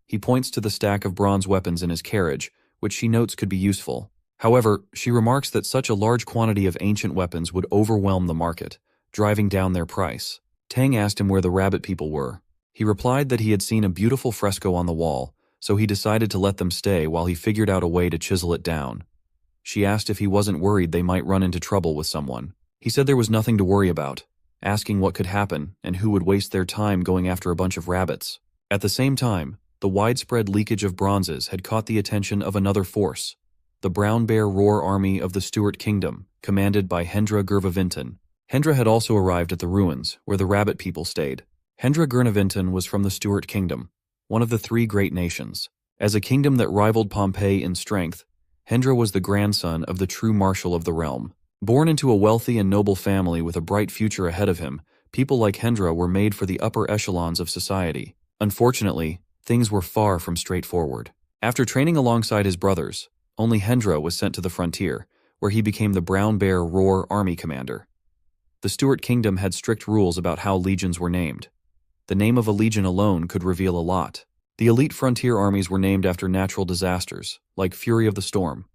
He points to the stack of bronze weapons in his carriage, which she notes could be useful. However, she remarks that such a large quantity of ancient weapons would overwhelm the market, driving down their price. Tang asked him where the rabbit people were. He replied that he had seen a beautiful fresco on the wall, so he decided to let them stay while he figured out a way to chisel it down. She asked if he wasn't worried they might run into trouble with someone. He said there was nothing to worry about, asking what could happen and who would waste their time going after a bunch of rabbits. At the same time, the widespread leakage of bronzes had caught the attention of another force, the Brown Bear Roar Army of the Stuart Kingdom, commanded by Hendra Gurvavinton. Hendra had also arrived at the ruins, where the rabbit people stayed. Hendra Gurvavinton was from the Stuart Kingdom, one of the 3 great nations. As a kingdom that rivaled Pompeii in strength, Hendra was the grandson of the true marshal of the realm. Born into a wealthy and noble family with a bright future ahead of him, people like Hendra were made for the upper echelons of society. Unfortunately, things were far from straightforward. After training alongside his brothers, only Hendra was sent to the frontier, where he became the Brown Bear Roar Army commander. The Stuart Kingdom had strict rules about how legions were named. The name of a legion alone could reveal a lot. The elite frontier armies were named after natural disasters, like Fury of the Storm.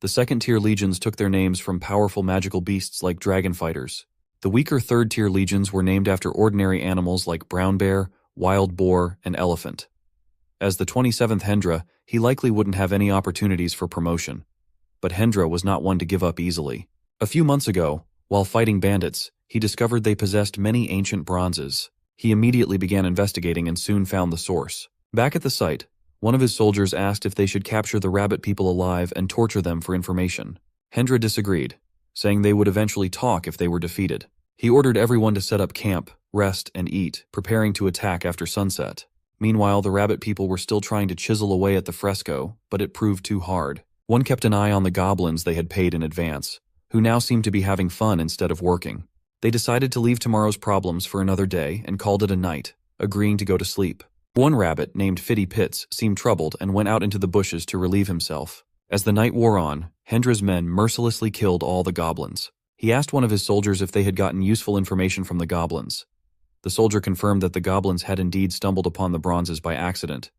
The second-tier legions took their names from powerful magical beasts like dragon fighters. The weaker third-tier legions were named after ordinary animals like brown bear, wild boar, and elephant. As the 27th Hendra, he likely wouldn't have any opportunities for promotion. But Hendra was not one to give up easily. A few months ago, while fighting bandits, he discovered they possessed many ancient bronzes. He immediately began investigating and soon found the source. Back at the site, one of his soldiers asked if they should capture the rabbit people alive and torture them for information. Hendra disagreed, saying they would eventually talk if they were defeated. He ordered everyone to set up camp, rest, and eat, preparing to attack after sunset. Meanwhile, the rabbit people were still trying to chisel away at the fresco, but it proved too hard. One kept an eye on the goblins they had paid in advance, who now seemed to be having fun instead of working. They decided to leave tomorrow's problems for another day and called it a night, agreeing to go to sleep. One rabbit, named Fitty Pitts, seemed troubled and went out into the bushes to relieve himself. As the night wore on, Hendra's men mercilessly killed all the goblins. He asked one of his soldiers if they had gotten useful information from the goblins. The soldier confirmed that the goblins had indeed stumbled upon the bronzes by accident.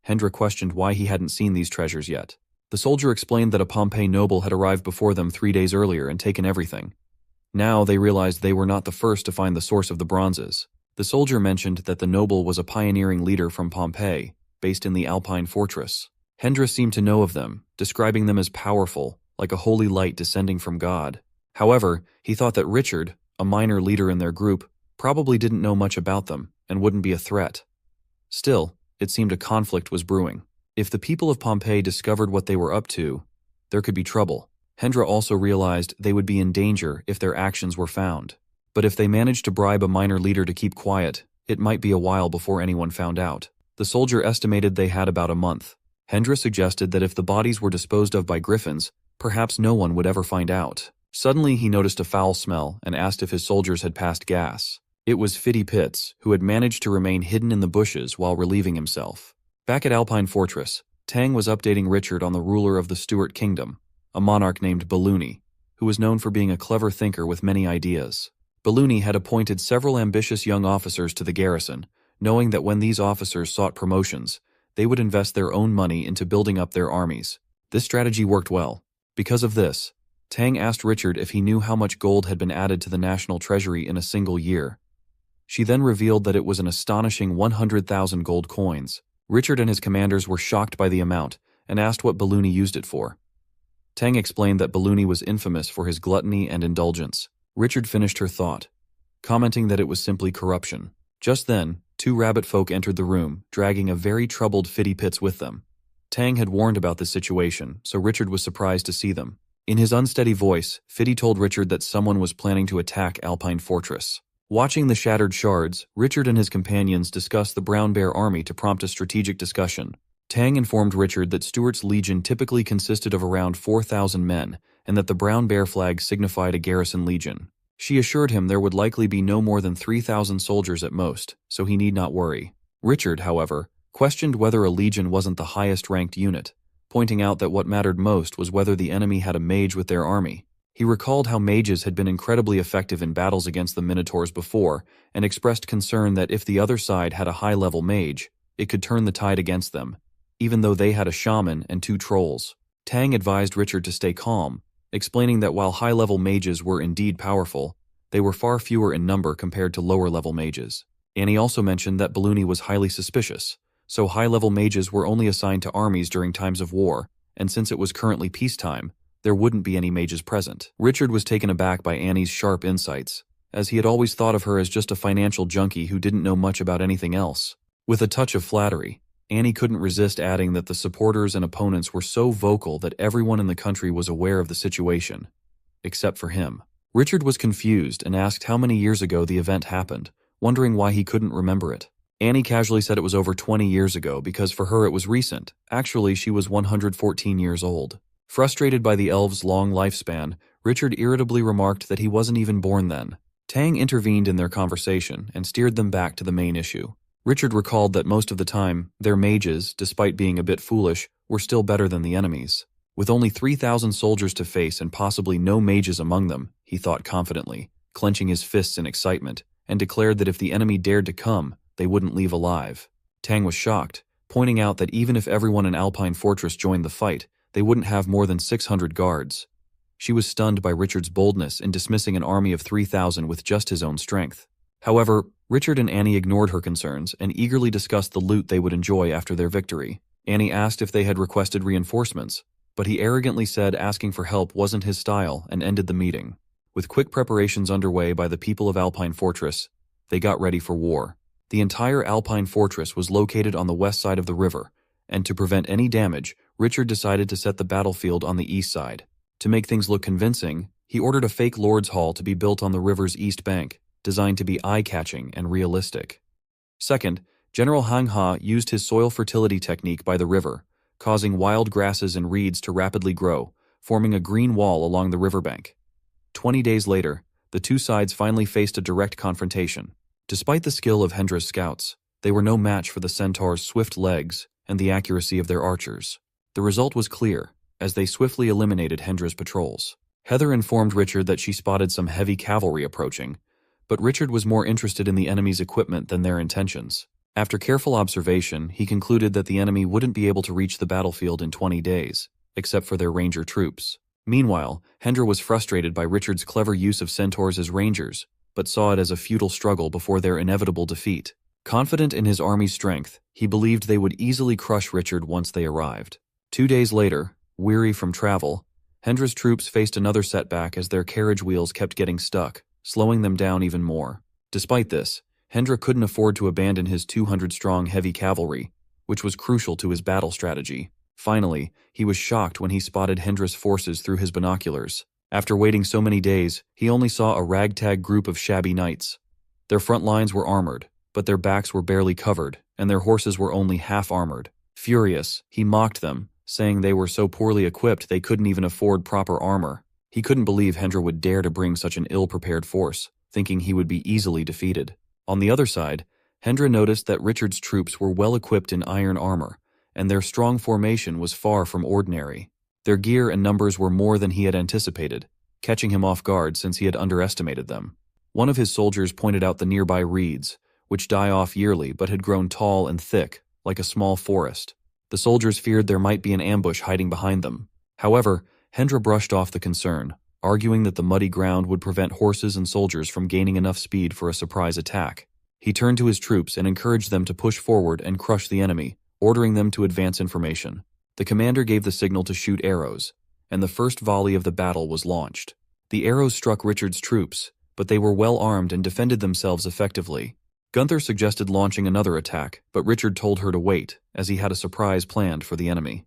Hendra questioned why he hadn't seen these treasures yet. The soldier explained that a Pompeii noble had arrived before them 3 days earlier and taken everything. Now they realized they were not the first to find the source of the bronzes. The soldier mentioned that the noble was a pioneering leader from Pompeii, based in the Alpine fortress. Hendra seemed to know of them, describing them as powerful, like a holy light descending from God. However, he thought that Richard, a minor leader in their group, probably didn't know much about them and wouldn't be a threat. Still, it seemed a conflict was brewing. If the people of Pompeii discovered what they were up to, there could be trouble. Hendra also realized they would be in danger if their actions were found. But if they managed to bribe a minor leader to keep quiet, it might be a while before anyone found out. The soldier estimated they had about a month. Hendra suggested that if the bodies were disposed of by griffins, perhaps no one would ever find out. Suddenly he noticed a foul smell and asked if his soldiers had passed gas. It was Fitty Pitts, who had managed to remain hidden in the bushes while relieving himself. Back at Alpine Fortress, Tang was updating Richard on the ruler of the Stuart Kingdom, a monarch named Balloony, who was known for being a clever thinker with many ideas. Balloony had appointed several ambitious young officers to the garrison, knowing that when these officers sought promotions, they would invest their own money into building up their armies. This strategy worked well. Because of this, Tang asked Richard if he knew how much gold had been added to the national treasury in a single year. She then revealed that it was an astonishing 100,000 gold coins. Richard and his commanders were shocked by the amount and asked what Balloony used it for. Tang explained that Balloony was infamous for his gluttony and indulgence. Richard finished her thought, commenting that it was simply corruption. Just then, two rabbit folk entered the room, dragging a very troubled Fitty Pitts with them. Tang had warned about this situation, so Richard was surprised to see them. In his unsteady voice, Fitty told Richard that someone was planning to attack Alpine Fortress. Watching the shattered shards, Richard and his companions discussed the Brown Bear army to prompt a strategic discussion. Tang informed Richard that Stuart's legion typically consisted of around 4,000 men, and that the Brown Bear flag signified a garrison legion. She assured him there would likely be no more than 3,000 soldiers at most, so he need not worry. Richard, however, questioned whether a legion wasn't the highest-ranked unit, pointing out that what mattered most was whether the enemy had a mage with their army. He recalled how mages had been incredibly effective in battles against the Minotaurs before, and expressed concern that if the other side had a high-level mage, it could turn the tide against them, even though they had a shaman and 2 trolls. Tang advised Richard to stay calm, explaining that while high-level mages were indeed powerful, they were far fewer in number compared to lower-level mages. Annie also mentioned that Balloony was highly suspicious, so high-level mages were only assigned to armies during times of war, and since it was currently peacetime, there wouldn't be any mages present. Richard was taken aback by Annie's sharp insights, as he had always thought of her as just a financial junkie who didn't know much about anything else. With a touch of flattery, Annie couldn't resist adding that the supporters and opponents were so vocal that everyone in the country was aware of the situation, except for him. Richard was confused and asked how many years ago the event happened, wondering why he couldn't remember it. Annie casually said it was over 20 years ago because for her it was recent. Actually, she was 114 years old. Frustrated by the elves' long lifespan, Richard irritably remarked that he wasn't even born then. Tang intervened in their conversation and steered them back to the main issue. Richard recalled that most of the time, their mages, despite being a bit foolish, were still better than the enemies. With only 3,000 soldiers to face and possibly no mages among them, he thought confidently, clenching his fists in excitement, and declared that if the enemy dared to come, they wouldn't leave alive. Tang was shocked, pointing out that even if everyone in Alpine Fortress joined the fight, they wouldn't have more than 600 guards. She was stunned by Richard's boldness in dismissing an army of 3,000 with just his own strength. However, Richard and Annie ignored her concerns and eagerly discussed the loot they would enjoy after their victory. Annie asked if they had requested reinforcements, but he arrogantly said asking for help wasn't his style and ended the meeting. With quick preparations underway by the people of Alpine Fortress, they got ready for war. The entire Alpine Fortress was located on the west side of the river, and to prevent any damage, Richard decided to set the battlefield on the east side. To make things look convincing, he ordered a fake Lord's Hall to be built on the river's east bank, designed to be eye-catching and realistic. Second, General Hang Ha used his soil fertility technique by the river, causing wild grasses and reeds to rapidly grow, forming a green wall along the riverbank. 20 days later, the two sides finally faced a direct confrontation. Despite the skill of Hendra's scouts, they were no match for the centaurs' swift legs and the accuracy of their archers. The result was clear, as they swiftly eliminated Hendra's patrols. Heather informed Richard that she spotted some heavy cavalry approaching, but Richard was more interested in the enemy's equipment than their intentions. After careful observation, he concluded that the enemy wouldn't be able to reach the battlefield in 20 days, except for their ranger troops. Meanwhile, Hendra was frustrated by Richard's clever use of centaurs as rangers, but saw it as a futile struggle before their inevitable defeat. Confident in his army's strength, he believed they would easily crush Richard once they arrived. 2 days later, weary from travel, Hendra's troops faced another setback as their carriage wheels kept getting stuck, slowing them down even more. Despite this, Hendra couldn't afford to abandon his 200-strong heavy cavalry, which was crucial to his battle strategy. Finally, he was shocked when he spotted Hendra's forces through his binoculars. After waiting so many days, he only saw a ragtag group of shabby knights. Their front lines were armored, but their backs were barely covered, and their horses were only half-armored. Furious, he mocked them, saying they were so poorly equipped they couldn't even afford proper armor. He couldn't believe Hendra would dare to bring such an ill-prepared force, thinking he would be easily defeated. On the other side, Hendra noticed that Richard's troops were well-equipped in iron armor, and their strong formation was far from ordinary. Their gear and numbers were more than he had anticipated, catching him off guard since he had underestimated them. One of his soldiers pointed out the nearby reeds, which die off yearly but had grown tall and thick, like a small forest. The soldiers feared there might be an ambush hiding behind them. However, Hendra brushed off the concern, arguing that the muddy ground would prevent horses and soldiers from gaining enough speed for a surprise attack. He turned to his troops and encouraged them to push forward and crush the enemy, ordering them to advance information. The commander gave the signal to shoot arrows, and the first volley of the battle was launched. The arrows struck Richard's troops, but they were well armed and defended themselves effectively. Gunther suggested launching another attack, but Richard told her to wait, as he had a surprise planned for the enemy.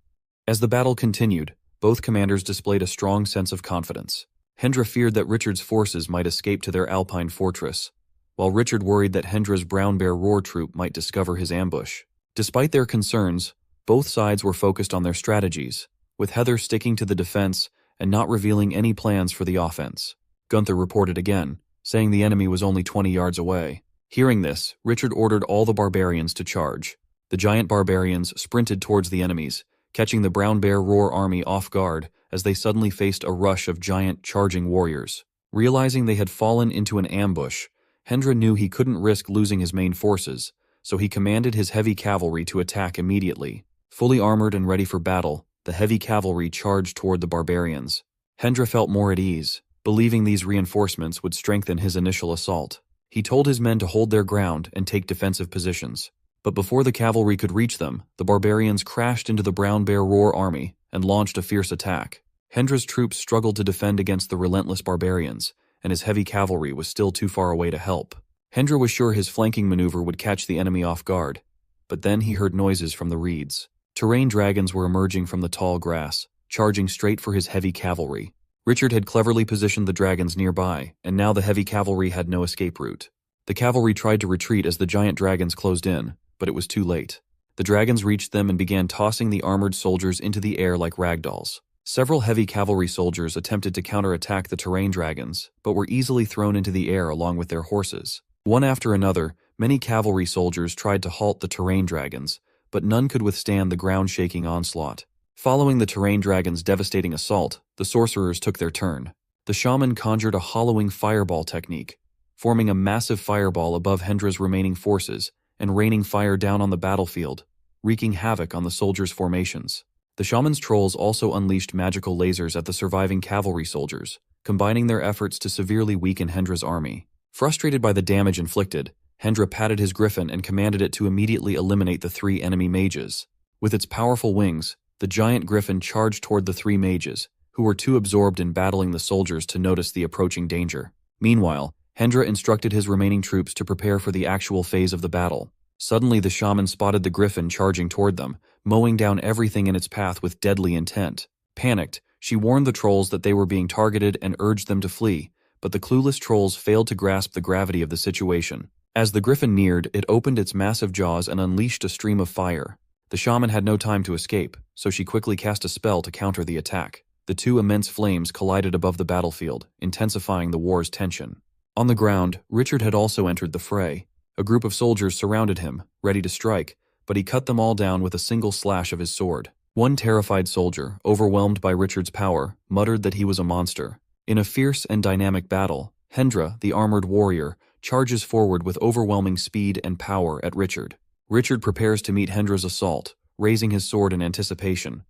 As the battle continued, both commanders displayed a strong sense of confidence. Hendra feared that Richard's forces might escape to their alpine fortress, while Richard worried that Hendra's Brown Bear Roar troop might discover his ambush. Despite their concerns, both sides were focused on their strategies, with Heather sticking to the defense and not revealing any plans for the offense. Gunther reported again, saying the enemy was only 20 yards away. Hearing this, Richard ordered all the barbarians to charge. The giant barbarians sprinted towards the enemies, catching the Brown Bear Roar army off guard as they suddenly faced a rush of giant charging warriors. Realizing they had fallen into an ambush, Hendra knew he couldn't risk losing his main forces, so he commanded his heavy cavalry to attack immediately. Fully armored and ready for battle, the heavy cavalry charged toward the barbarians. Hendra felt more at ease, believing these reinforcements would strengthen his initial assault. He told his men to hold their ground and take defensive positions. But before the cavalry could reach them, the barbarians crashed into the Brown Bear Roar army and launched a fierce attack. Hendra's troops struggled to defend against the relentless barbarians, and his heavy cavalry was still too far away to help. Hendra was sure his flanking maneuver would catch the enemy off guard, but then he heard noises from the reeds. Terrain dragons were emerging from the tall grass, charging straight for his heavy cavalry. Richard had cleverly positioned the dragons nearby, and now the heavy cavalry had no escape route. The cavalry tried to retreat as the giant dragons closed in, but it was too late. The dragons reached them and began tossing the armored soldiers into the air like ragdolls. Several heavy cavalry soldiers attempted to counterattack the terrain dragons, but were easily thrown into the air along with their horses. One after another, many cavalry soldiers tried to halt the terrain dragons, but none could withstand the ground-shaking onslaught. Following the terrain dragon's devastating assault, the sorcerers took their turn. The shaman conjured a hollowing fireball technique, forming a massive fireball above Hendra's remaining forces and raining fire down on the battlefield, wreaking havoc on the soldiers' formations. The shaman's trolls also unleashed magical lasers at the surviving cavalry soldiers, combining their efforts to severely weaken Hendra's army. Frustrated by the damage inflicted, Hendra patted his griffin and commanded it to immediately eliminate the 3 enemy mages. With its powerful wings, the giant griffin charged toward the 3 mages, who were too absorbed in battling the soldiers to notice the approaching danger. Meanwhile, Hendra instructed his remaining troops to prepare for the actual phase of the battle. Suddenly the shaman spotted the griffin charging toward them, mowing down everything in its path with deadly intent. Panicked, she warned the trolls that they were being targeted and urged them to flee, but the clueless trolls failed to grasp the gravity of the situation. As the griffin neared, it opened its massive jaws and unleashed a stream of fire. The shaman had no time to escape, so she quickly cast a spell to counter the attack. The 2 immense flames collided above the battlefield, intensifying the war's tension. On the ground, Richard had also entered the fray. A group of soldiers surrounded him, ready to strike, but he cut them all down with a single slash of his sword. One terrified soldier, overwhelmed by Richard's power, muttered that he was a monster. In a fierce and dynamic battle, Hendra, the armored warrior, charges forward with overwhelming speed and power at Richard. Richard prepares to meet Hendra's assault, raising his sword in anticipation.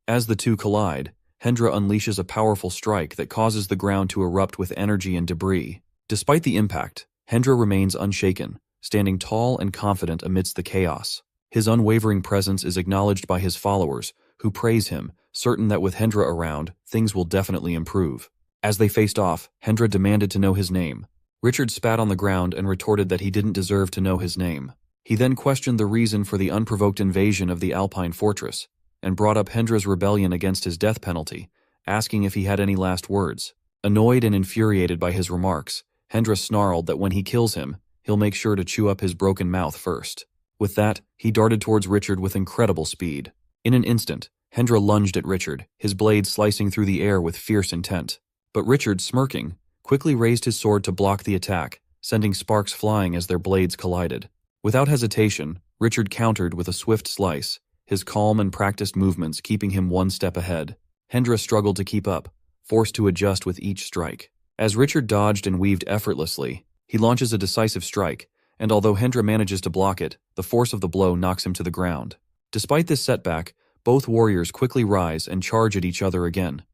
As the two collide, Hendra unleashes a powerful strike that causes the ground to erupt with energy and debris. Despite the impact, Hendra remains unshaken, standing tall and confident amidst the chaos. His unwavering presence is acknowledged by his followers, who praise him, certain that with Hendra around, things will definitely improve. As they faced off, Hendra demanded to know his name. Richard spat on the ground and retorted that he didn't deserve to know his name. He then questioned the reason for the unprovoked invasion of the Alpine fortress, and brought up Hendra's rebellion against his death penalty, asking if he had any last words. Annoyed and infuriated by his remarks, Hendra snarled that when he kills him, he'll make sure to chew up his broken mouth first. With that, he darted towards Richard with incredible speed. In an instant, Hendra lunged at Richard, his blade slicing through the air with fierce intent. But Richard, smirking, quickly raised his sword to block the attack, sending sparks flying as their blades collided. Without hesitation, Richard countered with a swift slice, his calm and practiced movements keeping him one step ahead. Hendra struggled to keep up, forced to adjust with each strike. As Richard dodged and weaved effortlessly, he launches a decisive strike, and although Hendra manages to block it, the force of the blow knocks him to the ground. Despite this setback, both warriors quickly rise and charge at each other again.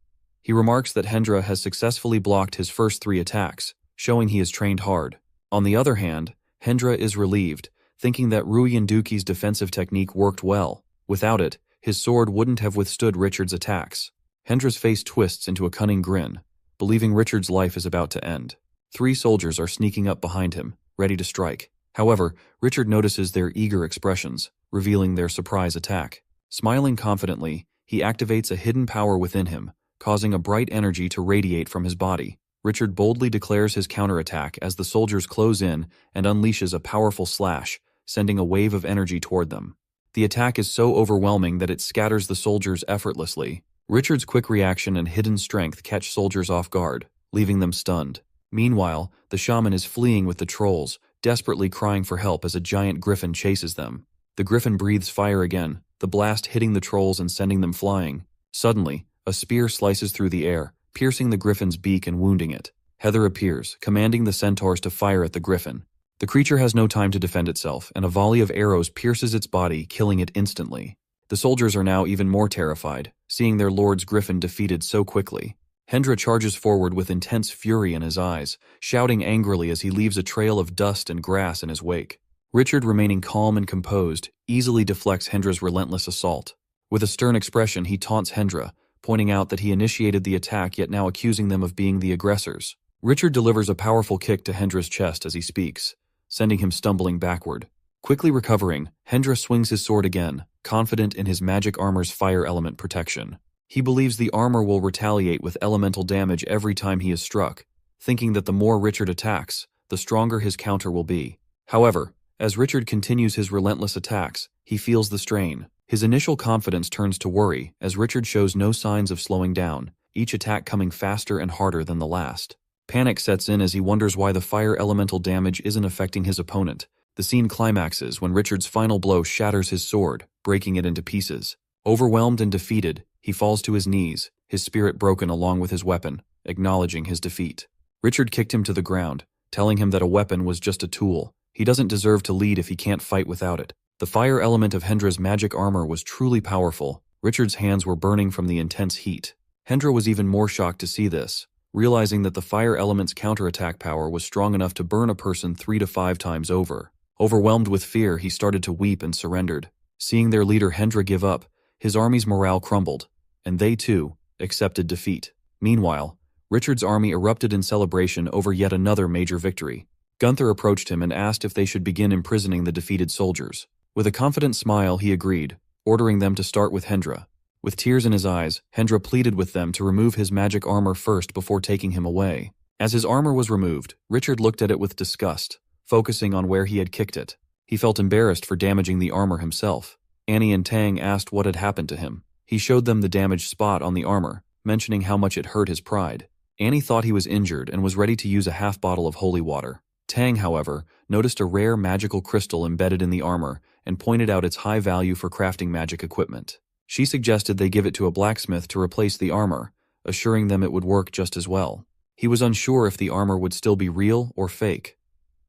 He remarks that Hendra has successfully blocked his first 3 attacks, showing he has trained hard. On the other hand, Hendra is relieved, thinking that Ruyenduki's defensive technique worked well. Without it, his sword wouldn't have withstood Richard's attacks. Hendra's face twists into a cunning grin, believing Richard's life is about to end. 3 soldiers are sneaking up behind him, ready to strike. However, Richard notices their eager expressions, revealing their surprise attack. Smiling confidently, he activates a hidden power within him, causing a bright energy to radiate from his body. Richard boldly declares his counterattack as the soldiers close in and unleashes a powerful slash, sending a wave of energy toward them. The attack is so overwhelming that it scatters the soldiers effortlessly. Richard's quick reaction and hidden strength catch soldiers off guard, leaving them stunned. Meanwhile, the shaman is fleeing with the trolls, desperately crying for help as a giant griffin chases them. The griffin breathes fire again, the blast hitting the trolls and sending them flying. Suddenly, a spear slices through the air, piercing the griffin's beak and wounding it. Heather appears, commanding the centaurs to fire at the griffin. The creature has no time to defend itself, and a volley of arrows pierces its body, killing it instantly. The soldiers are now even more terrified, seeing their lord's griffin defeated so quickly. Hendra charges forward with intense fury in his eyes, shouting angrily as he leaves a trail of dust and grass in his wake. Richard, remaining calm and composed, easily deflects Hendra's relentless assault. With a stern expression, he taunts Hendra, pointing out that he initiated the attack yet now accusing them of being the aggressors. Richard delivers a powerful kick to Hendra's chest as he speaks, sending him stumbling backward. Quickly recovering, Hendra swings his sword again, confident in his magic armor's fire element protection. He believes the armor will retaliate with elemental damage every time he is struck, thinking that the more Richard attacks, the stronger his counter will be. However, as Richard continues his relentless attacks, he feels the strain. His initial confidence turns to worry as Richard shows no signs of slowing down, each attack coming faster and harder than the last. Panic sets in as he wonders why the fire elemental damage isn't affecting his opponent. The scene climaxes when Richard's final blow shatters his sword, breaking it into pieces. Overwhelmed and defeated, he falls to his knees, his spirit broken along with his weapon, acknowledging his defeat. Richard kicked him to the ground, telling him that a weapon was just a tool. He doesn't deserve to lead if he can't fight without it. The fire element of Hendra's magic armor was truly powerful. Richard's hands were burning from the intense heat. Hendra was even more shocked to see this, realizing that the fire element's counterattack power was strong enough to burn a person 3 to 5 times over. Overwhelmed with fear, he started to weep and surrendered. Seeing their leader Hendra give up, his army's morale crumbled, and they too accepted defeat. Meanwhile, Richard's army erupted in celebration over yet another major victory. Gunther approached him and asked if they should begin imprisoning the defeated soldiers. With a confident smile, he agreed, ordering them to start with Hendra. With tears in his eyes, Hendra pleaded with them to remove his magic armor first before taking him away. As his armor was removed, Richard looked at it with disgust, focusing on where he had kicked it. He felt embarrassed for damaging the armor himself. Annie and Tang asked what had happened to him. He showed them the damaged spot on the armor, mentioning how much it hurt his pride. Annie thought he was injured and was ready to use a half bottle of holy water. Tang, however, noticed a rare magical crystal embedded in the armor and pointed out its high value for crafting magic equipment. She suggested they give it to a blacksmith to replace the armor, assuring them it would work just as well. He was unsure if the armor would still be real or fake.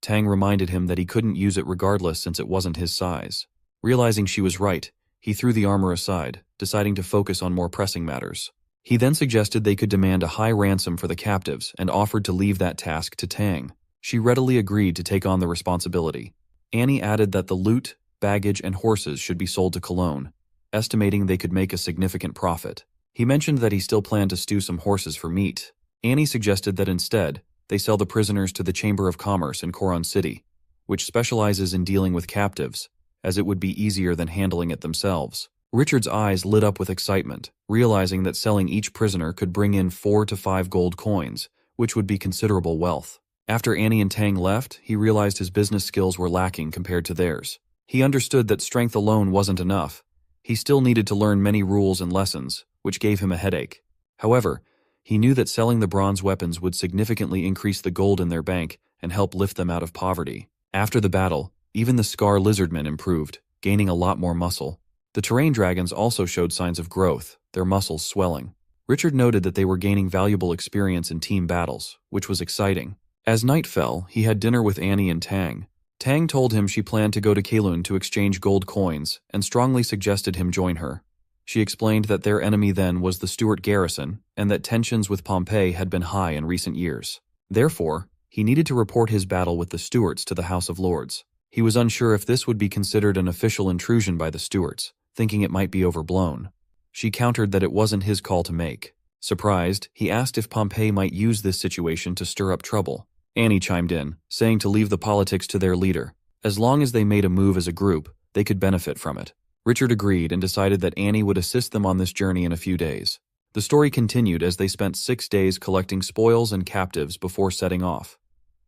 Tang reminded him that he couldn't use it regardless since it wasn't his size. Realizing she was right, he threw the armor aside, deciding to focus on more pressing matters. He then suggested they could demand a high ransom for the captives and offered to leave that task to Tang. She readily agreed to take on the responsibility. Annie added that the loot, baggage, and horses should be sold to Cologne, estimating they could make a significant profit. He mentioned that he still planned to stew some horses for meat. Annie suggested that instead, they sell the prisoners to the Chamber of Commerce in Coron City, which specializes in dealing with captives, as it would be easier than handling it themselves. Richard's eyes lit up with excitement, realizing that selling each prisoner could bring in 4 to 5 gold coins, which would be considerable wealth. After Annie and Tang left, he realized his business skills were lacking compared to theirs. He understood that strength alone wasn't enough. He still needed to learn many rules and lessons, which gave him a headache. However, he knew that selling the bronze weapons would significantly increase the gold in their bank and help lift them out of poverty. After the battle, even the Scar Lizardmen improved, gaining a lot more muscle. The terrain dragons also showed signs of growth, their muscles swelling. Richard noted that they were gaining valuable experience in team battles, which was exciting. As night fell, he had dinner with Annie and Tang. Tang told him she planned to go to Kowloon to exchange gold coins and strongly suggested him join her. She explained that their enemy then was the Stuart garrison and that tensions with Pompeii had been high in recent years. Therefore, he needed to report his battle with the Stuarts to the House of Lords. He was unsure if this would be considered an official intrusion by the Stuarts, thinking it might be overblown. She countered that it wasn't his call to make. Surprised, he asked if Pompeii might use this situation to stir up trouble. Annie chimed in, saying to leave the politics to their leader. As long as they made a move as a group, they could benefit from it. Richard agreed and decided that Annie would assist them on this journey in a few days. The story continued as they spent 6 days collecting spoils and captives before setting off.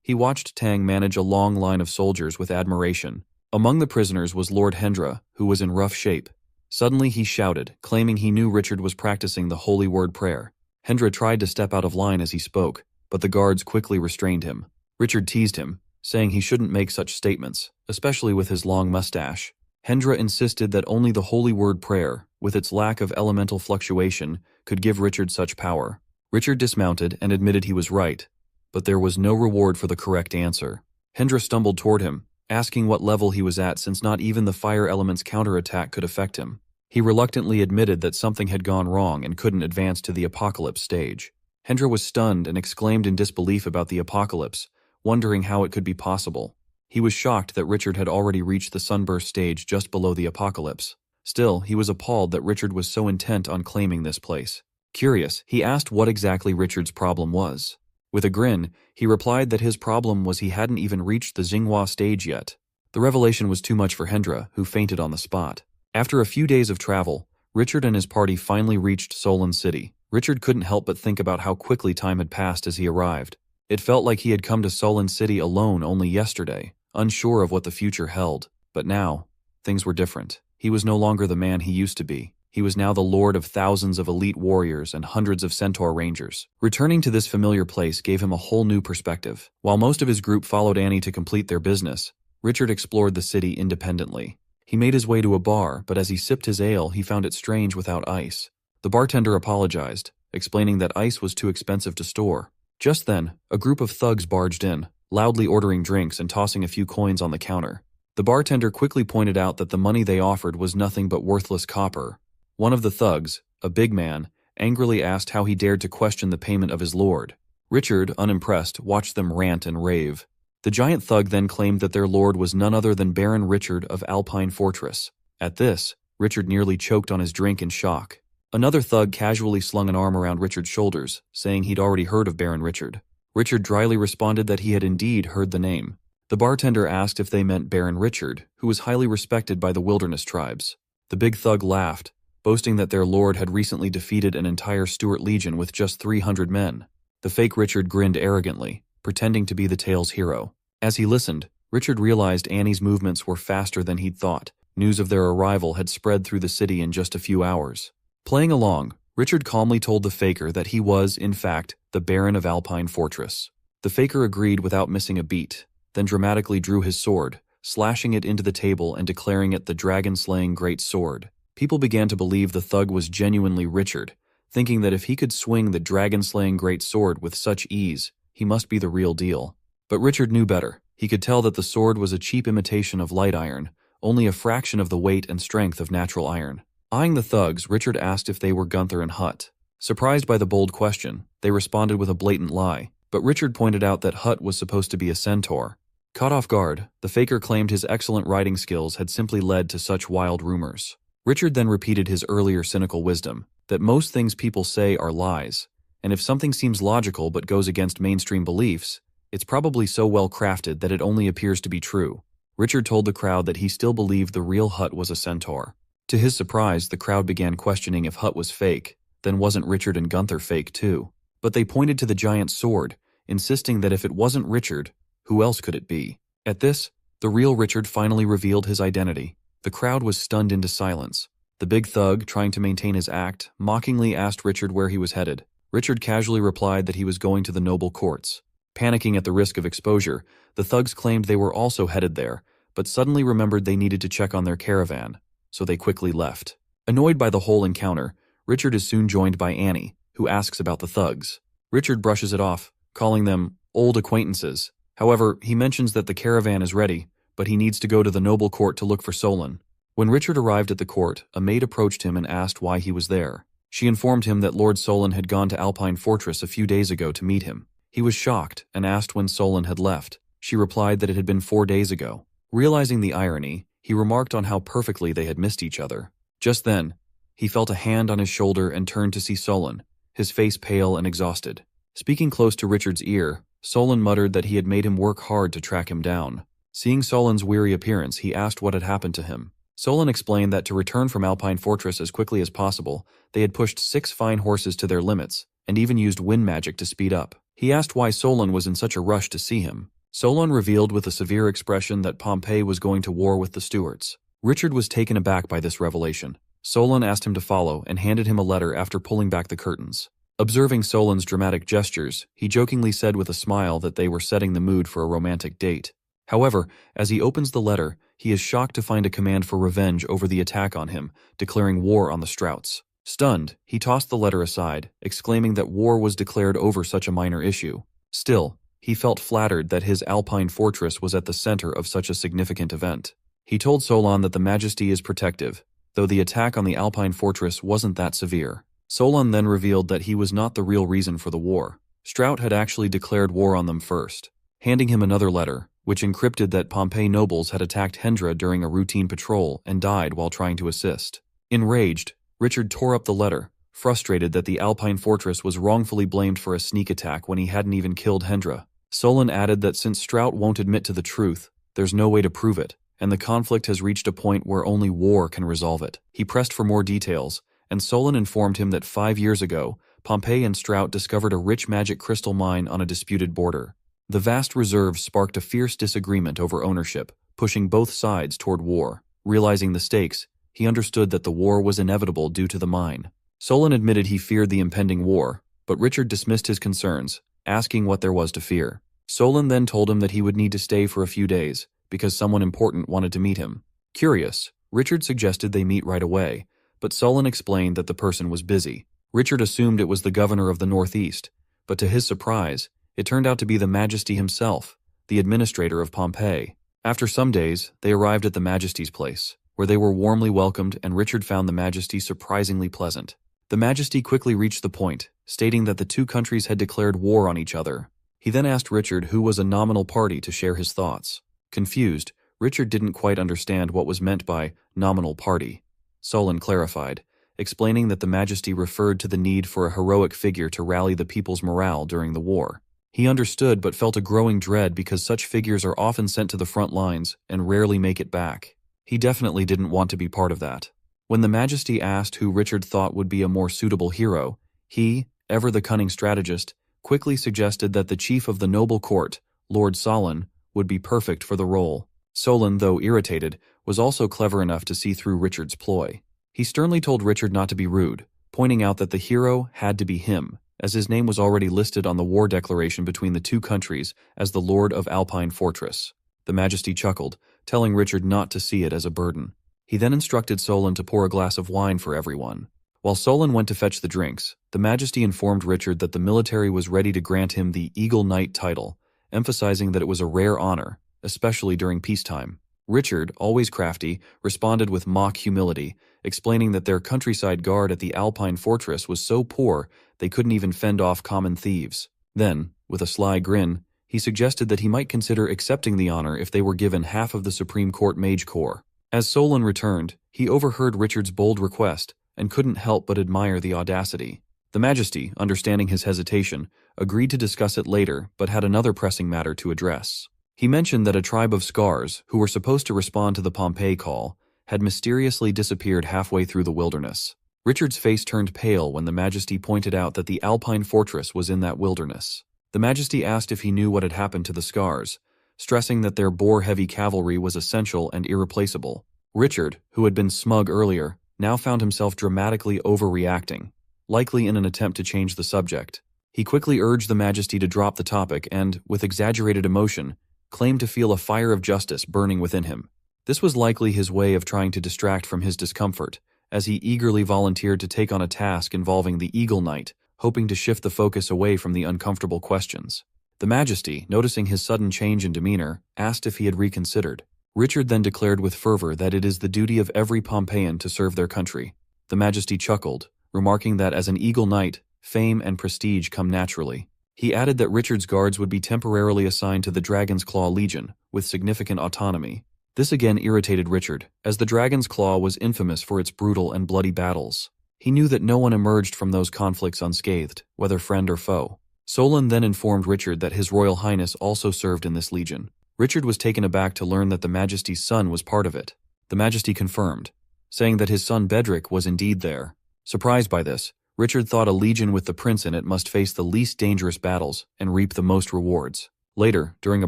He watched Tang manage a long line of soldiers with admiration. Among the prisoners was Lord Hendra, who was in rough shape. Suddenly he shouted, claiming he knew Richard was practicing the holy word prayer. Hendra tried to step out of line as he spoke, but the guards quickly restrained him. Richard teased him, saying he shouldn't make such statements, especially with his long mustache. Hendra insisted that only the holy word prayer, with its lack of elemental fluctuation, could give Richard such power. Richard dismounted and admitted he was right, but there was no reward for the correct answer. Hendra stumbled toward him, asking what level he was at since not even the fire element's counterattack could affect him. He reluctantly admitted that something had gone wrong and couldn't advance to the apocalypse stage. Hendra was stunned and exclaimed in disbelief about the apocalypse, wondering how it could be possible. He was shocked that Richard had already reached the sunburst stage just below the apocalypse. Still, he was appalled that Richard was so intent on claiming this place. Curious, he asked what exactly Richard's problem was. With a grin, he replied that his problem was he hadn't even reached the Xinghua stage yet. The revelation was too much for Hendra, who fainted on the spot. After a few days of travel, Richard and his party finally reached Solon City. Richard couldn't help but think about how quickly time had passed as he arrived. It felt like he had come to Solon City alone only yesterday, unsure of what the future held. But now, things were different. He was no longer the man he used to be. He was now the lord of thousands of elite warriors and hundreds of centaur rangers. Returning to this familiar place gave him a whole new perspective. While most of his group followed Annie to complete their business, Richard explored the city independently. He made his way to a bar, but as he sipped his ale, he found it strange without ice. The bartender apologized, explaining that ice was too expensive to store. Just then, a group of thugs barged in, loudly ordering drinks and tossing a few coins on the counter. The bartender quickly pointed out that the money they offered was nothing but worthless copper. One of the thugs, a big man, angrily asked how he dared to question the payment of his lord. Richard, unimpressed, watched them rant and rave. The giant thug then claimed that their lord was none other than Baron Richard of Alpine Fortress. At this, Richard nearly choked on his drink in shock. Another thug casually slung an arm around Richard's shoulders, saying he'd already heard of Baron Richard. Richard dryly responded that he had indeed heard the name. The bartender asked if they meant Baron Richard, who was highly respected by the wilderness tribes. The big thug laughed, boasting that their lord had recently defeated an entire Stuart legion with just 300 men. The fake Richard grinned arrogantly, pretending to be the tale's hero. As he listened, Richard realized Annie's movements were faster than he'd thought. News of their arrival had spread through the city in just a few hours. Playing along, Richard calmly told the faker that he was, in fact, the Baron of Alpine Fortress. The faker agreed without missing a beat, then dramatically drew his sword, slashing it into the table and declaring it the dragon-slaying great sword. People began to believe the thug was genuinely Richard, thinking that if he could swing the dragon-slaying great sword with such ease, he must be the real deal. But Richard knew better. He could tell that the sword was a cheap imitation of light iron, only a fraction of the weight and strength of natural iron. Eyeing the thugs, Richard asked if they were Gunther and Hutt. Surprised by the bold question, they responded with a blatant lie, but Richard pointed out that Hut was supposed to be a centaur. Caught off guard, the faker claimed his excellent writing skills had simply led to such wild rumors. Richard then repeated his earlier cynical wisdom, that most things people say are lies, and if something seems logical but goes against mainstream beliefs, it's probably so well crafted that it only appears to be true. Richard told the crowd that he still believed the real Hut was a centaur. To his surprise, the crowd began questioning if Hut was fake, then wasn't Richard and Gunther fake too? But they pointed to the giant sword, insisting that if it wasn't Richard, who else could it be? At this, the real Richard finally revealed his identity. The crowd was stunned into silence. The big thug, trying to maintain his act, mockingly asked Richard where he was headed. Richard casually replied that he was going to the noble courts. Panicking at the risk of exposure, the thugs claimed they were also headed there, but suddenly remembered they needed to check on their caravan, so they quickly left. Annoyed by the whole encounter, Richard is soon joined by Annie, who asks about the thugs. Richard brushes it off, calling them old acquaintances. However, he mentions that the caravan is ready, but he needs to go to the noble court to look for Solon. When Richard arrived at the court, a maid approached him and asked why he was there. She informed him that Lord Solon had gone to Alpine Fortress a few days ago to meet him. He was shocked and asked when Solon had left. She replied that it had been 4 days ago. Realizing the irony, he remarked on how perfectly they had missed each other. Just then, he felt a hand on his shoulder and turned to see Solon, his face pale and exhausted. Speaking close to Richard's ear, Solon muttered that he had made him work hard to track him down. Seeing Solon's weary appearance, he asked what had happened to him. Solon explained that to return from Alpine Fortress as quickly as possible, they had pushed 6 fine horses to their limits, and even used wind magic to speed up. He asked why Solon was in such a rush to see him. Solon revealed with a severe expression that Pompey was going to war with the Stuarts. Richard was taken aback by this revelation. Solon asked him to follow and handed him a letter after pulling back the curtains. Observing Solon's dramatic gestures, he jokingly said with a smile that they were setting the mood for a romantic date. However, as he opens the letter, he is shocked to find a command for revenge over the attack on him, declaring war on the Strouts. Stunned, he tossed the letter aside, exclaiming that war was declared over such a minor issue. Still, he felt flattered that his Alpine fortress was at the center of such a significant event. He told Solon that the Majesty is protective, though the attack on the Alpine fortress wasn't that severe. Solon then revealed that he was not the real reason for the war. Strout had actually declared war on them first, handing him another letter, which encrypted that Pompey nobles had attacked Hendra during a routine patrol and died while trying to assist. Enraged, Richard tore up the letter, frustrated that the Alpine fortress was wrongfully blamed for a sneak attack when he hadn't even killed Hendra. Solon added that since Strout won't admit to the truth, there's no way to prove it, and the conflict has reached a point where only war can resolve it. He pressed for more details, and Solon informed him that 5 years ago, Pompey and Strout discovered a rich magic crystal mine on a disputed border. The vast reserve sparked a fierce disagreement over ownership, pushing both sides toward war. Realizing the stakes, he understood that the war was inevitable due to the mine. Solon admitted he feared the impending war, but Richard dismissed his concerns, asking what there was to fear. Solon then told him that he would need to stay for a few days, because someone important wanted to meet him. Curious, Richard suggested they meet right away, but Solon explained that the person was busy. Richard assumed it was the governor of the Northeast, but to his surprise, it turned out to be the Majesty himself, the administrator of Pompeii. After some days, they arrived at the Majesty's place, where they were warmly welcomed, and Richard found the Majesty surprisingly pleasant. The Majesty quickly reached the point, stating that the two countries had declared war on each other. He then asked Richard who was a nominal party to share his thoughts. Confused, Richard didn't quite understand what was meant by nominal party. Solon clarified, explaining that the Majesty referred to the need for a heroic figure to rally the people's morale during the war. He understood but felt a growing dread because such figures are often sent to the front lines and rarely make it back. He definitely didn't want to be part of that. When the Majesty asked who Richard thought would be a more suitable hero, he, ever the cunning strategist, quickly suggested that the chief of the noble court, Lord Solon, would be perfect for the role. Solon, though irritated, was also clever enough to see through Richard's ploy. He sternly told Richard not to be rude, pointing out that the hero had to be him, as his name was already listed on the war declaration between the two countries as the Lord of Alpine Fortress. The Majesty chuckled, telling Richard not to see it as a burden. He then instructed Solon to pour a glass of wine for everyone. While Solon went to fetch the drinks, the Majesty informed Richard that the military was ready to grant him the Eagle Knight title, emphasizing that it was a rare honor, especially during peacetime. Richard, always crafty, responded with mock humility, explaining that their countryside guard at the Alpine fortress was so poor they couldn't even fend off common thieves. Then, with a sly grin, he suggested that he might consider accepting the honor if they were given half of the Supreme Court Mage Corps. As Solon returned, he overheard Richard's bold request and couldn't help but admire the audacity. The Majesty, understanding his hesitation, agreed to discuss it later but had another pressing matter to address. He mentioned that a tribe of Scars, who were supposed to respond to the Pompeii call, had mysteriously disappeared halfway through the wilderness. Richard's face turned pale when the Majesty pointed out that the Alpine fortress was in that wilderness. The Majesty asked if he knew what had happened to the Scars, stressing that their bore-heavy cavalry was essential and irreplaceable. Richard, who had been smug earlier, now found himself dramatically overreacting, likely in an attempt to change the subject. He quickly urged the Majesty to drop the topic and, with exaggerated emotion, claimed to feel a fire of justice burning within him. This was likely his way of trying to distract from his discomfort, as he eagerly volunteered to take on a task involving the Eagle Knight, hoping to shift the focus away from the uncomfortable questions. The Majesty, noticing his sudden change in demeanor, asked if he had reconsidered. Richard then declared with fervor that it is the duty of every Pompeian to serve their country. The Majesty chuckled, remarking that as an Eagle Knight, fame and prestige come naturally. He added that Richard's guards would be temporarily assigned to the Dragon's Claw Legion, with significant autonomy. This again irritated Richard, as the Dragon's Claw was infamous for its brutal and bloody battles. He knew that no one emerged from those conflicts unscathed, whether friend or foe. Solon then informed Richard that His Royal Highness also served in this legion. Richard was taken aback to learn that the Majesty's son was part of it. The Majesty confirmed, saying that his son Bedrick was indeed there. Surprised by this, Richard thought a legion with the prince in it must face the least dangerous battles and reap the most rewards. Later, during a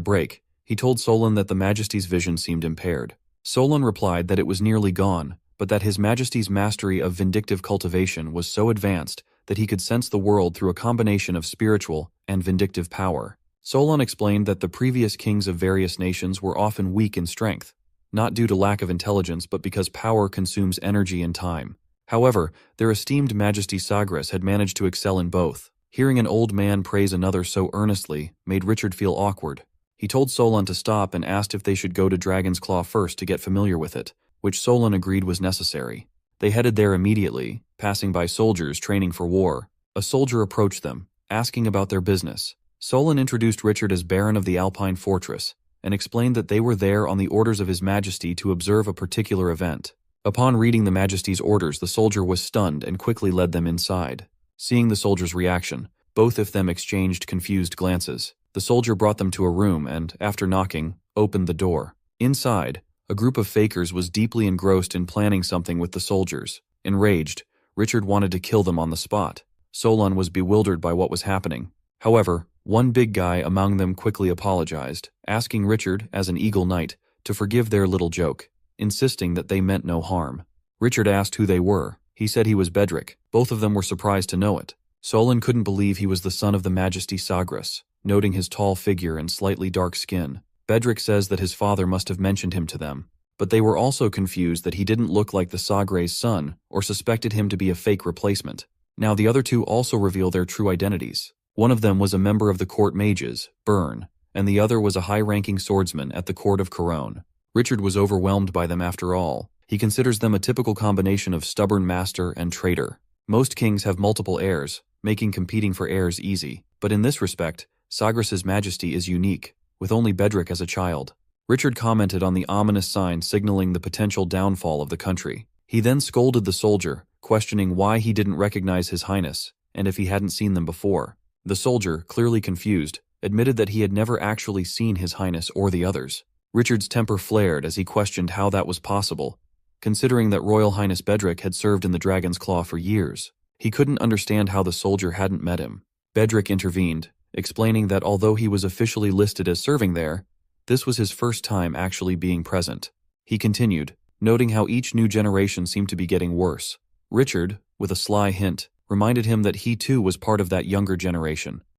break, he told Solon that the Majesty's vision seemed impaired. Solon replied that it was nearly gone, but that His Majesty's mastery of vindictive cultivation was so advanced that he could sense the world through a combination of spiritual and vindictive power. Solon explained that the previous kings of various nations were often weak in strength, not due to lack of intelligence but because power consumes energy and time. However, their esteemed Majesty Sagras had managed to excel in both. Hearing an old man praise another so earnestly made Richard feel awkward. He told Solon to stop and asked if they should go to Dragon's Claw first to get familiar with it, which Solon agreed was necessary. They headed there immediately, passing by soldiers training for war. A soldier approached them, asking about their business. Solon introduced Richard as Baron of the Alpine Fortress, and explained that they were there on the orders of His Majesty to observe a particular event. Upon reading the Majesty's orders, the soldier was stunned and quickly led them inside. Seeing the soldier's reaction, both of them exchanged confused glances. The soldier brought them to a room and, after knocking, opened the door. Inside, a group of fakers was deeply engrossed in planning something with the soldiers. Enraged, Richard wanted to kill them on the spot. Solon was bewildered by what was happening. However, one big guy among them quickly apologized, asking Richard, as an Eagle Knight, to forgive their little joke, insisting that they meant no harm. Richard asked who they were. He said he was Bedrick. Both of them were surprised to know it. Solon couldn't believe he was the son of the Majesty Sagras, noting his tall figure and slightly dark skin. Bedrick says that his father must have mentioned him to them, but they were also confused that he didn't look like the Sagres' son or suspected him to be a fake replacement. Now the other two also reveal their true identities. One of them was a member of the court mages, Byrne, and the other was a high-ranking swordsman at the court of Corone. Richard was overwhelmed by them after all. He considers them a typical combination of stubborn master and traitor. Most kings have multiple heirs, making competing for heirs easy, but in this respect, Sagras' Majesty is unique, with only Bedrick as a child. Richard commented on the ominous sign signaling the potential downfall of the country. He then scolded the soldier, questioning why he didn't recognize His Highness, and if he hadn't seen them before. The soldier, clearly confused, admitted that he had never actually seen His Highness or the others. Richard's temper flared as he questioned how that was possible, considering that Royal Highness Bedrick had served in the Dragon's Claw for years. He couldn't understand how the soldier hadn't met him. Bedrick intervened, explaining that although he was officially listed as serving there, this was his first time actually being present. He continued, noting how each new generation seemed to be getting worse. Richard, with a sly hint, reminded him that he too was part of that younger generation.